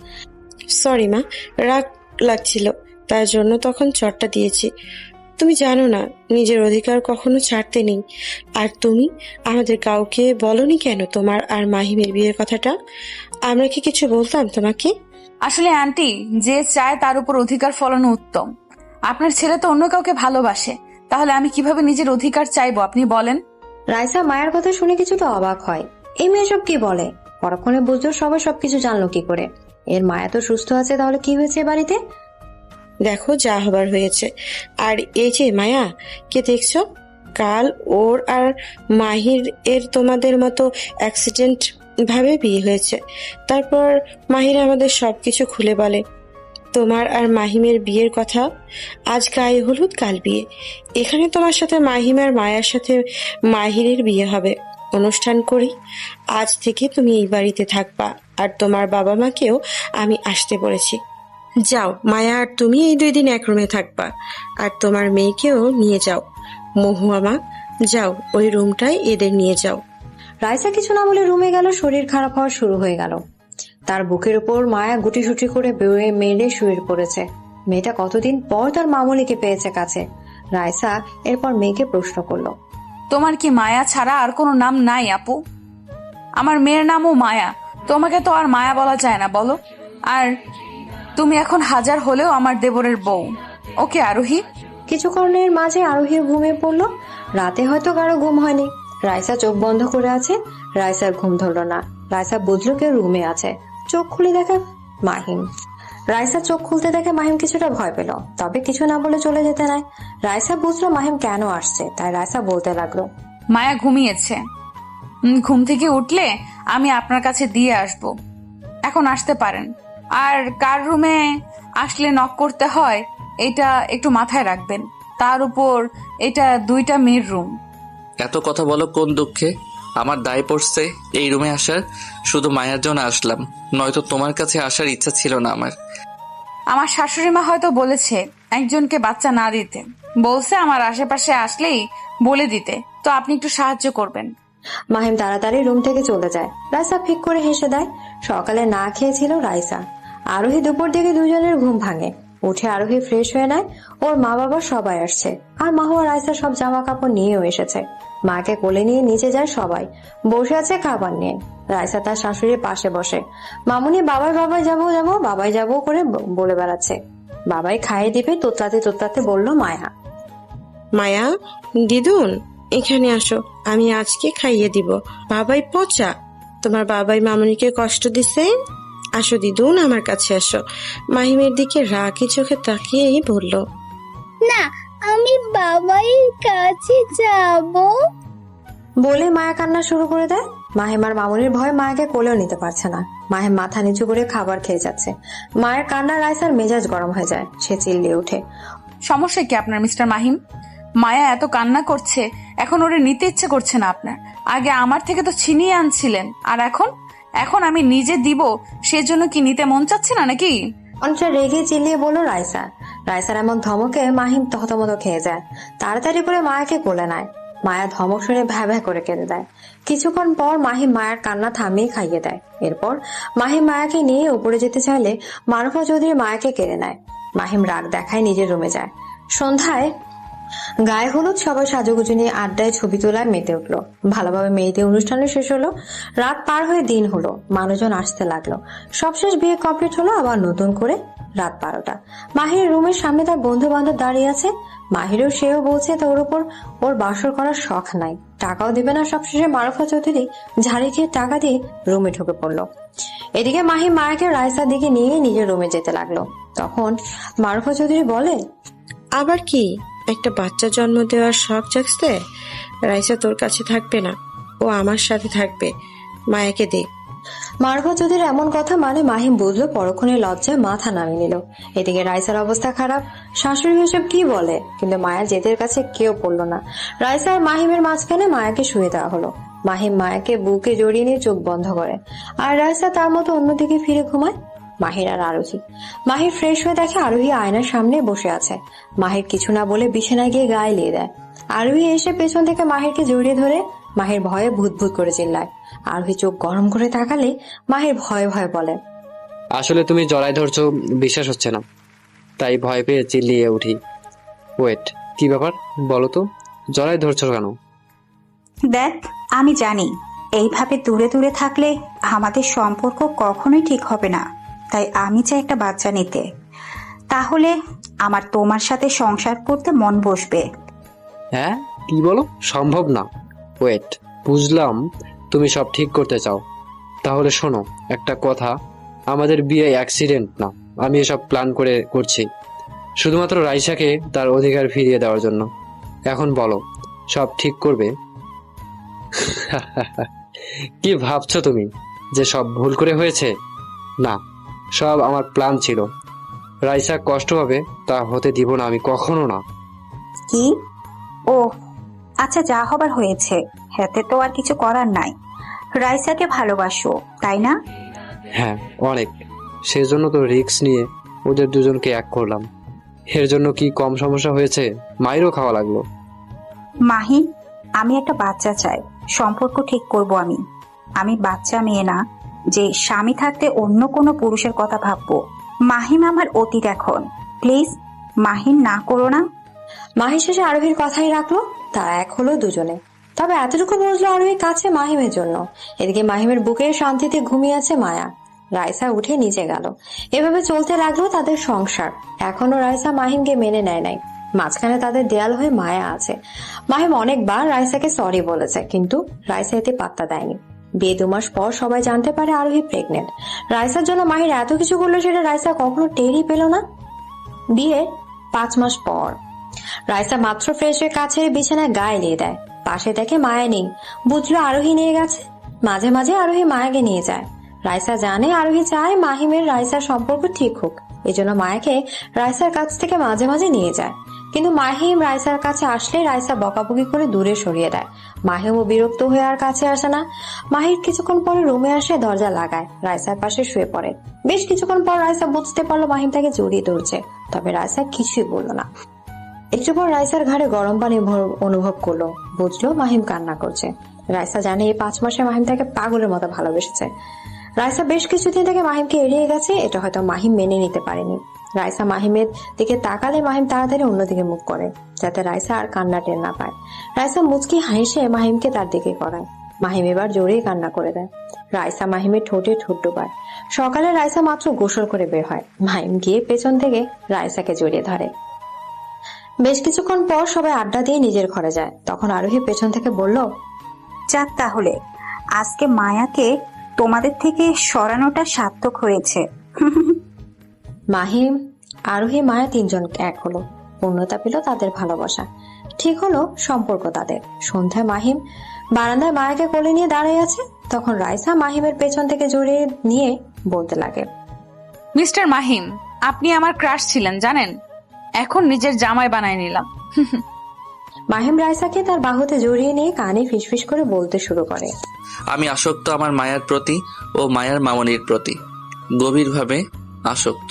সরি মা, রাগ লাগছিল, তার জন্য তখন চটটা দিয়েছি। তুমি জানো না নিজের অধিকার কখনো ছাড়তে নেই। আর তুমি আমাদের কাউকে বলনি কেন তোমার আর মাহিমের বিয়ের কথাটা? আমরা কি কিছু বলতাম তোমাকে? আসলে আন্টি, যে চায় তার উপর অধিকার ফলানো উত্তম। আপনার ছেলে তো অন্য কাউকে ভালোবাসে, তাহলে আমি কিভাবে নিজের অধিকার চাইবো আপনি বলেন? রাইসা মায়ের কথা শুনে কিছুটা অবাক হয়। এই মেয়ে সব কি বলে? পরক্ষণে বুঝলো সবাই সবকিছু জানলো কি করে। এর মায়া তো সুস্থ আছে, তাহলে কি হয়েছে বাড়িতে? দেখো যা হবার হয়েছে। আর এই যে মায়া, কে দেখছো? কাল ওর আর মাহির এর তোমাদের মতো অ্যাক্সিডেন্ট ভাবে বিয়ে হয়েছে। তারপর মাহির আমাদের সবকিছু খুলে বলে তোমার আর মাহিমের বিয়ের কথা। আজ গায়ে হলুদ, কাল বিয়ে। এখানে তোমার সাথে মাহিম আর মায়ার সাথে মাহিরের বিয়ে হবে। অনুষ্ঠান করি। আজ থেকে তুমি এই বাড়িতে থাকবা, আর তোমার বাবা মাকেও আমি আসতে বলেছি। যাও, মায়া আর তুমি এই 2 দিন এক রুমে থাকবা, আর তোমার মেয়েকেও নিয়ে যাও। মহুয়া মা, যাও ওই রুমটায় এদের নিয়ে যাও। রাইসা কিছু না বলে রুমে গেল। শরীর খারাপ হওয়া শুরু হয়ে গেল। তার বুকের উপর মায়া গুটিসুটি করে বেয়ে মেলে শুয়ে পড়েছে। মেয়েটা কতদিন পর তার মামুলিকে পেয়েছে কাছে। রাইসা এরপর মেয়েকে প্রশ্ন করলো, তোমার কি মায়া ছাড়া আর কোনো নাম নাই আপু? আমার মেয়ের নামও মায়া, তোমাকে তো আর মায়া বলা যায় না বলো। আর তুমি এখন হাজার হলেও আমার দেবরের বউ। ওকে আরোহী। কিছুক্ষণের মাঝে আরোহী ঘুমিয়ে পড়লো। রাতে হয়তো কারো ঘুম হয়নি। রাইসা চোখ বন্ধ করে আছে। রাইসার ঘুম ধরলো না। রাইসা বুঝলো কেউ রুমে আছে। চোখ খুলে দেখে মাহিম। রাইসা চোখ খুলতে দেখে মাহিম কিছুটা ভয় পেল, তবে কিছু না বলে চলে যেতে নাই। রাইসা বুঝলো মাহিম কেন আসছে, তাই রাইসা বলতে লাগলো, মায়া ঘুমিয়েছে। ঘুম থেকে উঠলে আমি আপনার কাছে দিয়ে আসব, এখন আসতে পারেন। আর কার রুমে আসলে নক করতে হয় এটা একটু মাথায় রাখবেন। তার উপর এটা 2টা মেয়ের রুম। এত কথা বলো কোন দুঃখে? আমার দায় পড়ছে এই রুমে আসার। শুধু মায়ার জন্য আসলাম, নয়তো তোমার কাছে আসার ইচ্ছা ছিল না আমার। আমার শাশুড়ি মা হয়তো বলেছে একজনকে বাচ্চা না দিতে, বলছে আমার আশেপাশে আসলেই বলে দিতে, তো আপনি একটু সাহায্য করবেন। মাহিম তাড়াতাড়ি রুম থেকে চলে যায়। রাইসা ফিক করে হেসে দেয়। সকালে না খেয়েছিল রাইসা। আরোহী দুপুর দিকে দুজনের ঘুম ভাঙে। উঠে আরোহী ফ্রেশ হয়ে নেয়। ওর মা বাবা সবাই আসছে, আর মাহুয়া রাইসা সব জামা কাপড় নিয়েও এসেছে। মাকে কোলে নিয়ে নিচে যায় সবাই। বসে আছে খাবার নিয়ে। রাইসা তার শাশুড়ির পাশে বসে। মামুনি বাবাই যাবো করে বলে বেড়াচ্ছে। বাবাই খাইয়ে দিবে তোতলাতে তোতলাতে বলল মায়া। মায়া, দিদুন এখানে আসো, আমি আজকে খাইয়ে দিব। বাবাই পচা, তোমার বাবাই মামুনিকে কষ্ট দিছে। আসো দিদুন, আমার কাছে আসো। মাহিমের দিকে রাগি চোখে তাকিয়েই বলল, না, আমি বাবাইয়ের কাছে যাব। বলে মায়া কান্না শুরু করে দেয়। মাহিম আর মামুনির ভয়ে মায়াকে কোলেও নিতে পারছে না। মাহিম মাথা নিচু করে খাবার খেয়ে যাচ্ছে। মায়ের কান্না রাইসার মেজাজ গরম হয়ে যায়। সে চিল্লিয়ে ওঠে, সমস্যা কি আপনার মিস্টার মাহিম? মায়া এত কান্না করছে, এখন ওরে নিতে ইচ্ছে করছে না আপনার? আগে আমার থেকে তো ছিনিয়ে আনছিলেন, আর এখন আমি নিজে দিব, সেজন্য কি নিতে মন চাচ্ছে না নাকি? অনেকটা রেগে চিল্লিয়ে বলল রাইসা। রাইসার এমন ধমকে মাহিম থতমত খেয়ে যায়। তাড়াতাড়ি করে মায়াকে কোলে নেয়। মায়া ধমক শুনে ভ্যা ভ্যা করে কেঁদে দেয়। কিছুক্ষণ পর মাহিম মায়ের কান্না থামিয়ে খাইয়ে দেয়। এরপর মাহিম মায়াকে নিয়ে উপরে যেতে চাইলে মারুফা চৌধুরী মায়াকে কেড়ে নেয়। মাহিম রাগ দেখায় নিজের রুমে যায়। সন্ধ্যায় গায়ে হলুদ সবাই সাজুগুজু নিয়ে আড্ডায় ছবি তোলায় মেতে উঠলো। ভালোভাবে মেয়েদের অনুষ্ঠানে শেষ হলো। রাত পার হয়ে দিন হলো। মানুষজন আসতে লাগলো। সবশেষ বিয়ে কমপ্লিট হলো। আবার নতুন করে রাত 12টা। মাহিরের রুমের সামনে তার বন্ধু বান্ধব দাঁড়িয়ে আছে। মাহিরও সেও বলছে তোর উপর ওর বাসর করার শখ নাই, টাকাও দিবে না। সবশেষে মারুফা চৌধুরী ঝাড়ি খেয়ে টাকা দিয়ে রুমে ঢুকে পড়লো। এদিকে মাহিম মায়াকে রাইসার দিকে নিয়ে নিজের রুমে যেতে লাগলো। তখন মারুফা চৌধুরী বলে, আবার কি একটা বাচ্চা জন্ম দেওয়ার শখ জাগছে? রাইসা তোর কাছে থাকবে না, ও আমার সাথে থাকবে। মায়াকে দে। মারুফা চৌধুরীর এমন কথা মানে মাহিম বুঝলো। পরক্ষণে লজ্জায় মাথা নামিয়ে নিল। এদিকে রাইসার অবস্থা খারাপ। শাশুড়ি হিসেব কি বলে, কিন্তু মায়ার জেদের কাছে কেউ পড়লো না। রাইসা আর মাহিমের মাঝখানে মায়াকে শুয়ে দেওয়া হলো। মাহিম মায়াকে বুকে জড়িয়ে নিয়ে চোখ বন্ধ করে, আর রাইসা তার মতো অন্যদিকে ফিরে ঘুমায়। মাহির আর আরোহী। মাহির ফ্রেশ হয়ে দেখে আরোহী আয়নার সামনে বসে আছে। মাহির কিছু না বলে বিছানায় গিয়ে গায়ে লিয়ে দেয়। আরোহী এসে পেছন থেকে মাহিরকে জড়িয়ে ধরে। মাহির ভয়ে ভূত ভূত করে চিল্লায়। আরোহী চোখ গরম করে তাকালে মাহির ভয়ে ভয়ে বলে, আসলে তুমি জড়াই ধরছো, বিশ্বাস হচ্ছে না, তাই ভয় পেয়ে চিল্লিয়ে উঠি। ওয়েট, কি ব্যাপার বলো তো, জড়াই ধরছো কেন? দেখ, আমি জানি এইভাবে দূরে দূরে থাকলে আমাদের সম্পর্ক কখনোই ঠিক হবে না, তাই আমি চাই একটা বাচ্চা নিতে। তাহলে আমার তোমার সাথে সংসার করতে মন বসবে। হ্যাঁ, কি বলো? সম্ভব না। ওয়েট, বুঝলাম তুমি সব ঠিক করতে চাও। তাহলে শোনো একটা কথা, আমাদের বিয়ে অ্যাক্সিডেন্ট না, আমি এসব প্ল্যান করে করছি শুধুমাত্র রাইসাকে তার অধিকার ফিরিয়ে দেওয়ার জন্য। এখন বলো, সব ঠিক করবে? কি ভাবছো তুমি যে সব ভুল করে হয়েছে? না, সব আমার প্ল্যান ছিল। রাইসা কষ্ট পাবে তা হতে দিব না আমি, কখনো না। কি? ও আচ্ছা, যা হবার হয়েছে, হাতে তো আর কিছু করার নাই। রাইসাকে ভালোবাসো, তাই না? হ্যাঁ, অনেক। সেজন্য তো রিস্ক নিয়ে ওদের দুজনকে এক করলাম। এর জন্য কি কম সমস্যা হয়েছে? মাইরও খাওয়া লাগলো। মাহি, আমি একটা বাচ্চা চাই, সম্পর্ক ঠিক করব আমি। আমি বাচ্চা মেয়ে না যে স্বামী থাকতে অন্য কোনো পুরুষের কথা ভাববো। মাহিম আমার অতীত এখন, প্লিজ মাহিম না করো না। মাহি শেষে আরোহীর কথাই রাখলো। তারা এক হলো দুজনে। তবে এতটুকু বুঝলো আরোহী কাছে মাহিমের জন্য। এদিকে মাহিমের বুকে শান্তিতে ঘুমিয়ে আছে মায়া। রাইসা উঠে নিচে গেল। এভাবে চলতে লাগলো তাদের সংসার। এখনো রাইসা মাহিমকে মেনে নেয় নাই। মাঝখানে তাদের দেয়াল হয়ে মায়া আছে। মাহিম অনেকবার রাইসাকে সরি বলেছে, কিন্তু রাইসা এতে পাত্তা দেয়নি। বিয়ে 2 মাস পর সবাই জানতে পারে আরোহী প্রেগনেন্ট। রাইসার জন্য মাহির এত কিছু করলো সেটা রাইসা কখনো টেরই পেল না। বিয়ে 5 মাস পর রাইসা মাত্র ফ্রেশ হয়ে কাছে বিছানায় গায়ে নিয়ে দেয়। পাশে দেখে মায়া নেই। বুঝলো আরোহী নিয়ে গেছে। মাঝে মাঝে আরোহী মায়াকে নিয়ে যায়। রাইসা জানে আরোহী চায় মাহিমের রাইসার সম্পর্ক ঠিক হোক, এজন্য মায়াকে রাইসার কাছ থেকে মাঝে মাঝে নিয়ে যায়। কিন্তু মাহিম রাইসার কাছে আসলে রাইসা বকাবকি করে দূরে সরিয়ে দেয়। মাহিমও বিরক্ত হয়ে আর কাছে আসে না। মাহির কিছুক্ষণ পরে রুমে আসে, দরজা লাগায়, রাইসার পাশে শুয়ে পড়ে। বেশ কিছুক্ষণ পর রাইসা বুঝতে পারলো মাহিম তাকে জড়িয়ে ধরছে, তবে রাইসা কিছুই বলল না। একটু পর রাইসার ঘাড়ে গরম পানি অনুভব করলো। বুঝলো মাহিম কান্না করছে। রাইসা জানে এই 5 মাসে মাহিম তাকে পাগলের মতো ভালোবেসেছে। রাইসা বেশ কিছুদিন থেকে মাহিমকে এড়িয়ে গেছে, এটা হয়তো মাহিম মেনে নিতে পারেনি। রাইসা মাহিমের দিকে তাকালে মাহিম তাড়াতাড়ি অন্যদিকে মুখ করে, যাতে রাইসা আর কান্না টের না পায়। রাইসা মুচকি হাসে মাহিমকে তার দিকে করায়। মাহিম এবার জোরেই কান্না করে দেয়। রাইসা মাহিমের ঠোঁটে ঠোঁট ডোবায়। সকালে রাইসা মাত্র গোসল করে বের হয়। মাহিম গিয়ে পেছন থেকে রাইসাকে জড়িয়ে ধরে। বেশ কিছুক্ষণ পর সবাই আড্ডা দিয়ে নিজের ঘরে যায়। তখন আরোহী পেছন থেকে বলল, যাক, তাহলে আজকে মায়াকে তোমাদের থেকে সরানোটা সার্থক হয়েছে। মাহিম, আরোহী, মায়া 3 জন এক হলো। পূর্ণতা পেল তাদের ভালোবাসা। ঠিক হলো সম্পর্ক তাদের। সন্ধ্যায় মাহিম বারান্দায় মায়াকে কোলে নিয়ে দাঁড়িয়ে আছে। তখন রাইসা মাহিমের পেছন থেকে জড়িয়ে নিয়ে বলতে লাগে, মিস্টার মাহিম, আপনি আমার ক্রাশ ছিলেন জানেন, এখন নিজের জামাই বানায় নিলাম। মাহিম রাইসাকে তার বাহুতে জড়িয়ে নিয়ে কানে ফিসফিস করে বলতে শুরু করে, আমি আসক্ত আমার মায়ের প্রতি ও মায়ের মামনির প্রতি, গভীরভাবে আসক্ত।